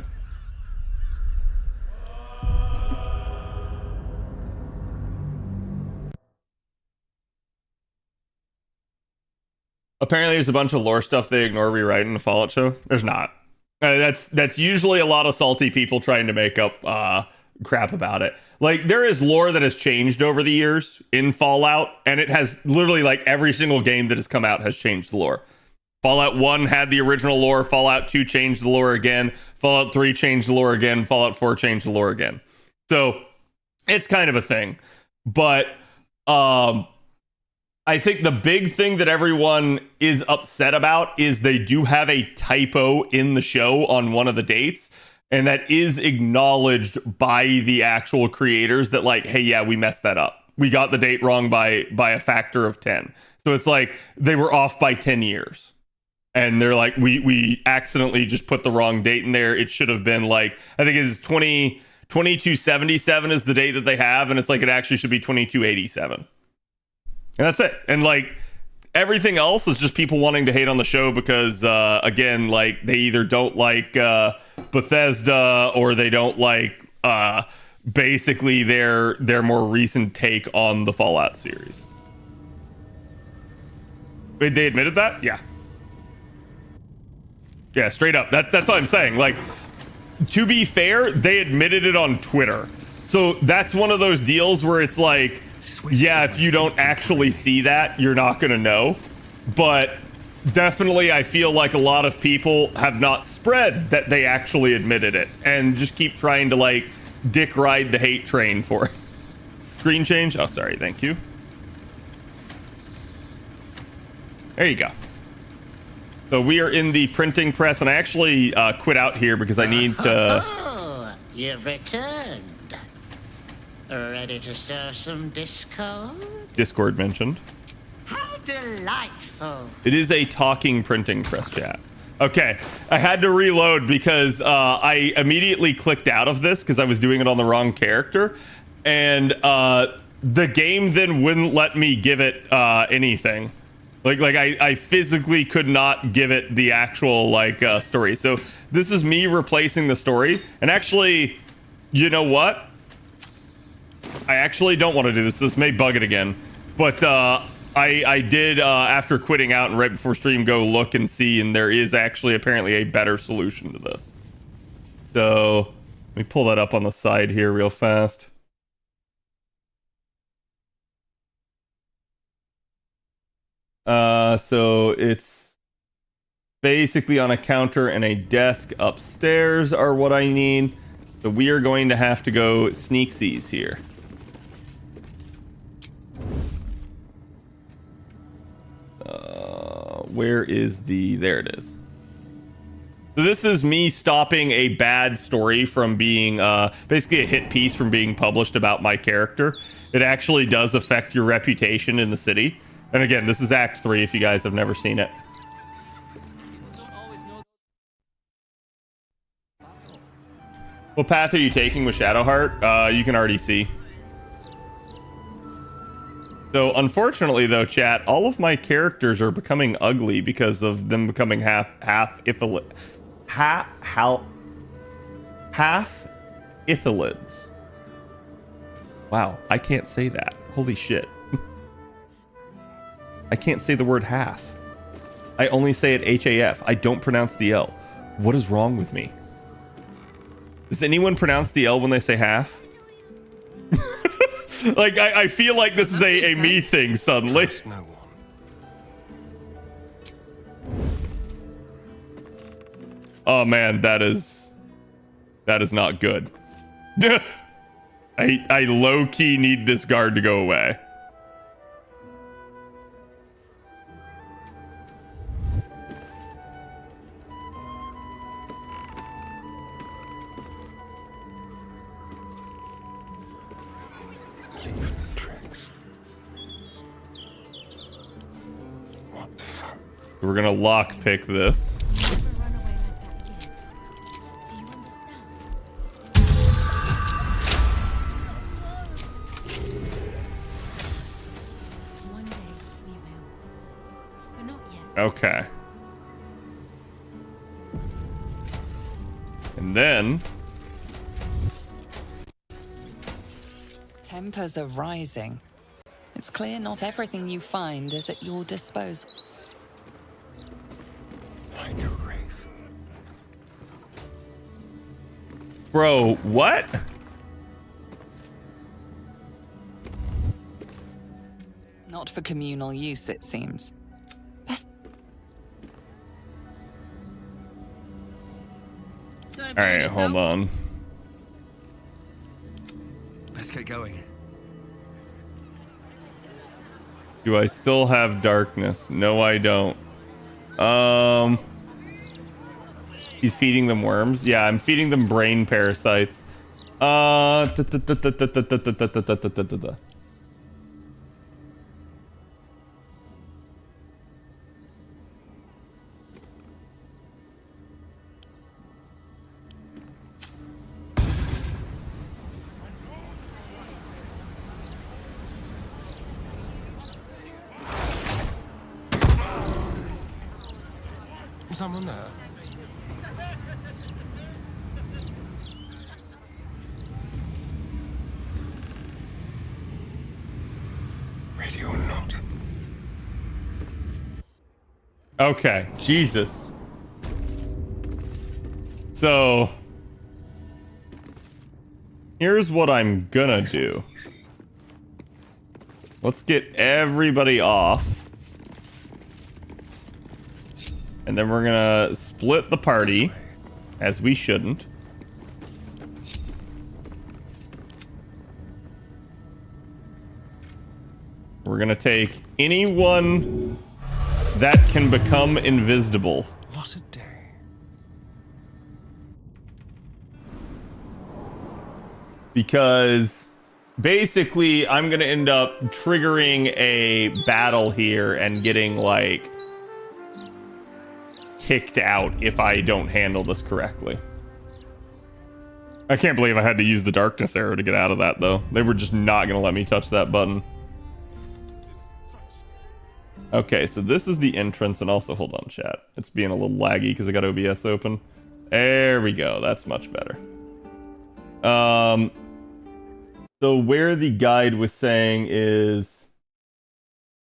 Apparently there's a bunch of lore stuff they ignore rewriting the Fallout show. There's not. That's usually a lot of salty people trying to make up crap about it. Like, there is lore that has changed over the years in Fallout, and it has literally, like, every single game that has come out has changed the lore. Fallout 1 had the original lore, Fallout 2 changed the lore again, Fallout 3 changed the lore again, Fallout 4 changed the lore again. So, it's kind of a thing. But, I think the big thing that everyone is upset about is they do have a typo in the show on one of the dates, and that is acknowledged by the actual creators that, like, hey, yeah, we messed that up. We got the date wrong by a factor of 10. So it's like they were off by 10 years. And they're like, we accidentally just put the wrong date in there. It should have been, like, I think it's 2277 is the date that they have, and it's like it actually should be 2287. And that's it. And, like, everything else is just people wanting to hate on the show because, again, like, they either don't like Bethesda or they don't like basically their more recent take on the Fallout series. They admitted that? Yeah. Yeah, straight up. That's what I'm saying. Like, to be fair, they admitted it on Twitter. So that's one of those deals where it's like, yeah, if you don't actually see that, you're not going to know. But definitely, I feel like a lot of people have not spread that they actually admitted it and just keep trying to, like, dick ride the hate train for it. Screen change? Oh, sorry. Thank you. There you go. So we are in the printing press, and I actually quit out here because I need to... Oh, you've returned. Ready to serve some Discord? Discord mentioned. How delightful. It is a talking printing press, chat. Okay, I had to reload because I immediately clicked out of this because I was doing it on the wrong character, and the game then wouldn't let me give it anything. Like I physically could not give it the actual like story. So this is me replacing the story. And actually, you know what? I actually don't want to do this. This may bug it again. But I did, after quitting out and right before stream, go look and see. And there is actually apparently a better solution to this. So let me pull that up on the side here real fast. So it's basically on a counter and a desk upstairs are what I need. So we are going to have to go sneaksies here. Where is there it is. So this is me stopping a bad story from being, basically a hit piece from being published about my character. It actually does affect your reputation in the city. And again, this is Act 3 if you guys have never seen it. What path are you taking with Shadowheart? You can already see. So unfortunately though, chat, all of my characters are becoming ugly because of them becoming half ithalids. Wow, I can't say that. Holy shit. I can't say the word half. I only say it H-A-F. I don't pronounce the L. What is wrong with me? Does anyone pronounce the L when they say half? Like, I feel like this is a me thing suddenly. No one. Oh man, that is not good. I low-key need this guard to go away. We're gonna lockpick this. Okay. And then tempers are rising. It's clear not everything you find is at your disposal. Like a wraith. Bro, what? Not for communal use, it seems. Best. All right, hold on. Let's get going. Do I still have darkness? No, I don't. He's feeding them worms. Yeah, I'm feeding them brain parasites. Someone there. Ready or not. Okay, Jesus. So here's what I'm gonna do. Let's get everybody off. And then we're gonna split the party, as we shouldn't. We're gonna take anyone that can become invisible. What a day. Because basically I'm gonna end up triggering a battle here and getting like kicked out if I don't handle this correctly. I can't believe I had to use the darkness arrow to get out of that though. They were just not gonna let me touch that button. Okay, so this is the entrance, and also hold on chat, it's being a little laggy because I got OBS open. There we go, that's much better. So where the guide was saying is,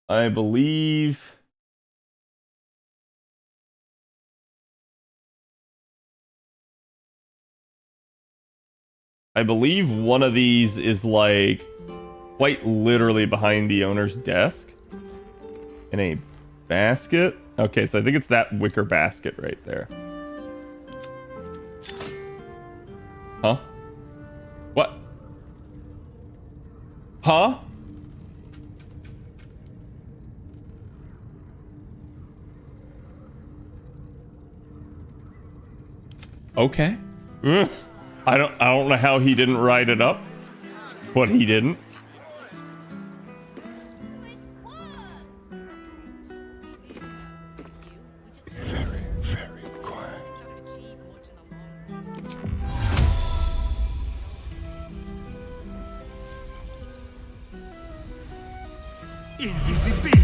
I believe one of these is like quite literally behind the owner's desk in a basket. Okay, so I think it's that wicker basket right there. Huh? What? Huh? Okay. I don't know how he didn't write it up, but he didn't. Very, very quiet. Invisibility.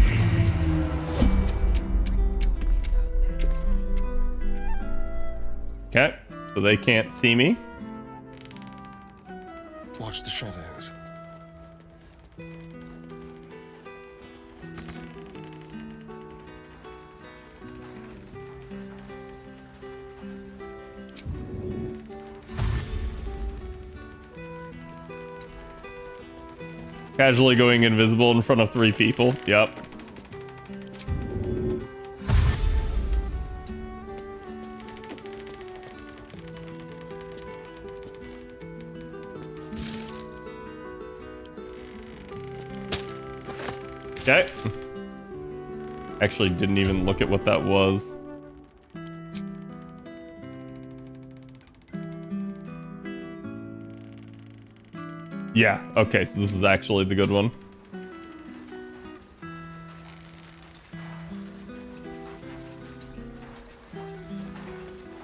Okay, so they can't see me. Watch the shadows. Casually going invisible in front of 3 people. Yep. Okay. Actually didn't even look at what that was. Yeah, okay, so this is actually the good one.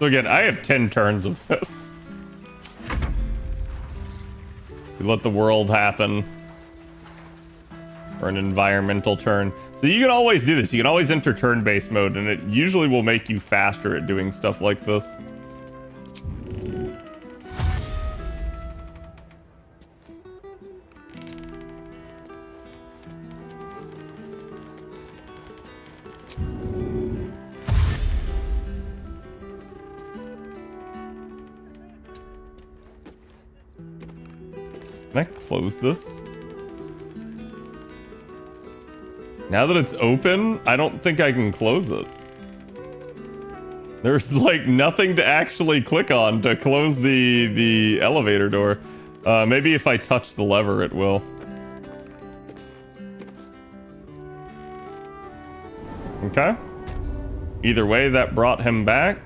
So again, I have 10 turns of this. We let the world happen. Or an environmental turn. So you can always do this. You can always enter turn-based mode, and it usually will make you faster at doing stuff like this. Can I close this? Now that it's open, I don't think I can close it. There's like nothing to actually click on to close the elevator door. Maybe if I touch the lever, it will. Okay. Either way, that brought him back.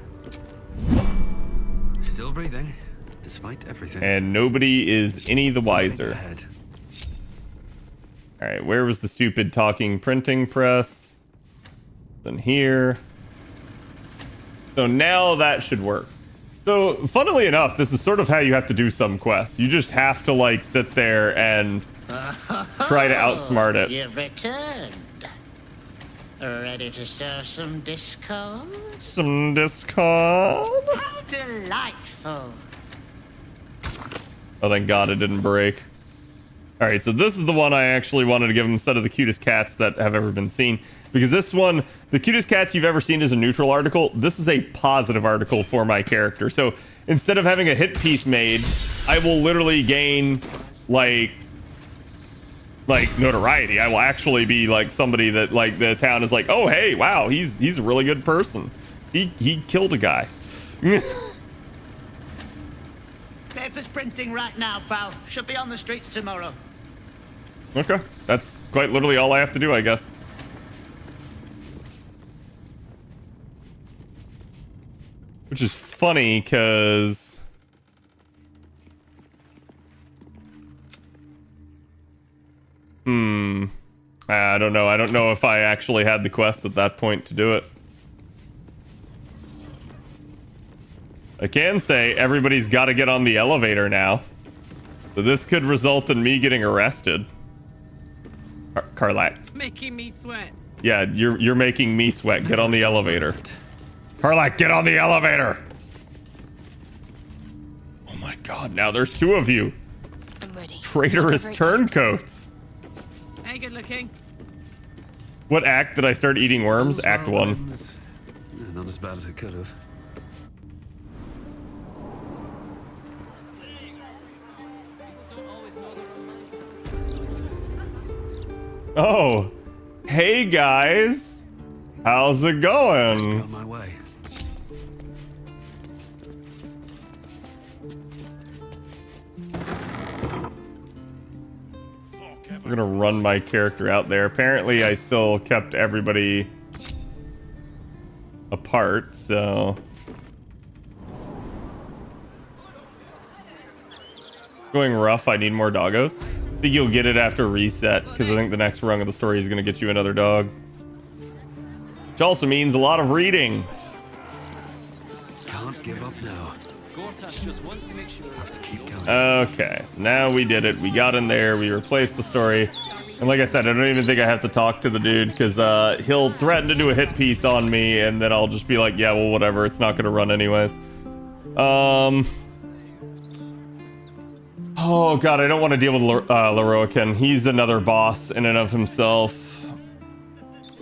Still breathing, despite everything. And nobody is any the wiser. Alright, where was the stupid talking printing press? Then here. So now that should work. So, funnily enough, this is sort of how you have to do some quests. You just have to, like, sit there and try to outsmart it. You've returned. Ready to show some discord? Some discord? How delightful. Oh, thank God it didn't break. Alright, so this is the one I actually wanted to give him instead of the cutest cats that have ever been seen. Because this one, the cutest cats you've ever seen is a neutral article. This is a positive article for my character. So instead of having a hit piece made, I will literally gain like notoriety. I will actually be like somebody that like the town is like, oh hey, wow, he's a really good person. He killed a guy. Paper's printing right now, pal. Should be on the streets tomorrow. Okay, that's quite literally all I have to do, I guess. Which is funny, because... I don't know. I don't know if I actually had the quest at that point to do it. I can say everybody's got to get on the elevator now. So this could result in me getting arrested. Karlak. Making me sweat. Yeah, you're making me sweat. Get on the elevator. Karlak, get on the elevator! Oh my god, now there's two of you. I'm ready. Traitorous turncoats. Hey, good looking. What act did I start eating worms? Those Act 1. whirlwinds, not as bad as it could have. Oh, hey guys. How's it Just going? on my way. We're gonna run my character out there. Apparently I still kept everybody apart, so... Going rough, I need more doggos. I think you'll get it after reset, because I think the next rung of the story is gonna get you another dog. Which also means a lot of reading. Can't give up now. Have to keep going. Okay, so now we did it. We got in there, we replaced the story. And like I said, I don't even think I have to talk to the dude, because he'll threaten to do a hit piece on me, and then I'll just be like, yeah, well, whatever, it's not gonna run anyways. Oh god, I don't want to deal with Leroican. He's another boss in and of himself.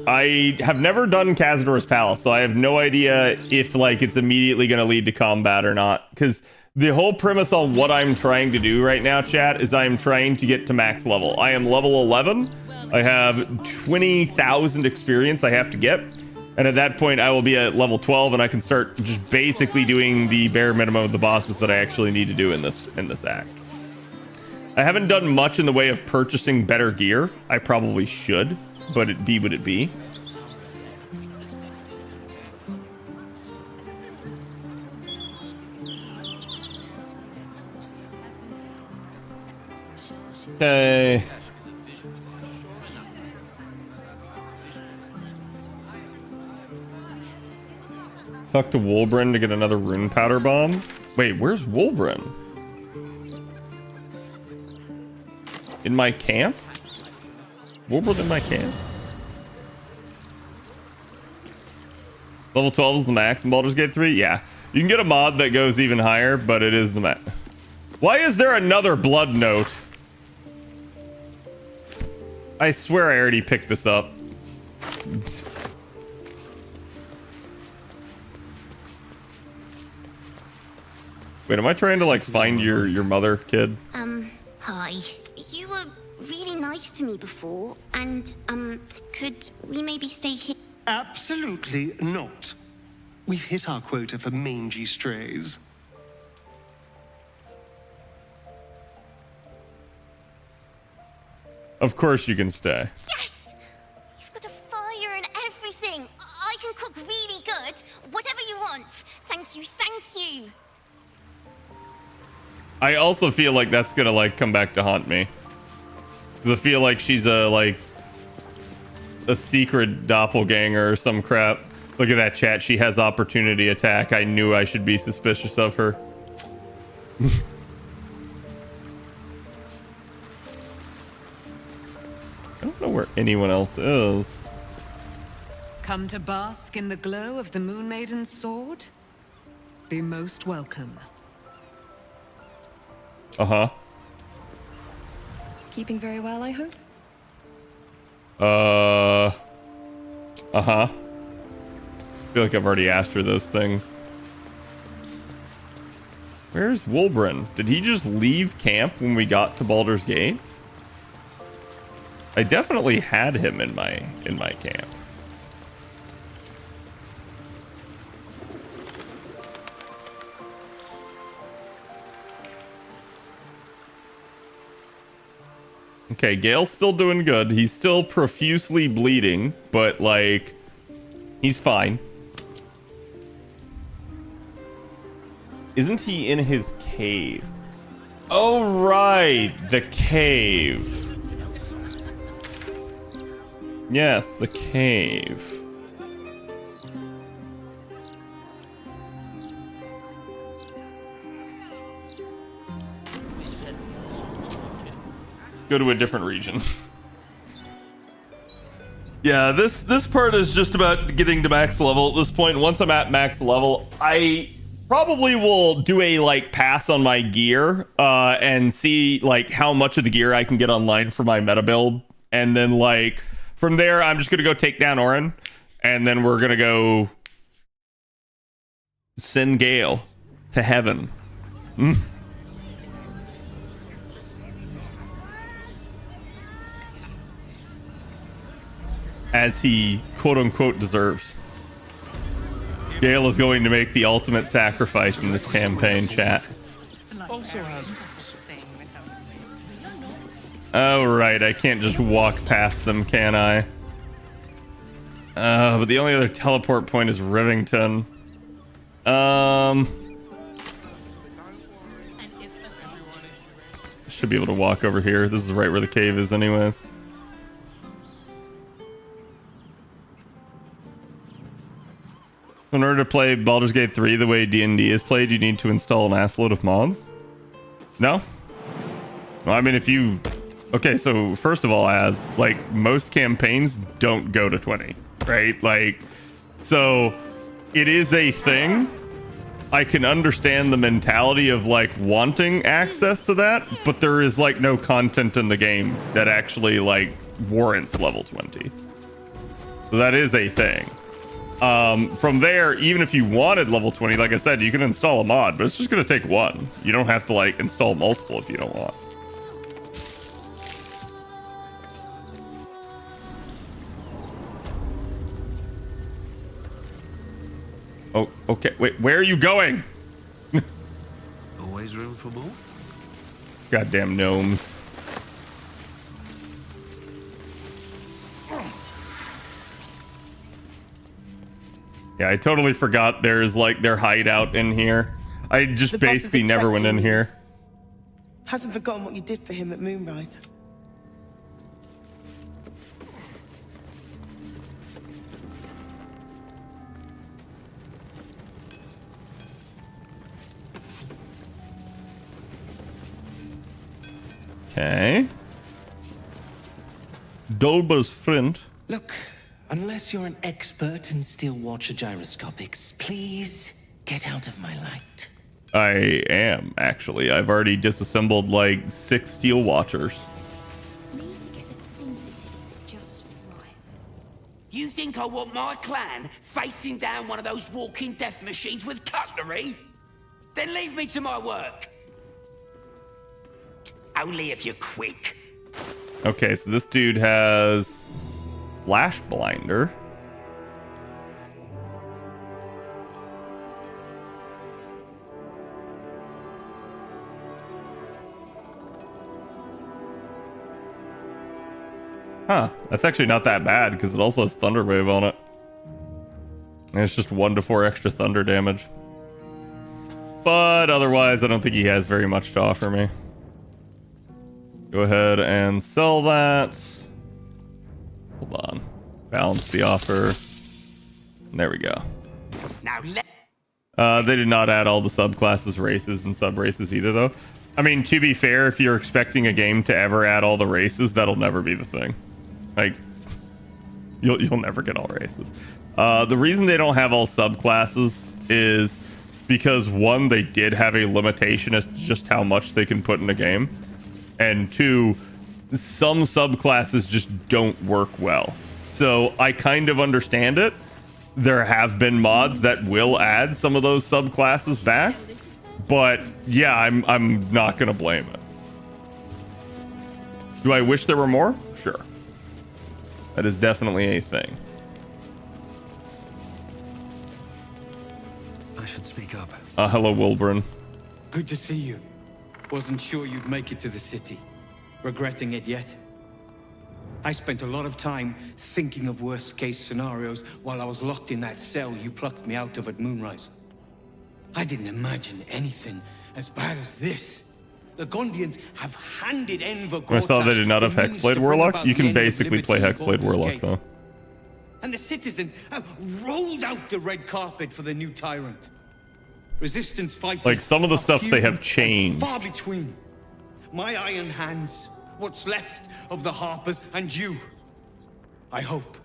I have never done Khadroth's Palace, so I have no idea if like it's immediately going to lead to combat or not. Because the whole premise on what I'm trying to do right now, chat, is I am trying to get to max level. I am level 11. I have 20,000 experience I have to get. And at that point, I will be at level 12, and I can start just basically doing the bare minimum of the bosses that I actually need to do in this act. I haven't done much in the way of purchasing better gear. I probably should, but it be what it be. Okay. Talk to Wolbrin to get another rune powder bomb. Wait, where's Wolbrin? In my camp? Wolbrin in my camp? Level 12 is the max in Baldur's Gate 3? Yeah. You can get a mod that goes even higher, but it is the max. Why is there another blood note? I swear I already picked this up. Wait, am I trying to like find your mother, kid? Hi. You were really nice to me before, and, could we maybe stay here? Absolutely not. We've hit our quota for mangy strays. Of course you can stay. Yes! You've got a fire and everything. I can cook really good. Whatever you want. Thank you, thank you. I also feel like that's gonna like come back to haunt me. Cause I feel like she's a secret doppelganger or some crap. Look at that chat. She has opportunity attack. I knew I should be suspicious of her. I don't know where anyone else is. Come to bask in the glow of the Moon Maiden's sword? Be most welcome. Uh-huh. Keeping very well, I hope? Uh-huh. I feel like I've already asked her those things. Where's Wulbren? Did he just leave camp when we got to Baldur's Gate? I definitely had him in my camp. Okay, Gale's still doing good. He's still profusely bleeding, but like, he's fine. Isn't he in his cave? Oh, right, the cave. Yes, the cave. Go to a different region. Yeah, this part is just about getting to max level at this point. Once I'm at max level, I probably will do a like pass on my gear and see like how much of the gear I can get online for my meta build, and then like from there I'm just gonna go take down Orin, and then we're gonna go send Gale to heaven. As he quote-unquote deserves. Gale is going to make the ultimate sacrifice in this campaign, chat. Oh, right, I can't just walk past them, can I? But the only other teleport point is Rivington. Should be able to walk over here. This is right where the cave is anyways. In order to play Baldur's Gate 3 the way D&D is played, you need to install an assload of mods? No? Well, I mean, if you... Okay, so first of all, as like most campaigns don't go to 20, right? Like, so it is a thing. I can understand the mentality of like wanting access to that, but there is like no content in the game that actually like warrants level 20. So that is a thing. From there, even if you wanted level 20, like I said, you can install a mod, but it's just going to take one. You don't have to like install multiple if you don't want. Oh, okay. Wait, where are you going? Always room for more? Goddamn gnomes. Yeah, I totally forgot there's like their hideout in here. I just basically never went in here. Hasn't forgotten what you did for him at Moonrise. Okay. Dolber's friend. Look, unless you're an expert in steel watcher gyroscopics, please get out of my light. I am, actually. I've already disassembled like 6 steel watchers. Need to get the quantities just right. You think I want my clan facing down one of those walking death machines with cutlery? Then leave me to my work. Only if you're quick. Okay, so this dude has Flash Blinder. Huh, that's actually not that bad because it also has Thunder Wave on it. And it's just 1 to 4 extra thunder damage. But otherwise, I don't think he has very much to offer me. Go ahead and sell that. Hold on. Balance the offer. There we go. Now they did not add all the subclasses, races, and sub-races either, though. I mean, to be fair, if you're expecting a game to ever add all the races, that'll never be the thing. Like, you'll never get all races. The reason they don't have all subclasses is because, 1, they did have a limitation as to just how much they can put in a game. And 2, some subclasses just don't work well. So I kind of understand it. There have been mods that will add some of those subclasses back, But yeah, I'm not gonna blame it. Do I wish there were more? Sure. That is definitely a thing. I should speak up. Hello, Wilburn. Good to see you. Wasn't sure you'd make it to the city. Regretting it yet? I spent a lot of time thinking of worst-case scenarios while I was locked in that cell you plucked me out of at Moonrise. I didn't imagine anything as bad as this. The Gondians have handed Enver I saw they Gortash did not have the means Hexblade to bring Warlock. about You the can end of basically play liberty in Hexblade Baldur's Warlock Gate. though. And the citizens have rolled out the red carpet for the new tyrant. Resistance fighters, Like, some of the are stuff few they have and changed. far between. My iron hands, what's left of the Harpers, and you. I hope.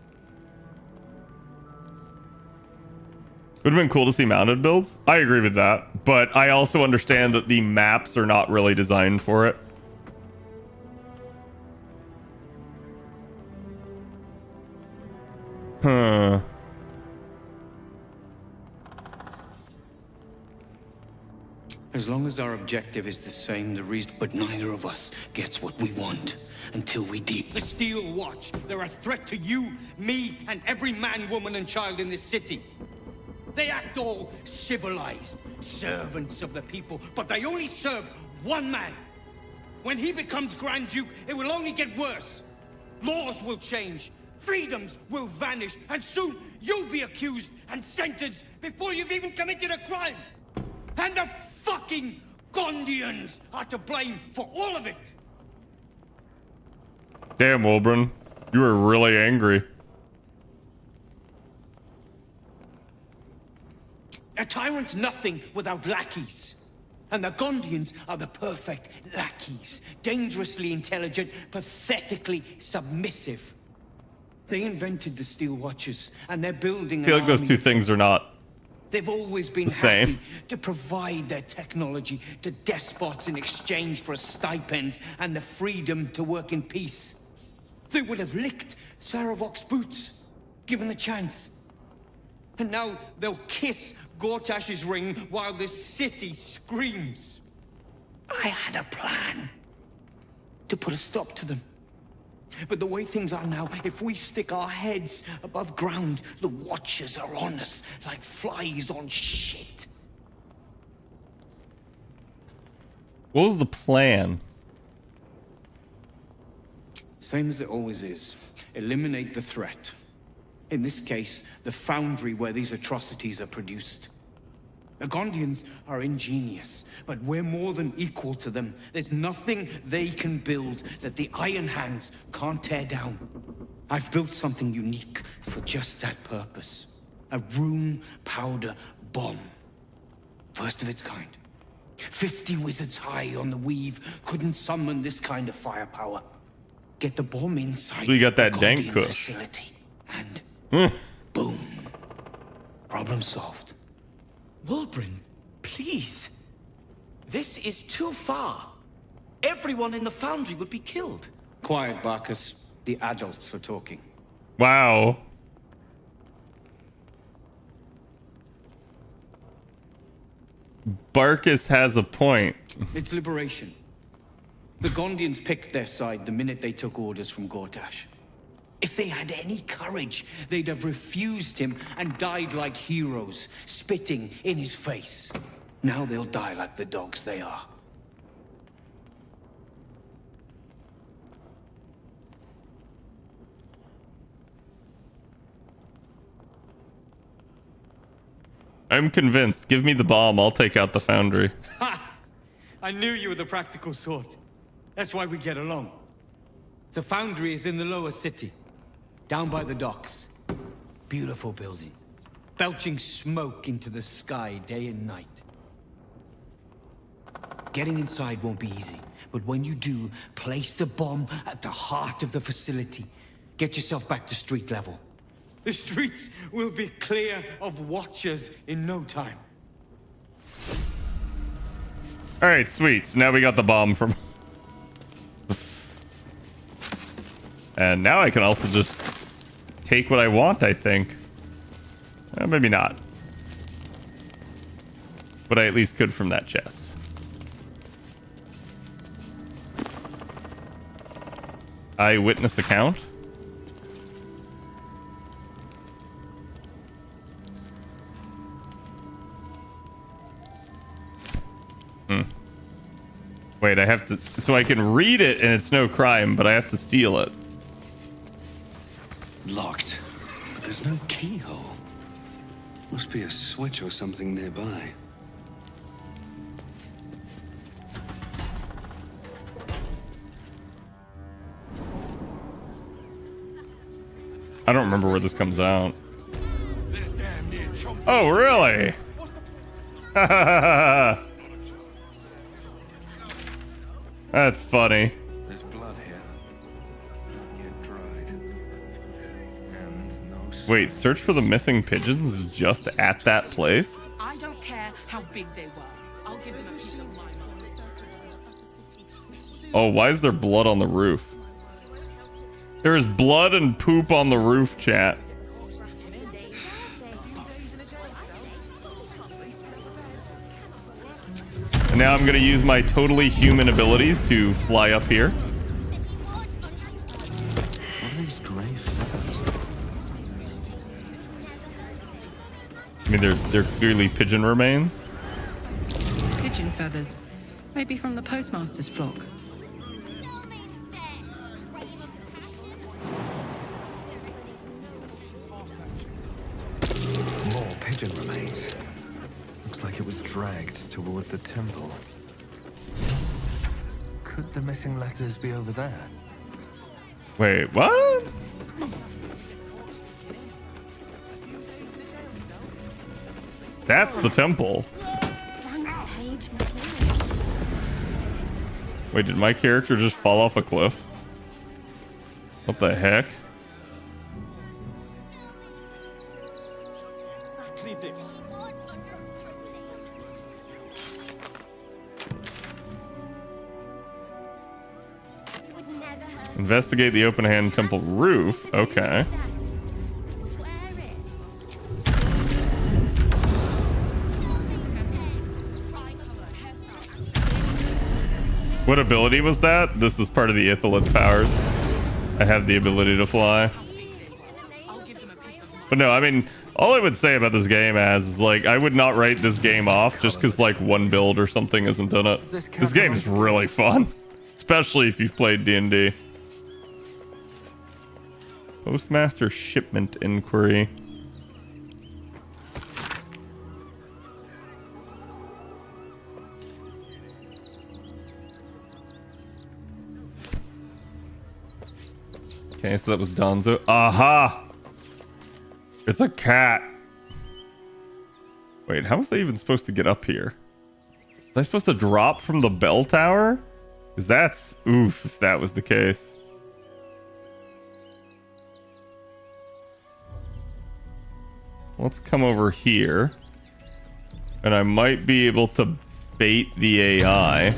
Would have been cool to see mounted builds. I agree with that, but I also understand that the maps are not really designed for it. Huh. As long as our objective is the same, the reason, but neither of us gets what we want until we deal. The Steel Watch, they're a threat to you, me, and every man, woman, and child in this city. They act all civilized, servants of the people, but they only serve one man. When he becomes Grand Duke, it will only get worse. Laws will change, freedoms will vanish, and soon you'll be accused and sentenced before you've even committed a crime. And the fucking Gondians are to blame for all of it. Damn, Wilburn. You were really angry. A tyrant's nothing without lackeys. And the Gondians are the perfect lackeys. Dangerously intelligent, pathetically submissive. They invented the Steel Watchers, and they're building I feel like those two things are not They've always been the same. happy to provide their technology to despots in exchange for a stipend and the freedom to work in peace. They would have licked Saravok's boots, given the chance. And now they'll kiss Gortash's ring while this city screams. I had a plan to put a stop to them. But the way things are now, if we stick our heads above ground, the Watchers are on us like flies on shit. What was the plan? Same as it always is. Eliminate the threat. In this case, the foundry where these atrocities are produced. The Gondians are ingenious, but we're more than equal to them. There's nothing they can build that the Iron Hands can't tear down. I've built something unique for just that purpose. A room powder bomb. First of its kind. 50 wizards high on the weave couldn't summon this kind of firepower. Get the bomb inside So you got that the dank Gondian kush. facility, and boom. Problem solved. Wilburn, please. This is too far. Everyone in the foundry would be killed. Quiet, Barkus. The adults are talking. Wow. Barkus has a point. It's liberation. The Gondians picked their side the minute they took orders from Gortash. If they had any courage, they'd have refused him and died like heroes, spitting in his face. Now they'll die like the dogs they are. I'm convinced. Give me the bomb. I'll take out the foundry. Ha! I knew you were the practical sort. That's why we get along. The foundry is in the lower city, down by the docks. Beautiful building, belching smoke into the sky day and night. Getting inside won't be easy, but when you do, place the bomb at the heart of the facility. Get yourself back to street level. The streets will be clear of Watchers in no time. All right, sweet. So now we got the bomb from... And now I can also just take what I want, I think. Maybe not. but I at least could from that chest. Eyewitness account. Wait, I have to... So I can read it and it's no crime, but I have to steal it. Locked. But there's no keyhole. Must be a switch or something nearby. I don't remember where this comes out. Oh, really? That's funny. There's blood here. Not yet dried. And no... Wait, search for the missing pigeons is just at that place? I don't care how big they were. I'll give them a piece of mind. Oh, why is there blood on the roof? There is blood and poop on the roof, chat. And now I'm gonna use my totally human abilities to fly up here. What are these grey feathers? I mean, they're clearly pigeon remains. Pigeon feathers. Maybe from the postmaster's flock. More pigeon remains. Looks like it was dragged toward the temple. Could the missing letters be over there? Wait, what? That's the temple. Wait, did my character just fall off a cliff? What the heck? Investigate the open hand temple roof. Okay. What ability was that? This is part of the Ithalid powers. I have the ability to fly. But no, I mean, all I would say about this game is, like, I would not write this game off just because, like, one build or something isn't done it. This game is really fun. Especially if you've played D&D. Postmaster shipment inquiry. Okay, so that was Donzo. Aha! It's a cat. Wait, how was I even supposed to get up here? Was I supposed to drop from the bell tower? Because that's... Oof, if that was the case. Let's come over here. And I might be able to bait the AI.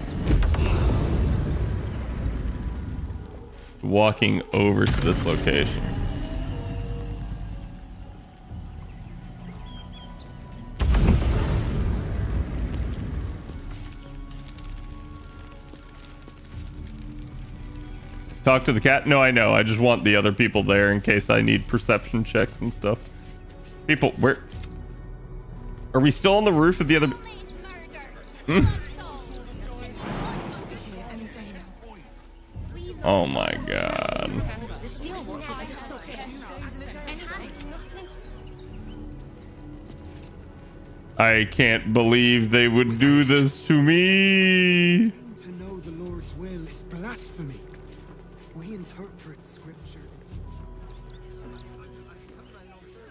Walking over to this location. Talk to the cat? No, I know. I just want the other people there in case I need perception checks and stuff. People, where? Are we still on the roof of the other? Oh my god. I can't believe they would do this to me. To know the Lord's will is blasphemy. We interpret scripture.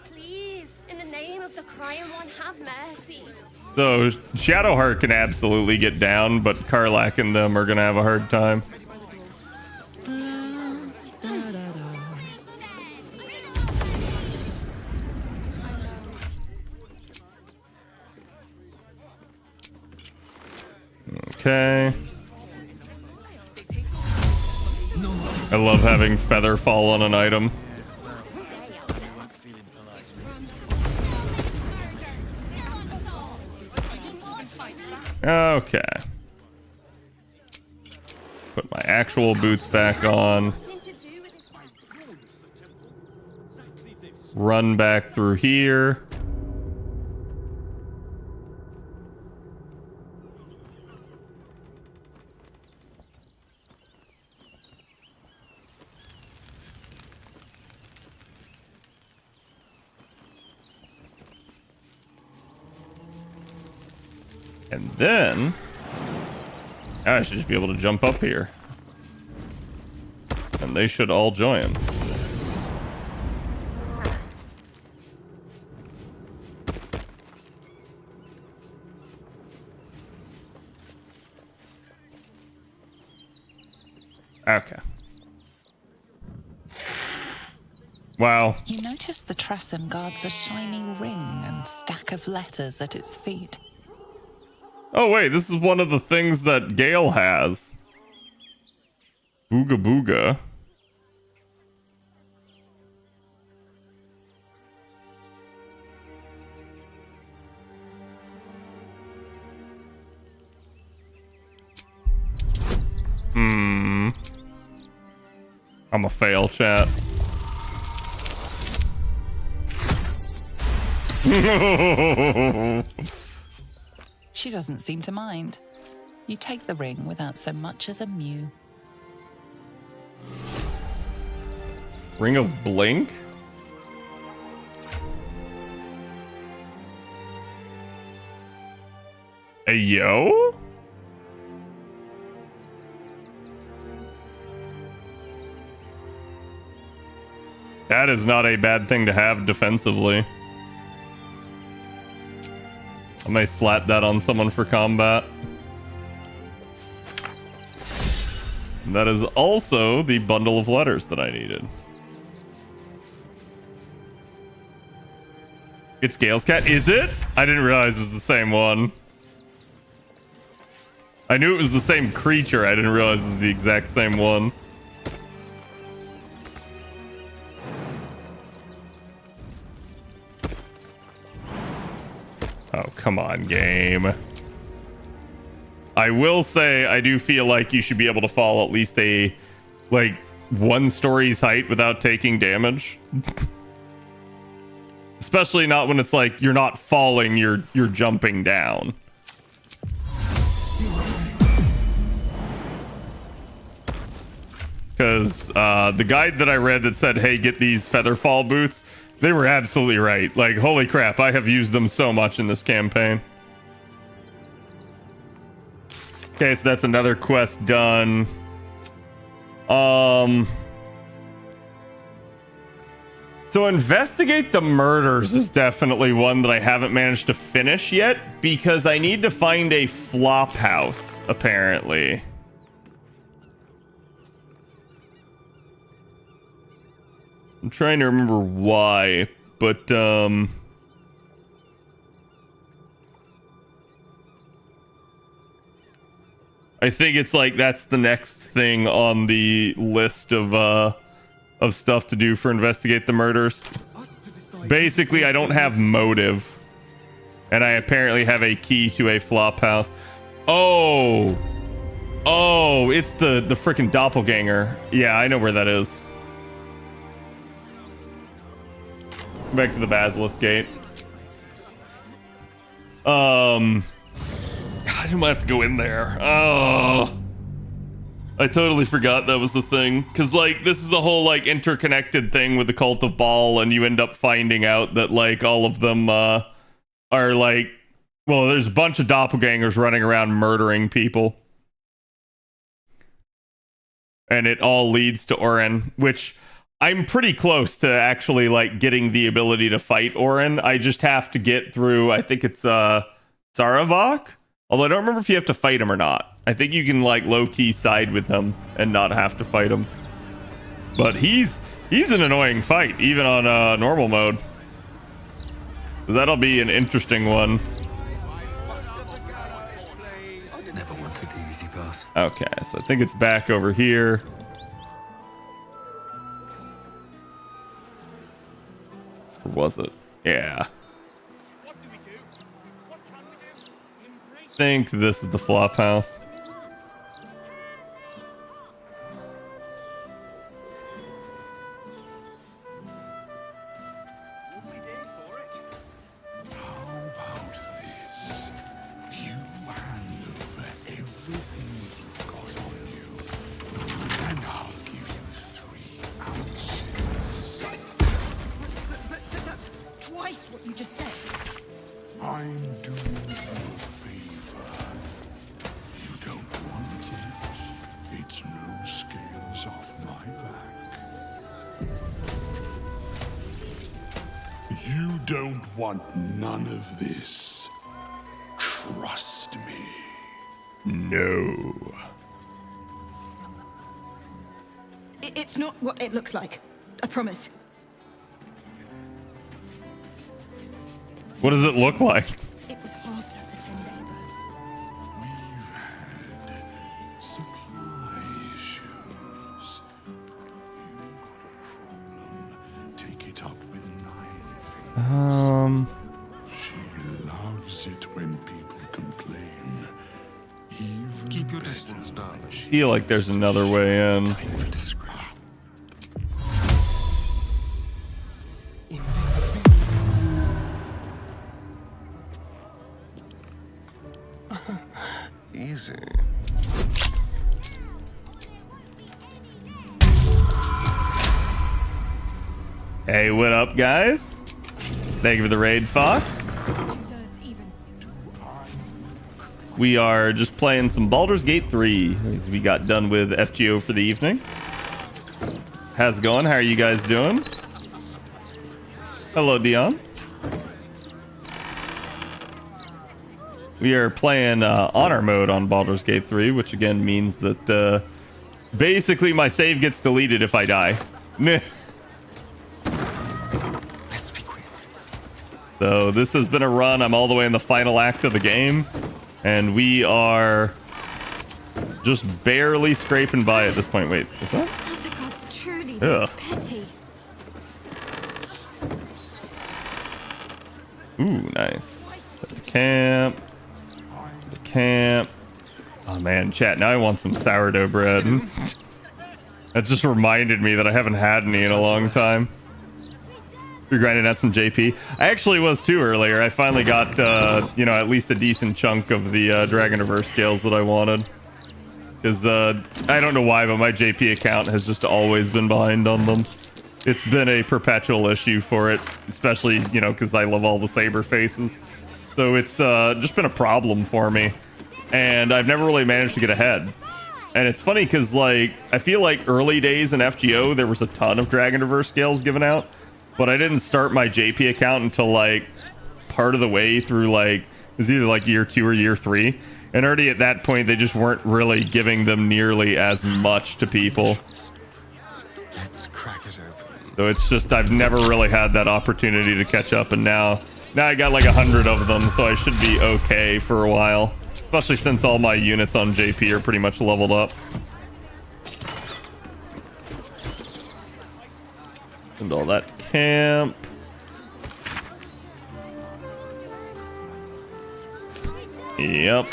Please, in the name of the crying one, have mercy. So Shadowheart can absolutely get down, but Karlach and them are gonna have a hard time. Okay. I love having feather fall on an item. Okay. Put my actual boots back on. Run back through here. And then I should just be able to jump up here. And they should all join. Okay. Wow. You notice the Tressum guards a shiny ring and stack of letters at its feet. Oh wait, this is one of the things that Gale has. Booga booga. I'm a fail, chat. She doesn't seem to mind. You take the ring without so much as a mew. Ring of Blink? Hey, yo? That is not a bad thing to have defensively. I may slap that on someone for combat. That is also the bundle of letters that I needed. It's Gale's cat. Is it? I didn't realize it was the same one. I knew it was the same creature. I didn't realize it was the exact same one. Oh, come on, game. I will say, I do feel like you should be able to fall at least a, like, 1 story's height without taking damage. Especially not when it's like, you're not falling, you're jumping down. Because the guide that I read that said, hey, get these Featherfall boots, they were absolutely right. Like, holy crap, I have used them so much in this campaign. Okay, so that's another quest done. So investigate the murders is definitely one that I haven't managed to finish yet because I need to find a flop house, apparently. I'm trying to remember why, but I think it's like that's the next thing on the list of stuff to do for investigate the murders. Basically, I don't have motive, and I apparently have a key to a flop house. Oh, it's the freaking doppelganger. Yeah, I know where that is. Back to the Basilisk Gate. God, I might have to go in there. Oh, I totally forgot that was the thing. Because, like, this is a whole, like, interconnected thing with the Cult of Baal, and you end up finding out that, like, all of them are, like... Well, there's a bunch of doppelgangers running around murdering people. And it all leads to Oren, which... I'm pretty close to actually, like, getting the ability to fight Oren. I just have to get through, I think it's, Saravak? Although I don't remember if you have to fight him or not. I think you can, like, low-key side with him and not have to fight him. But he's an annoying fight, even on, normal mode. That'll be an interesting one. I never wanted the easy path. Okay, so I think it's back over here. Or was it? Yeah. What do we do? What can we do? Embrace think this is the flop house. Twice what you just said. I'm doing you a favor. You don't want it. It's no scales off my back. You don't want none of this. Trust me. No. It's not what it looks like. I promise. What does it look like? It was half that pretending. We've had supply issues. Take it up with Nine Fingers. She loves it when people complain. Even keep your distance, darling. I feel like there's another way in. Easy. Hey, what up, guys? Thank you for the raid, Fox. We are just playing some Baldur's Gate 3 as we got done with FGO for the evening. How's it going? How are you guys doing? Hello, Dion. We are playing honor mode on Baldur's Gate 3, which again means that basically my save gets deleted if I die. Let's be quick. So this has been a run. I'm all the way in the final act of the game, and we are just barely scraping by at this point. Wait, is that? Oh, the gods truly Ugh. this petty. Ooh, nice. Set the camp. The camp. Oh man, chat. Now I want some sourdough bread. That just reminded me that I haven't had any in a long time. You're grinding out some JP. I actually was too earlier. I finally got, you know, at least a decent chunk of the Dragoniverse scales that I wanted. Because I don't know why, but my JP account has just always been behind on them. It's been a perpetual issue for it, especially, you know, because I love all the saber faces. So it's just been a problem for me. And I've never really managed to get ahead. And it's funny because, like, I feel like early days in FGO, there was a ton of Dragoniverse scales given out. But I didn't start my JP account until, like, part of the way through, like, it was either, like, year 2 or year 3. And already at that point, they just weren't really giving them nearly as much to people. Let's crack it open. So it's just, I've never really had that opportunity to catch up, and now I got like 100 of them, so I should be okay for a while. Especially since all my units on JP are pretty much leveled up. And all that camp. Yep.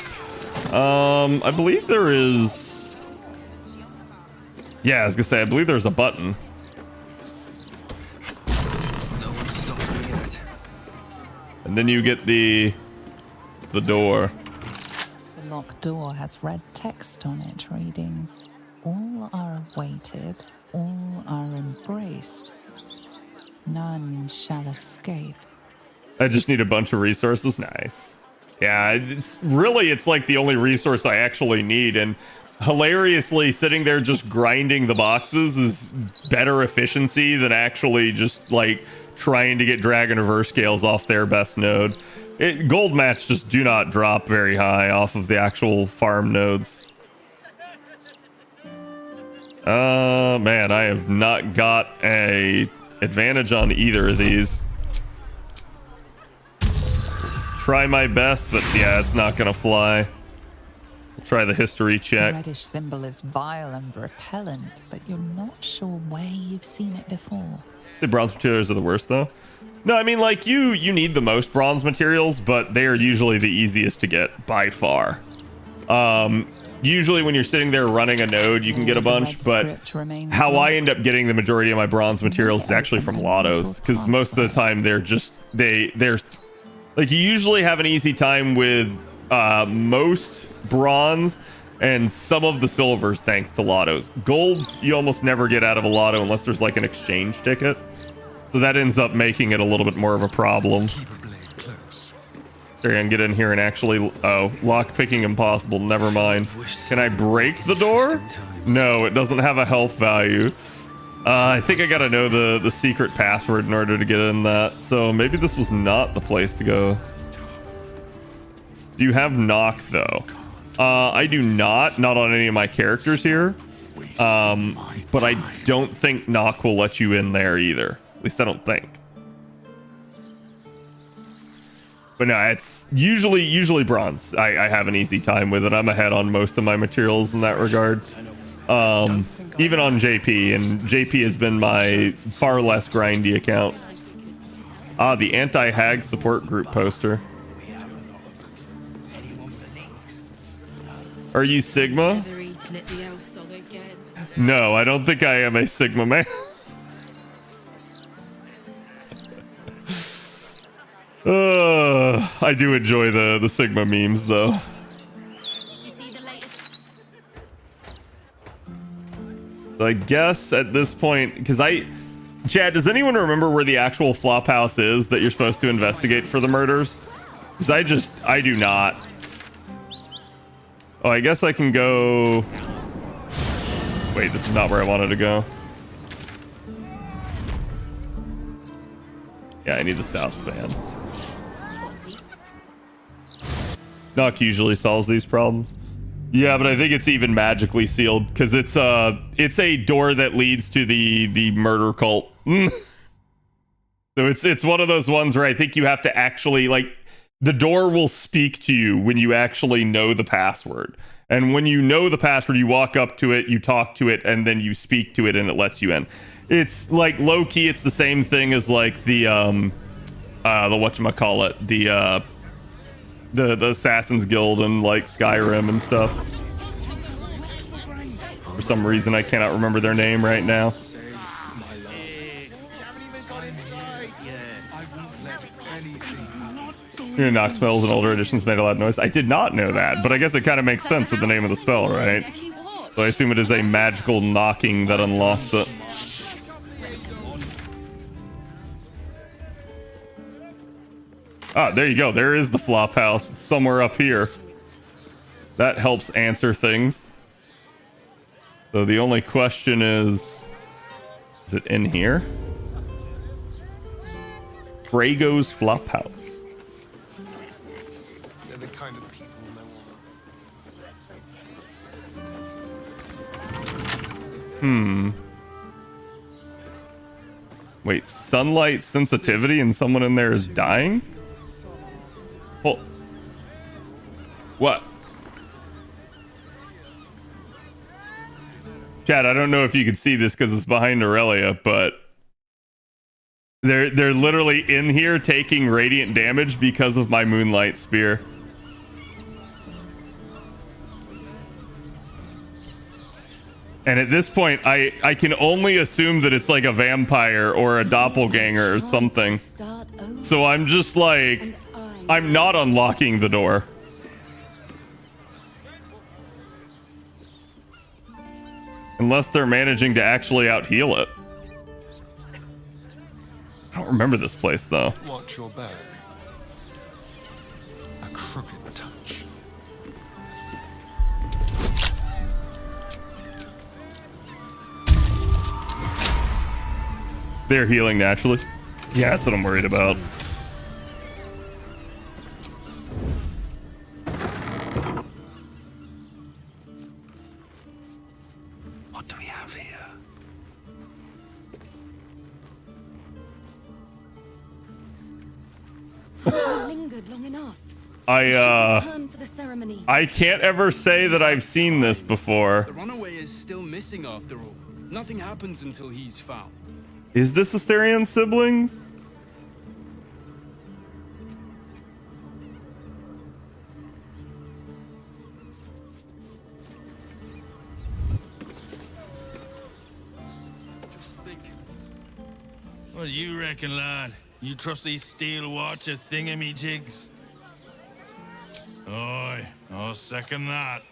I believe there is... Yeah, I was gonna say, I believe there's a button. And then you get the door. The locked door has red text on it reading, "All are awaited, all are embraced. None shall escape." I just need a bunch of resources. Nice. Yeah, it's like the only resource I actually need. And hilariously, sitting there just grinding the boxes is better efficiency than actually just like trying to get Dragoniverse scales off their best node. Gold mats just do not drop very high off of the actual farm nodes. Man, I have not got a advantage on either of these. Try my best, but yeah, it's not gonna fly. I'll try the history check. The reddish symbol is vile and repellent, but you're not sure where you've seen it before. The bronze materials are the worst though. No, I mean, like, you need the most bronze materials, but they are usually the easiest to get by far. Usually when you're sitting there running a node, you can get a bunch, but how I end up getting the majority of my bronze materials is actually from lottos, because most of the time they're just, they're like, you usually have an easy time with most bronze and some of the silvers thanks to lottos. Golds, you almost never get out of a lotto unless there's like an exchange ticket. So that ends up making it a little bit more of a problem. There, I can get in here and actually... Oh, lock picking impossible. Never mind. Can I break the door? No, it doesn't have a health value. I think I gotta know the secret password in order to get in that. So maybe this was not the place to go. Do you have knock, though? I do not. Not on any of my characters here. But I don't think knock will let you in there either. At least I don't think. But no, it's usually bronze. I have an easy time with it. I'm ahead on most of my materials in that regard. Even on JP, and JP has been my far less grindy account. Ah, the anti-hag support group poster. Are you Sigma? No, I don't think I am a Sigma man. I do enjoy the Sigma memes, though. So I guess at this point, because Chad, does anyone remember where the actual flop house is that you're supposed to investigate for the murders? Because I do not. Oh, I guess I can go... Wait, this is not where I wanted to go. Yeah, I need the south span. Knock usually solves these problems. Yeah, but I think it's even magically sealed because it's a door that leads to the murder cult. So it's one of those ones where I think you have to actually, like, the door will speak to you when you actually know the password. And when you know the password, you walk up to it, you talk to it, and then you speak to it, and it lets you in. It's like low key. It's the same thing as like the whatchamacallit, the Assassin's Guild and like Skyrim and stuff. For some reason, I cannot remember their name right now. Your knock spells in older editions made a loud noise. I did not know that, but I guess it kind of makes sense with the name of the spell, right? So I assume it is a magical knocking that unlocks it. Ah, there you go. There is the flop house. It's somewhere up here. That helps answer things. So the only question is it in here? Brago's flop house. They're the kind of people no one... Wait, sunlight sensitivity and someone in there is dying? Oh. What? Chad, I don't know if you can see this because it's behind Aurelia, but they're literally in here taking radiant damage because of my moonlight spear. And at this point, I can only assume that it's like a vampire or a doppelganger or something. So I'm just like, I'm not unlocking the door. Unless they're managing to actually out-heal it. I don't remember this place, though. Watch your back. A crooked touch. They're healing naturally. Yeah, that's what I'm worried about. What do we have here? Lingered long enough. I can't ever say that I've seen this before. The runaway is still missing after all. Nothing happens until he's found. Is this Asterion siblings? reckon, lad? You trust these steel watcher thingamajigs? Aye, I'll second that.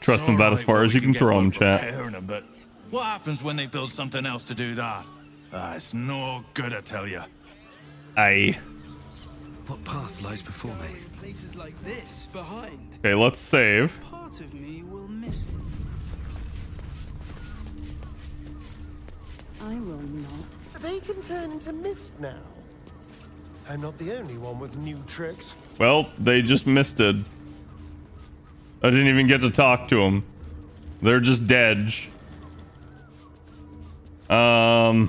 Trust them about as far as you can throw them, chat. Them, but what happens when they build something else to do that? It's no good, I tell you. Aye. What path lies before me? Places like this behind. Okay, let's save. Part of me will miss it. I will not. They can turn into mist now. I'm not the only one with new tricks. Well, they just missed it. I didn't even get to talk to them. They're just dead. I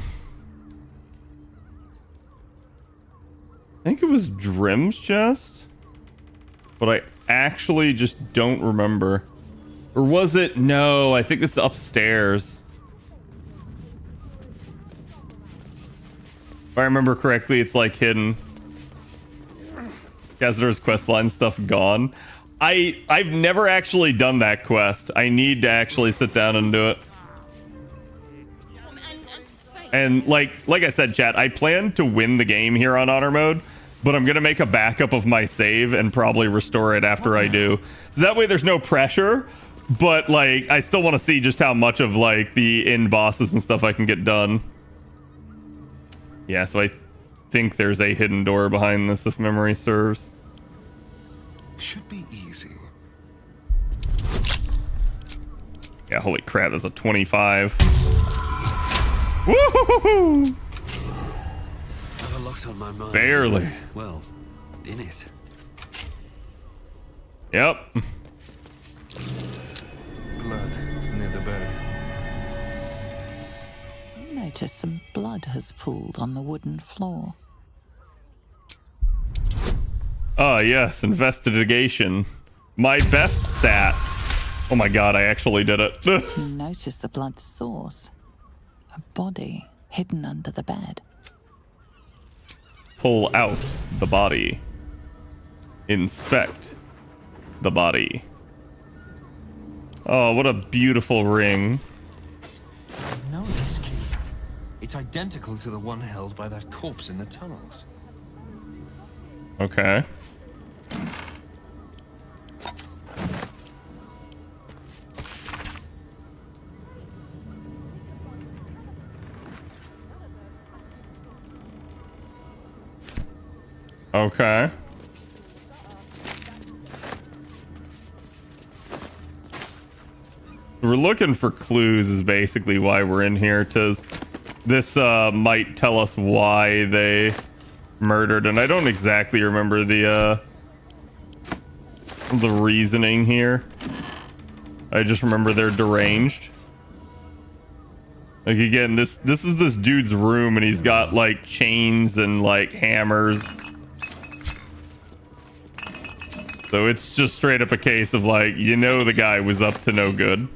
think it was Drim's chest, but I actually just don't remember. Or was it? No, I think it's upstairs. If I remember correctly, it's like hidden. Khadroth's questline stuff gone. I've never actually done that quest. I need to actually sit down and do it. And like I said, chat, I plan to win the game here on honor mode, but I'm gonna make a backup of my save and probably restore it after I do. So that way there's no pressure, but like I still want to see just how much of like the end bosses and stuff I can get done. Yeah, so I think there's a hidden door behind this if memory serves. Should be easy. Yeah, holy crap, there's a 25. Woohoo! Have a lot on my mind. Barely. Well, in it. Yep. Blood near the bed. You notice some blood has pooled on the wooden floor. Ah, yes, investigation. My best stat. Oh my god, I actually did it. You notice the blood's source. A body hidden under the bed. Pull out the body. Inspect the body. Oh, what a beautiful ring. I know this key. It's identical to the one held by that corpse in the tunnels. Okay. Okay. We're looking for clues is basically why we're in here. This might tell us why they murdered, and I don't exactly remember the reasoning here. I just remember they're deranged. Like again, this is this dude's room, and he's got like chains and like hammers. So it's just straight up a case of like, you know, the guy was up to no good.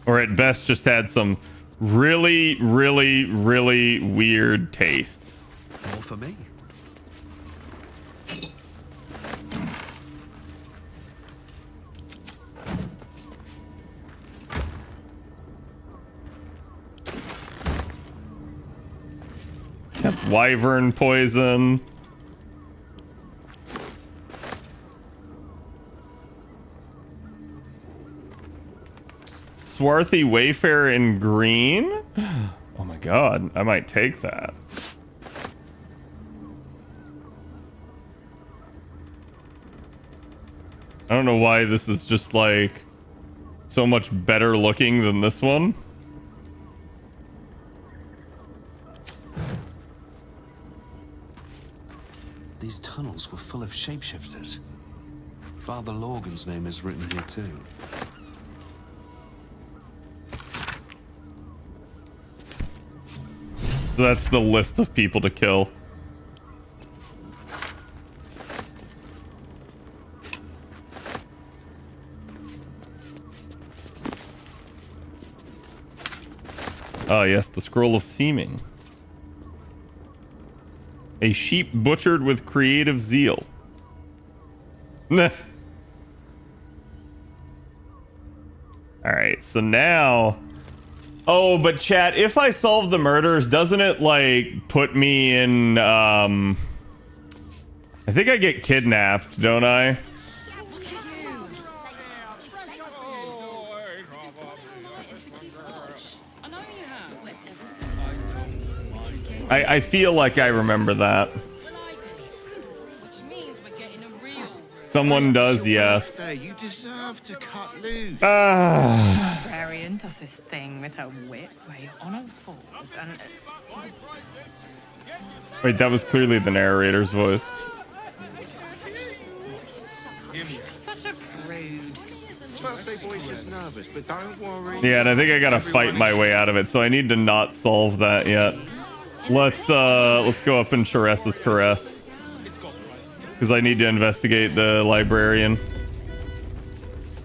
Or at best just had some really, really, really weird tastes. More for me. Yep, wyvern poison. Swarthy Wayfarer in green? Oh my god, I might take that. I don't know why this is just like so much better looking than this one. These tunnels were full of shapeshifters. Father Lorgan's name is written here too. So that's the list of people to kill. Ah, yes, the Scroll of Seeming. A sheep butchered with creative zeal. Alright, so now Oh, but chat, if I solve the murders, doesn't it like put me in I think I get kidnapped, don't I? I feel like I remember that. Someone does, yes. You deserve to cut loose. Varian does this thing with her whip where you're on all fours and... Wait, that was clearly the narrator's voice. Such a prude. Birthday boy's just nervous, but don't worry. Yeah, and I think I gotta fight my way out of it, so I need to not solve that yet. Let's go up in Charessa's Caress. Because I need to investigate the librarian.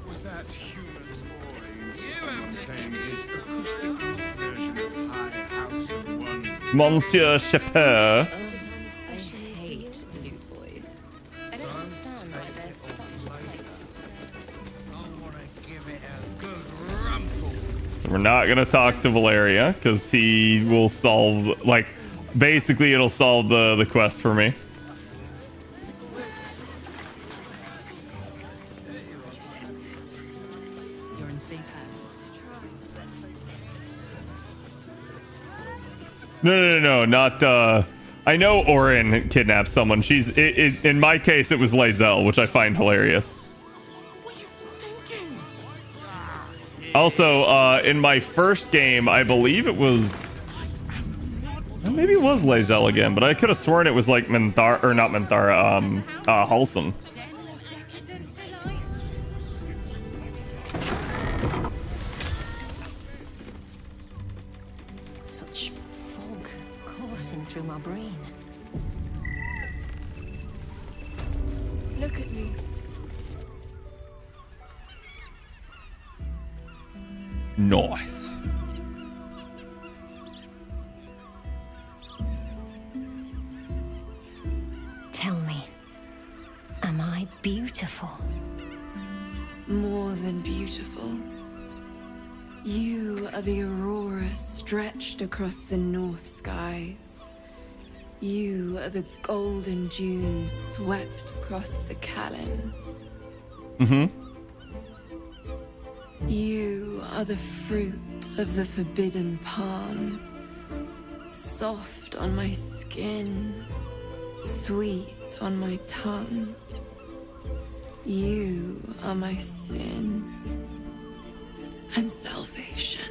Was that human boy playing his acoustic version of High House of Wonder? Monsieur Chaper. So we're not gonna talk to Valeria because he will solve, like, basically it'll solve the quest for me. You're in safe hands. No, not I know Orin kidnapped someone. She's in my case it was Lae'zel, which I find hilarious. Also, in my first game, I believe it was, maybe it was Lae'zel again, but I could have sworn it was like Minthara, or not Minthara, Halsam. Such fog coursing through my brain. Look at me. Nice. Tell me, am I beautiful? More than beautiful. You are the aurora stretched across the north skies. You are the golden dunes swept across the Callan. You are the fruit of the forbidden palm, soft on my skin, sweet on my tongue. You are my sin and salvation.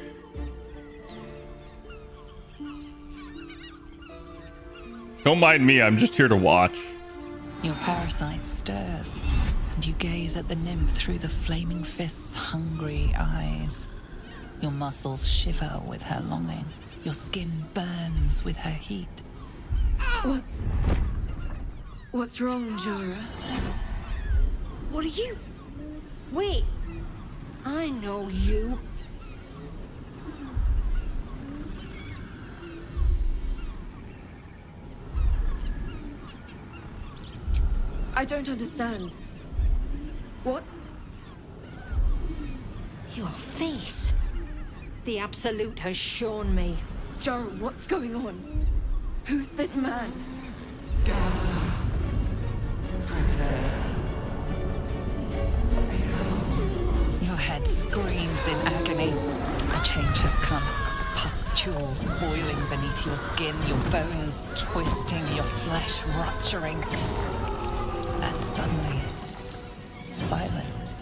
Don't mind me, I'm just here to watch. Your parasite stirs, and you gaze at the nymph through the flaming fist's hungry eyes. Your muscles shiver with her longing. Your skin burns with her heat. What's wrong, Jara? What are you? Wait, I know you. I don't understand. What's... Your face. The Absolute has shown me. Jara, what's going on? Who's this man? Your head screams in agony. A change has come. Pustules boiling beneath your skin, your bones twisting, your flesh rupturing. And suddenly, silence.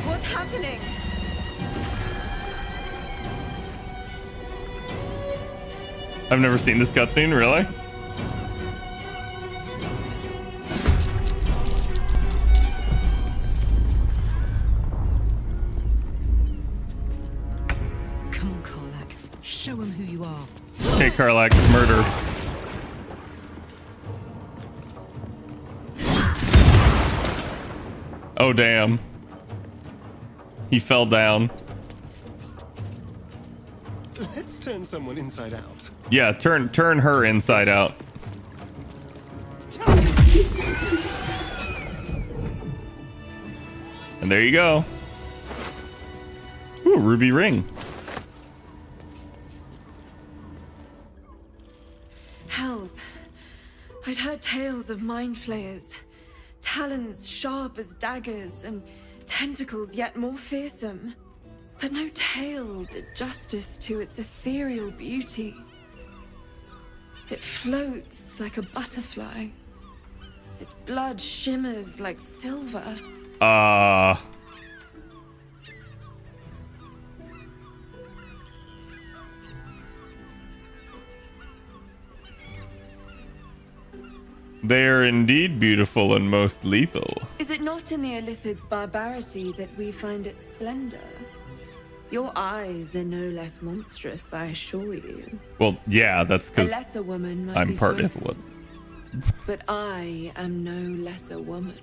What's happening? I've never seen this cutscene, really? Come on, Karlach. Show him who you are. Okay, Karlach, murder. Oh, damn. He fell down. Let's turn someone inside out. Yeah, turn her inside out. And there you go. Woo! Ooh, a ruby ring. Hells. I'd heard tales of mind flayers. Talons sharp as daggers and tentacles yet more fearsome. But no tale did justice to its ethereal beauty. It floats like a butterfly. Its blood shimmers like silver. They're indeed beautiful and most lethal. Is it not in the Illithid's barbarity that we find its splendor? Your eyes are no less monstrous, I assure you. Well, yeah, that's A because lesser woman might I'm be part frightened, Ithilid. but I am no lesser woman.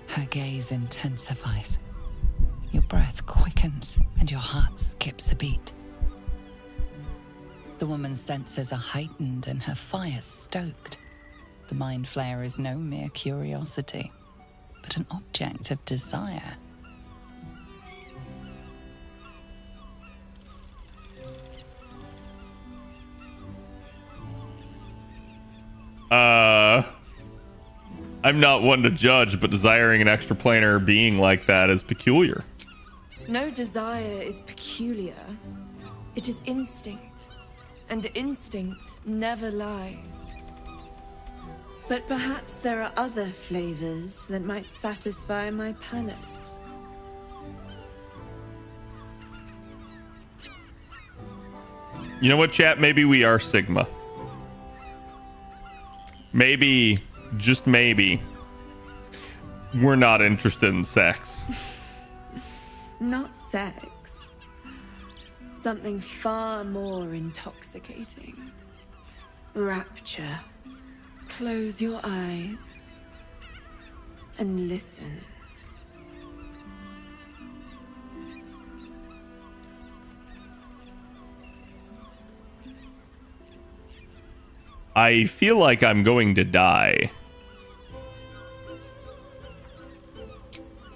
Her gaze intensifies. Your breath quickens and your heart skips a beat. The woman's senses are heightened and her fire stoked. The mind flayer is no mere curiosity, but an object of desire. I'm not one to judge, but desiring an extraplanar being like that is peculiar. No desire is peculiar. It is instinct, and instinct never lies. But perhaps there are other flavors that might satisfy my palate. You know what, chat? Maybe we are Sigma. Maybe, just maybe, we're not interested in sex. Not sex. Something far more intoxicating. Rapture. Close your eyes and listen. I feel like I'm going to die.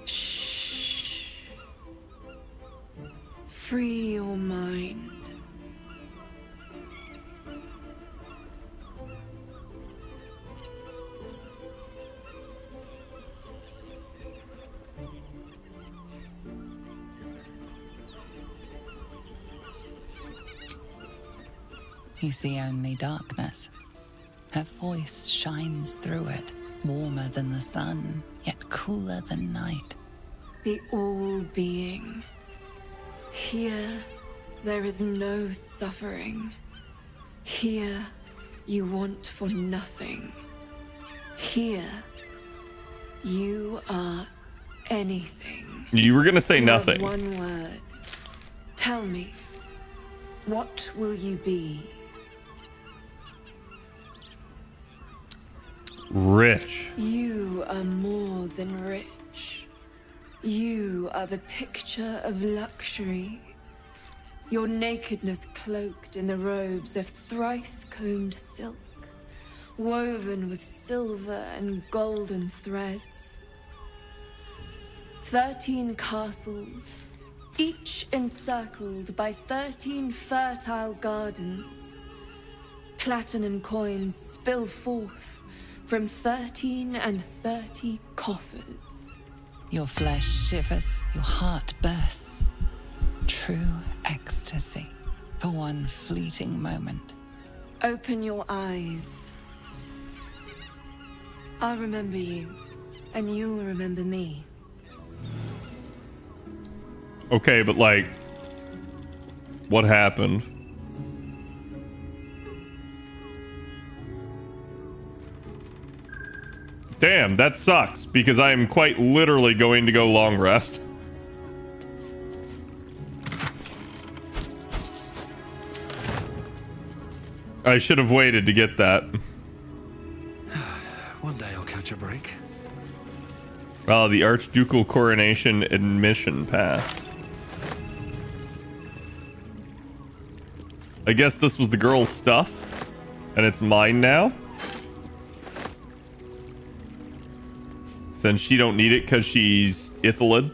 Shh. Free your mind. You see only darkness. Her voice shines through it, warmer than the sun, yet cooler than night. The all-being. Here, there is no suffering. Here, you want for nothing. Here, you are anything. You were going to say You have nothing. one word. Tell me, what will you be? Rich. You are more than rich. You are the picture of luxury. Your nakedness cloaked in the robes of thrice-combed silk, woven with silver and golden threads. 13 castles, each encircled by 13 fertile gardens. Platinum coins spill forth from 13 and 30 coffers. Your flesh shivers, your heart bursts. True ecstasy for one fleeting moment. Open your eyes. I'll remember you, and you'll remember me. Okay, but like, what happened? Damn, that sucks, because I am quite literally going to go long rest. I should have waited to get that. One day I'll catch a break. Oh, the Archducal Coronation Admission Pass. I guess this was the girl's stuff, and it's mine now? Since she don't need it because she's Ithilid.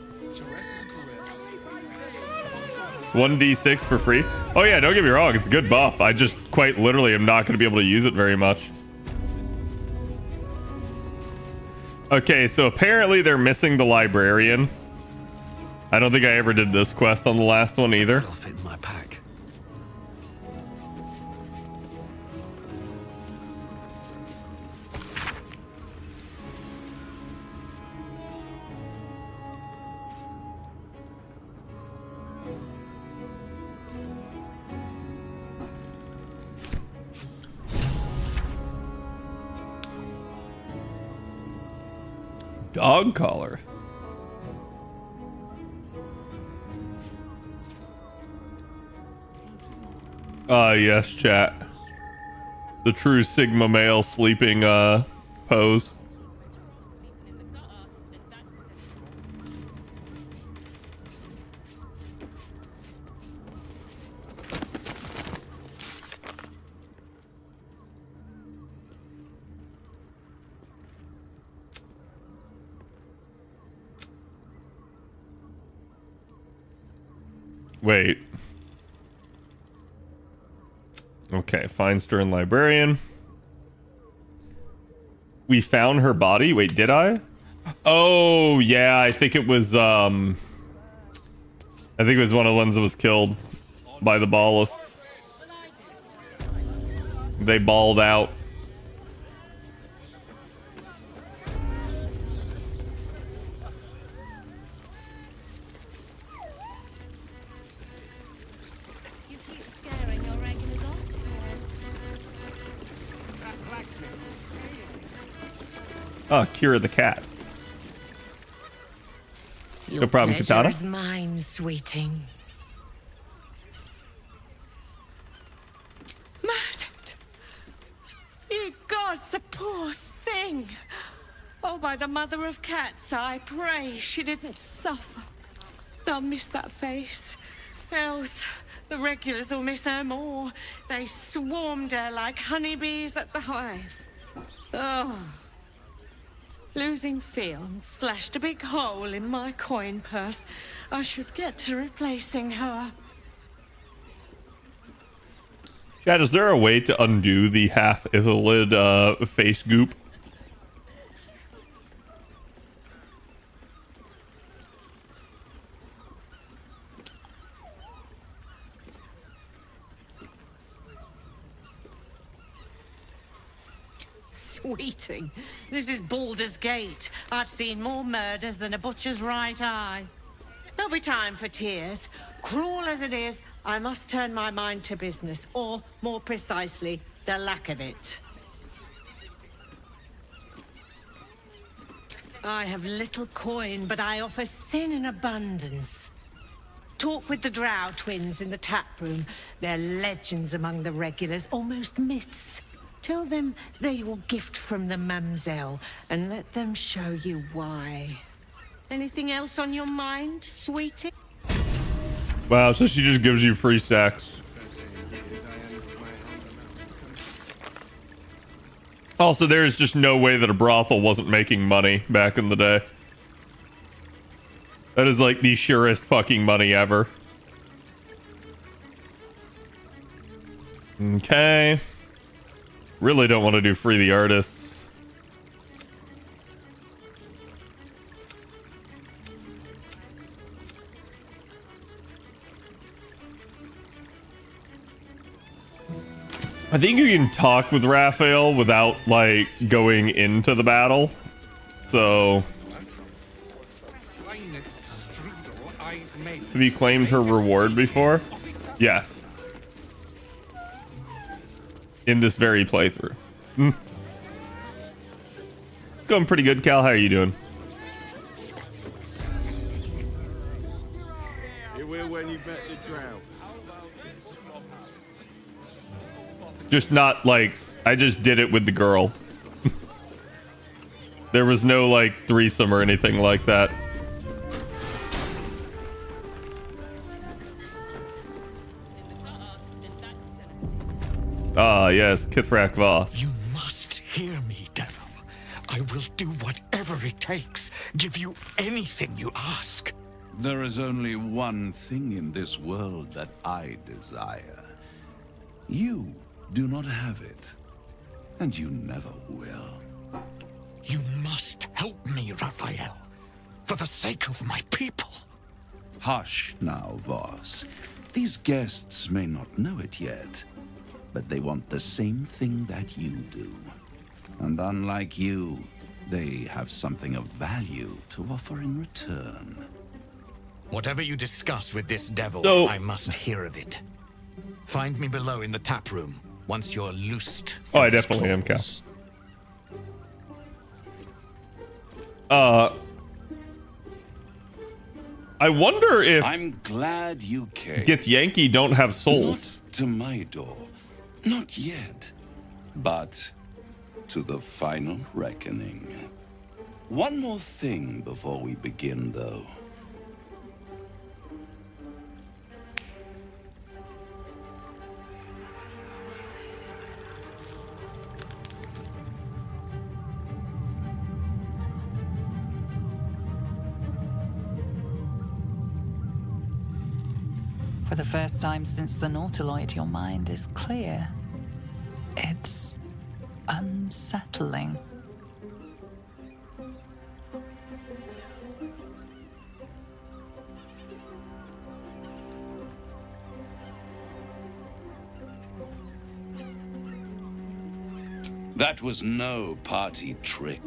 1d6 for free. Oh yeah, don't get me wrong, it's a good buff. I just quite literally am not going to be able to use it very much. Okay, so apparently they're missing the librarian. I don't think I ever did this quest on the last one either. It'll fit in my pack. Dog collar. Yes, chat. The true Sigma male sleeping pose. Wait. Okay, find Stern Librarian. We found her body. Wait, did I? Oh, yeah, I think it was one of the ones that was killed by the ballists. They balled out. Oh, Cure the cat. No problem, Katana. Pleasure's mine, sweeting. Murdered! Ye gods, the poor thing! Oh, by the mother of cats, I pray she didn't suffer. They'll miss that face. Else, the regulars will miss her more. They swarmed her like honeybees at the hive. Oh. Losing Fionn slashed a big hole in my coin purse. I should get to replacing her. Chad, is there a way to undo the half Ithalid face goop? Sweeting, this is Baldur's Gate. I've seen more murders than a butcher's right eye. There'll be time for tears. Cruel as it is, I must turn my mind to business, or, more precisely, the lack of it. I have little coin, but I offer sin in abundance. Talk with the Drow twins in the tap room. They're legends among the regulars, almost myths. Tell them they're your gift from the Mamselle, and let them show you why. Anything else on your mind, sweetie? Wow, so she just gives you free sex. Also, there's just no way that a brothel wasn't making money back in the day. That is like the surest fucking money ever. Okay. Really don't want to do free the artists. I think you can talk with Raphael without like going into the battle. So have you claimed her reward before? Yes. In this very playthrough. It's going pretty good, Cal. How are you doing? You will when you bet the Drow. Just not like I just did it with the girl. There was no like threesome or anything like that. Ah, yes, Kithrak Voss. You must hear me, devil. I will do whatever it takes. Give you anything you ask. There is only one thing in this world that I desire. You do not have it, and you never will. You must help me, Raphael, for the sake of my people. Hush now, Voss. These guests may not know it yet, but they want the same thing that you do. And unlike you, they have something of value to offer in return. Whatever you discuss with this devil, No. I must hear of it. Find me below in the tap room once you're loosed. Oh, I definitely am, Cal. I wonder if I'm glad you came. Githyanki don't have souls. Not to my door. Not yet. But to the final reckoning. One more thing before we begin, though. For the first time since the Nautiloid, your mind is clear. It's unsettling. That was no party trick.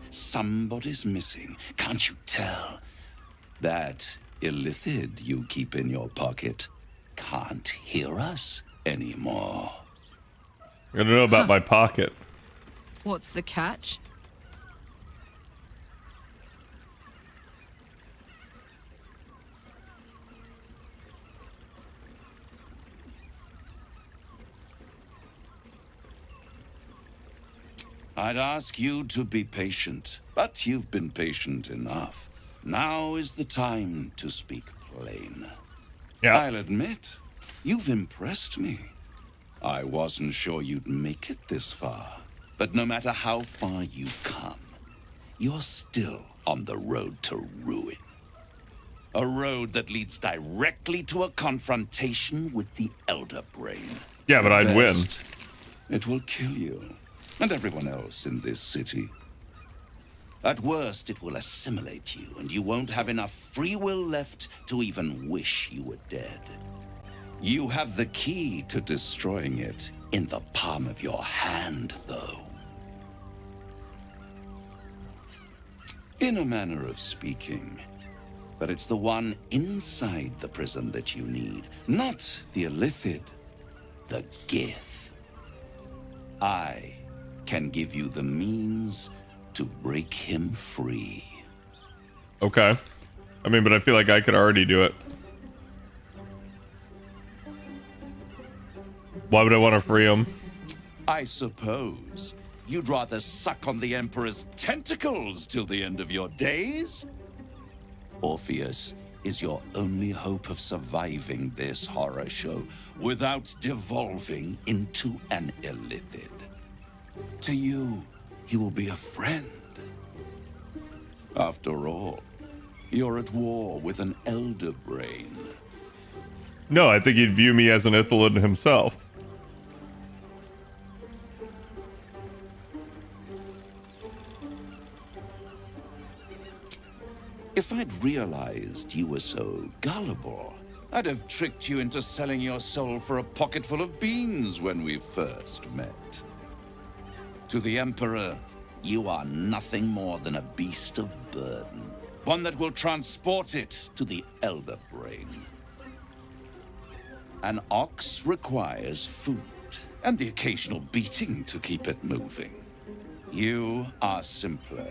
Somebody's missing. Can't you tell? That illithid you keep in your pocket can't hear us anymore. I don't know about my pocket. What's the catch? I'd ask you to be patient, but you've been patient enough. Now is the time to speak plain. Yeah. I'll admit, you've impressed me. I wasn't sure you'd make it this far, but no matter how far you come, you're still on the road to ruin. A road that leads directly to a confrontation with the Elder Brain. Yeah, but I'd win. Best, it will kill you and everyone else in this city. At worst, it will assimilate you, and you won't have enough free will left to even wish you were dead. You have the key to destroying it in the palm of your hand, though. In a manner of speaking. But it's the one inside the prison that you need, not the illithid, the Gith. I can give you the means to break him free. Okay. I mean, but I feel like I could already do it. Why would I want to free him? I suppose you'd rather suck on the Emperor's tentacles till the end of your days? Orpheus is your only hope of surviving this horror show without devolving into an illithid. To you, he will be a friend. After all, you're at war with an Elder Brain. No, I think he'd view me as an Ithalid himself. If I'd realized you were so gullible, I'd have tricked you into selling your soul for a pocketful of beans when we first met. To the Emperor, you are nothing more than a beast of burden, one that will transport it to the Elder Brain. An ox requires food, and the occasional beating to keep it moving. You are simpler.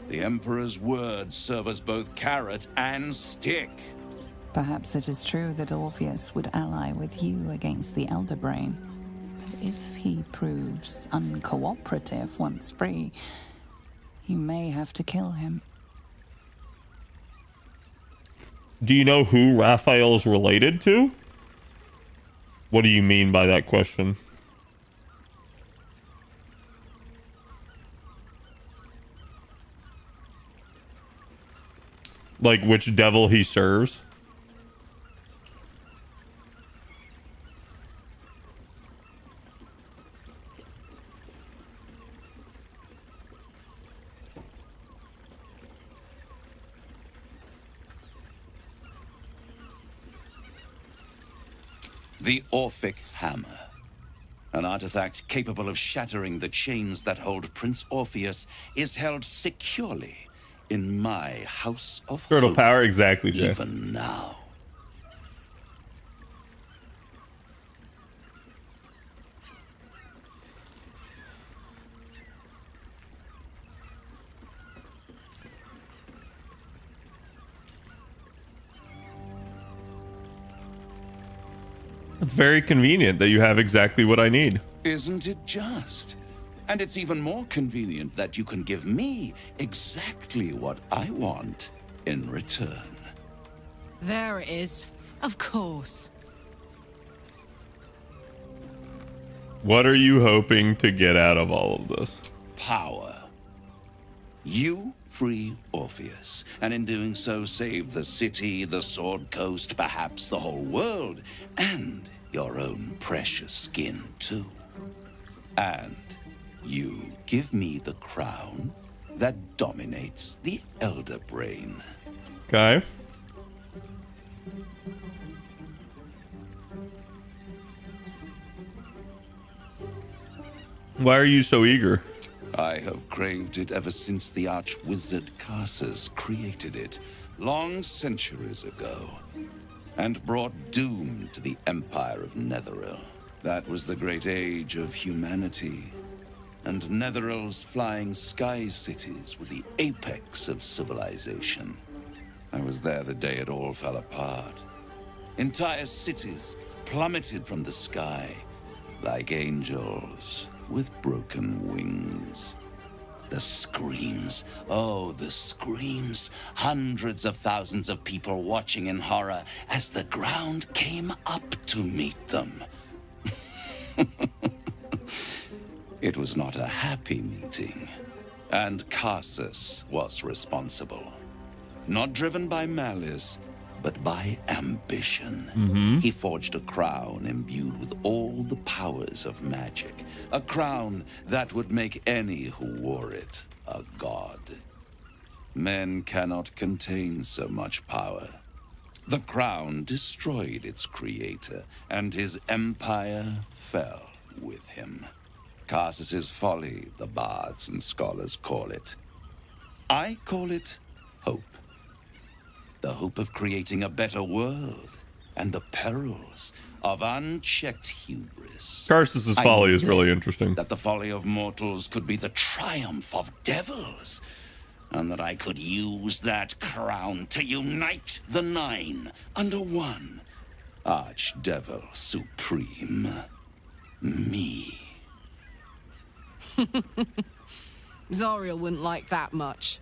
The Emperor's words serve as both carrot and stick. Perhaps it is true that Orpheus would ally with you against the Elder Brain. But if he proves uncooperative once free, you may have to kill him. Do you know who Raphael's related to? What do you mean by that question? Like which devil he serves. The Orphic Hammer. An artifact capable of shattering the chains that hold Prince Orpheus is held securely in my House of Turtle Hope, power, exactly, Jay. even now. It's very convenient that you have exactly what I need. Isn't it just? And it's even more convenient that you can give me exactly what I want in return. There it is. Of course. What are you hoping to get out of all of this? Power. You free Orpheus, and in doing so save the city, the Sword Coast, perhaps the whole world, and your own precious skin too. And you give me the crown that dominates the Elder Brain. Okay. Why are you so eager? I have craved it ever since the arch-wizard Karsus created it, long centuries ago, and brought doom to the Empire of Netheril. That was the great age of humanity, and Netheril's flying sky cities were the apex of civilization. I was there the day it all fell apart. Entire cities plummeted from the sky like angels with broken wings. The screams, oh, the screams. Hundreds of thousands of people watching in horror as the ground came up to meet them. It was not a happy meeting, and Karsus was responsible. Not driven by malice, but by ambition. He forged a crown imbued with all the powers of magic. A crown that would make any who wore it a god. Men cannot contain so much power. The crown destroyed its creator, and his empire fell with him. Karsus's folly, the bards and scholars call it. I call it hope. The hope of creating a better world, and the perils of unchecked hubris. Karsus's folly is really interesting. That the folly of mortals could be the triumph of devils, and that I could use that crown to unite the Nine under one Archdevil Supreme. Me. Zariel wouldn't like that much.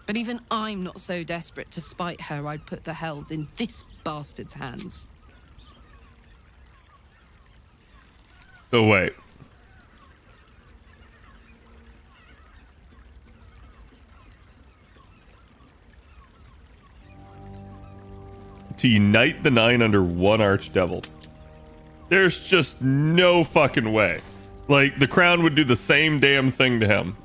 But even I'm not so desperate to spite her I'd put the hells in this bastard's hands. Oh, wait. To unite the Nine under one Archdevil. There's just no fucking way. Like, the crown would do the same damn thing to him.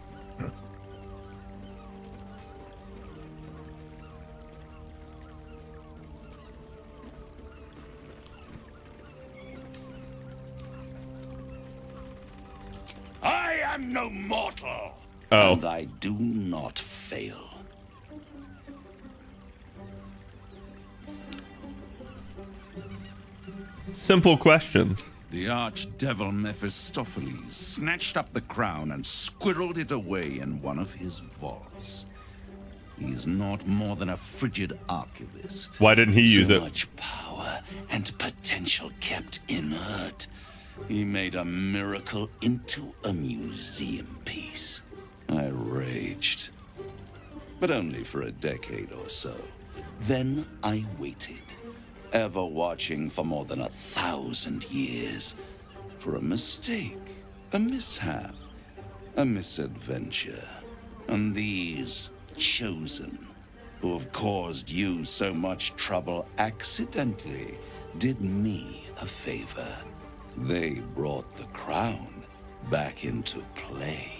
I am no mortal. Oh. And I do not fail. Simple questions. The archdevil Mephistopheles snatched up the crown and squirreled it away in one of his vaults. He is not more than a frigid archivist. Why didn't he use so it? Much power and potential kept inert. He made a miracle into a museum piece. I raged. But only for a decade or so. Then I waited. Ever watching for more than 1,000 years. For a mistake, a mishap, a misadventure. And these chosen who have caused you so much trouble accidentally, did me a favor. They brought the crown back into play.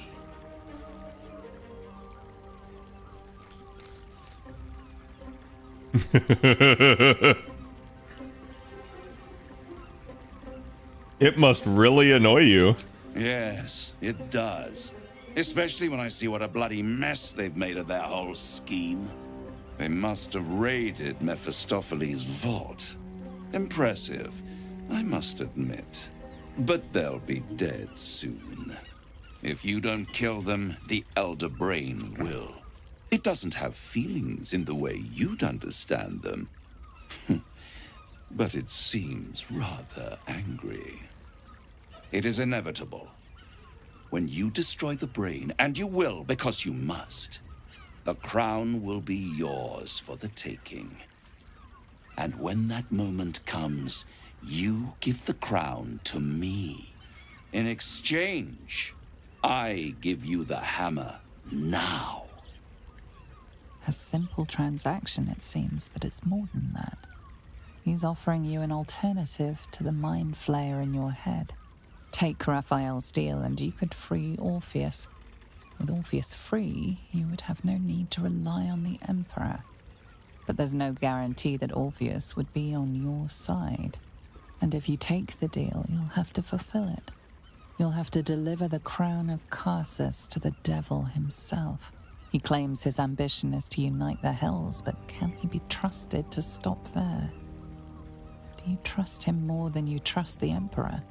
It must really annoy you. Yes, it does. Especially when I see what a bloody mess they've made of their whole scheme. They must have raided Mephistopheles' vault. Impressive, I must admit. But they'll be dead soon. If you don't kill them, the Elder Brain will. It doesn't have feelings in the way you'd understand them. But it seems rather angry. It is inevitable. When you destroy the brain, and you will because you must, the crown will be yours for the taking. And when that moment comes, you give the crown to me. In exchange, I give you the hammer now. A simple transaction, it seems, but it's more than that. He's offering you an alternative to the mind flayer in your head. Take Raphael's deal and you could free Orpheus. With Orpheus free, you would have no need to rely on the Emperor. But there's no guarantee that Orpheus would be on your side. And if you take the deal, you'll have to fulfill it. You'll have to deliver the crown of Carsus to the devil himself. He claims his ambition is to unite the Hells, but can he be trusted to stop there? Do you trust him more than you trust the Emperor?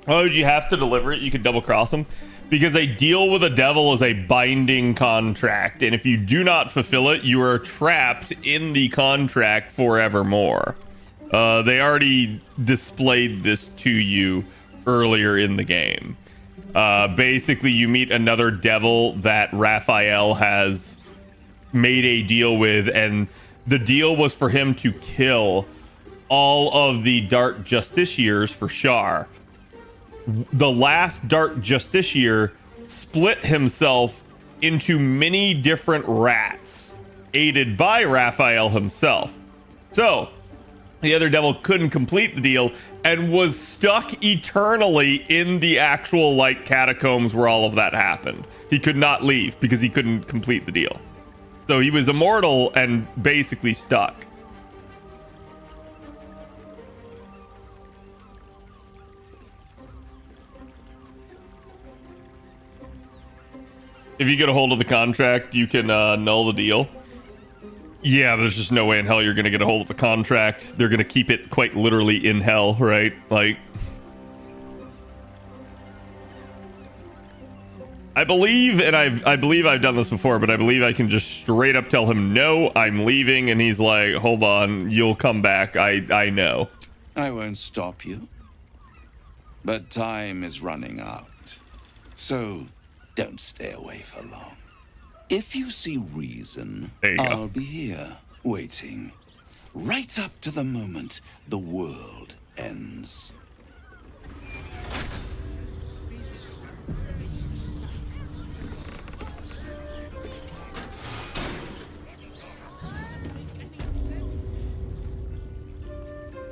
Oh, did you have to deliver it? You could double cross them? Because a deal with a devil is a binding contract, and if you do not fulfill it, you are trapped in the contract forevermore. They already displayed this to you earlier in the game. Basically, you meet another devil that Raphael has made a deal with, and the deal was for him to kill all of the Dark Justiciars for Shar. The last Dark Justiciar split himself into many different rats, aided by Raphael himself. So, the other devil couldn't complete the deal and was stuck eternally in the actual, like, catacombs where all of that happened. He could not leave because he couldn't complete the deal. So he was immortal and basically stuck. If you get a hold of the contract, you can null the deal. Yeah, but there's just no way in hell you're going to get a hold of the contract. They're going to keep it quite literally in hell, right? Like, I believe, and I believe I've done this before, but I believe I can just straight up tell him, no, I'm leaving. And he's like, hold on, you'll come back. I know. I won't stop you. But time is running out. So don't stay away for long. If you see reason, I'll be here, waiting. Right up to the moment the world ends.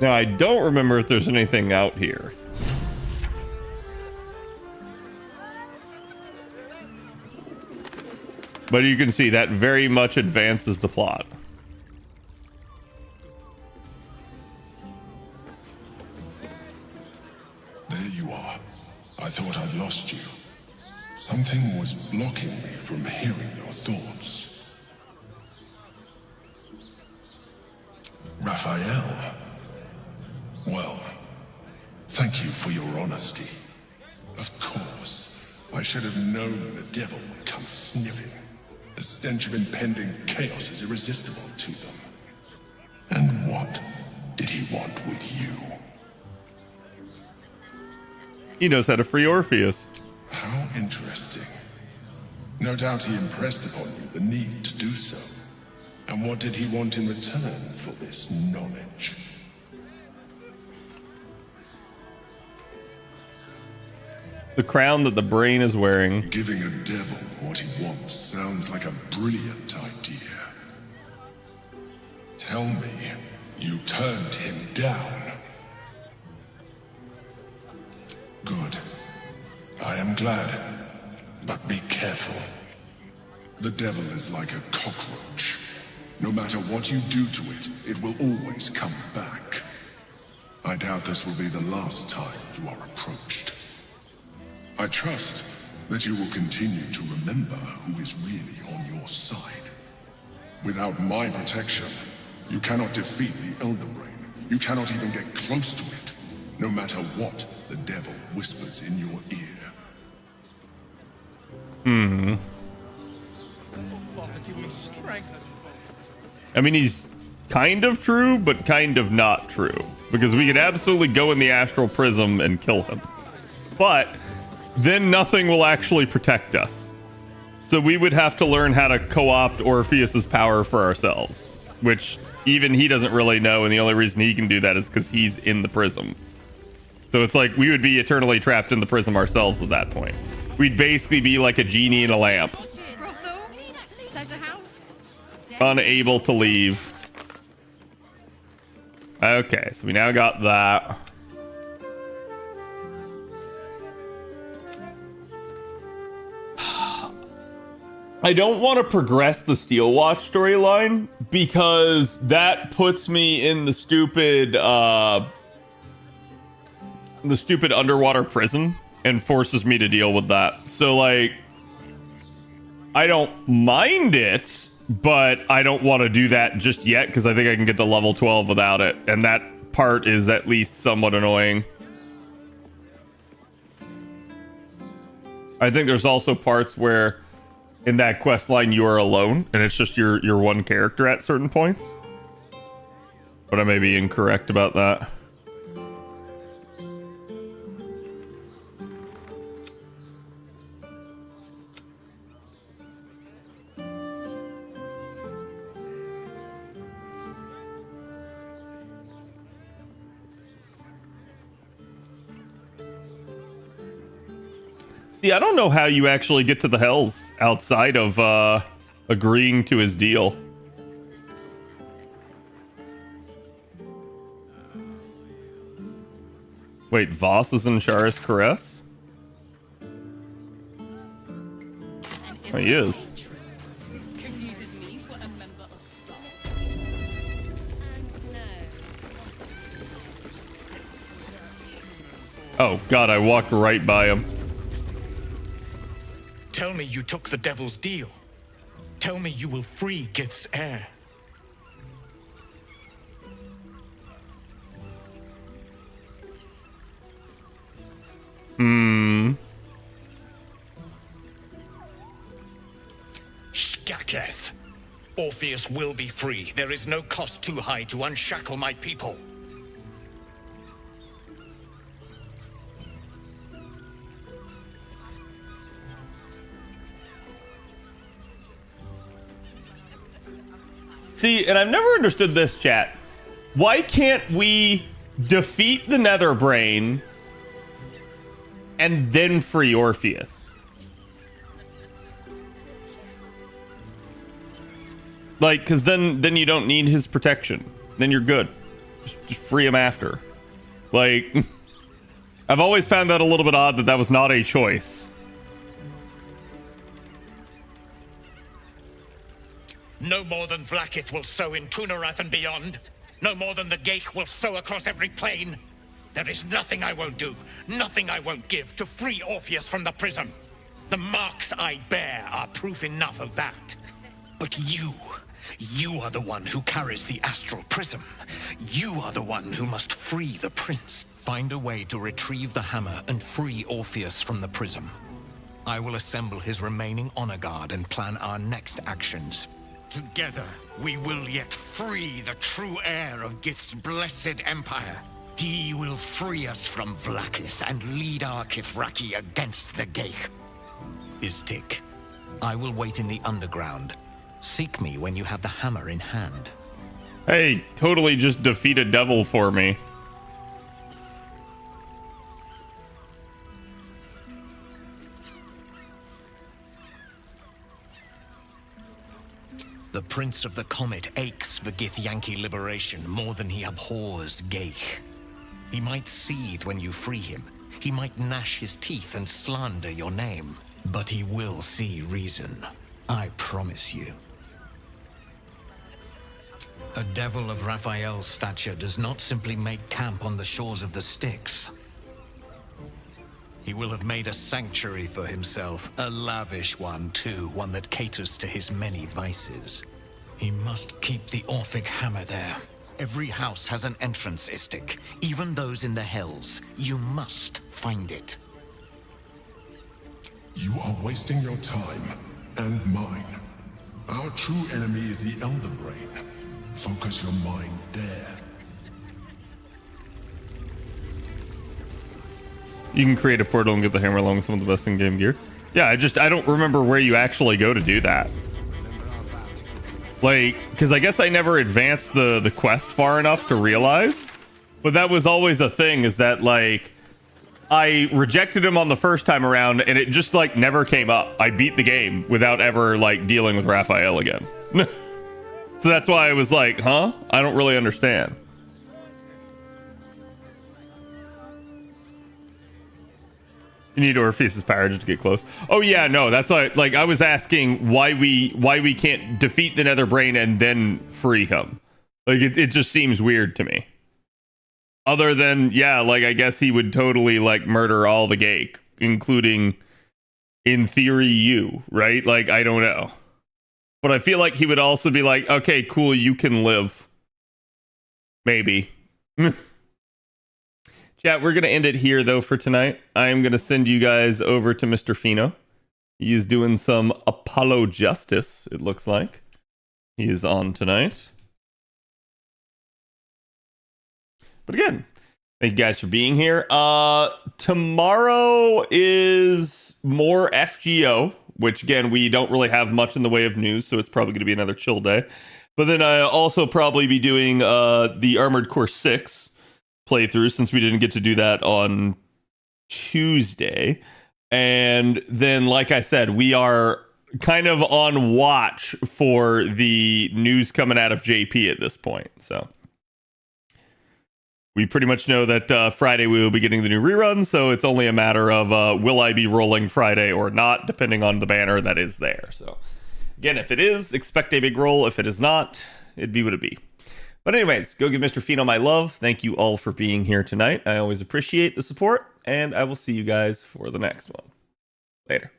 Now, I don't remember if there's anything out here. But you can see that very much advances the plot. There you are. I thought I'd lost you. Something was blocking me from hearing your thoughts. Raphael. Well, thank you for your honesty. Of course, I should have known the devil would come sniffing. The stench of impending chaos is irresistible to them. And what did he want with you? He knows how to free Orpheus. How interesting. No doubt he impressed upon you the need to do so. And what did he want in return for this knowledge? The crown that the brain is wearing. Giving a devil what he wants sounds like a brilliant idea. Tell me, you turned him down. Good. I am glad. But be careful. The devil is like a cockroach. No matter what you do to it, it will always come back. I doubt this will be the last time you are approached. I trust that you will continue to remember who is really on your side. Without my protection, you cannot defeat the Elder Brain. You cannot even get close to it, no matter what the devil whispers in your ear. Hmm. I mean, he's kind of true, but kind of not true. Because we could absolutely go in the astral prism and kill him. But then nothing will actually protect us. So we would have to learn how to co-opt Orpheus's power for ourselves. Which even he doesn't really know, and the only reason he can do that is because he's in the prism. So it's like we would be eternally trapped in the prism ourselves at that point. We'd basically be like a genie in a lamp. Unable to leave. Okay, so we now got that. I don't want to progress the Steel Watch storyline because that puts me in the stupid underwater prison and forces me to deal with that. So like, I don't mind it, but I don't want to do that just yet because I think I can get to level 12 without it, and that part is at least somewhat annoying. I think there's also parts where in that quest line you are alone and it's just your one character at certain points, but I may be incorrect about that. See, I don't know how you actually get to the Hells outside of agreeing to his deal. Wait, Voss is in Shara's Caress? Oh, he is. Oh god, I walked right by him. Tell me you took the devil's deal. Tell me you will free Gith's heir. Skaketh. Orpheus will be free. There is no cost too high to unshackle my people. See, and I've never understood this, chat. Why can't we defeat the Nether Brain and then free Orpheus? Like, because then you don't need his protection. Then you're good. Just free him after. Like, I've always found that a little bit odd that was not a choice. No more than Vlaakith will sow in Tunarath and beyond. No more than the Geich will sow across every plain. There is nothing I won't do, nothing I won't give to free Orpheus from the prism. The marks I bear are proof enough of that. But you are the one who carries the astral prism. You are the one who must free the prince. Find a way to retrieve the hammer and free Orpheus from the prism. I will assemble his remaining honor guard and plan our next actions. Together, we will yet free the true heir of Gith's blessed empire. He will free us from Vlaakith and lead our Kithraki against the Geich. Istik, I will wait in the underground. Seek me when you have the hammer in hand. Hey, totally just defeat a devil for me. The Prince of the Comet aches for Githyanki liberation more than he abhors Geich. He might seethe when you free him. He might gnash his teeth and slander your name. But he will see reason. I promise you. A devil of Raphael's stature does not simply make camp on the shores of the Styx. He will have made a sanctuary for himself, a lavish one too, one that caters to his many vices. He must keep the Orphic hammer there. Every house has an entrance, Istik, even those in the Hells. You must find it. You are wasting your time, and mine. Our true enemy is the Elder Brain. Focus your mind there. You can create a portal and get the hammer along with some of the best in-game gear. Yeah, I don't remember where you actually go to do that. Like, because I guess I never advanced the quest far enough to realize. But that was always a thing, is that, like, I rejected him on the first time around, and it just, like, never came up. I beat the game without ever, like, dealing with Raphael again. So that's why I was like, huh? I don't really understand. You need Orpheus's power just to get close. Oh yeah, no, that's why. Like, I was asking why we can't defeat the Nether Brain and then free him. Like, it just seems weird to me. Other than, yeah, like, I guess he would totally, like, murder all the Geich, including, in theory, you, right? Like, I don't know. But I feel like he would also be like, okay, cool, you can live. Maybe. Chat, we're going to end it here, though, for tonight. I am going to send you guys over to Mr. Fino. He is doing some Apollo Justice, it looks like. He is on tonight. But again, thank you guys for being here. Tomorrow is more FGO, which, again, we don't really have much in the way of news, so it's probably going to be another chill day. But then I'll also probably be doing the Armored Core 6 playthrough, since we didn't get to do that on Tuesday. And then, like I said, we are kind of on watch for the news coming out of JP at this point. So we pretty much know that Friday we will be getting the new rerun, so it's only a matter of will I be rolling Friday or not, depending on the banner that is there. So again, if it is, expect a big roll. If it is not, it'd be what it be. But anyways, go give Mr. Fino my love. Thank you all for being here tonight. I always appreciate the support, and I will see you guys for the next one. Later.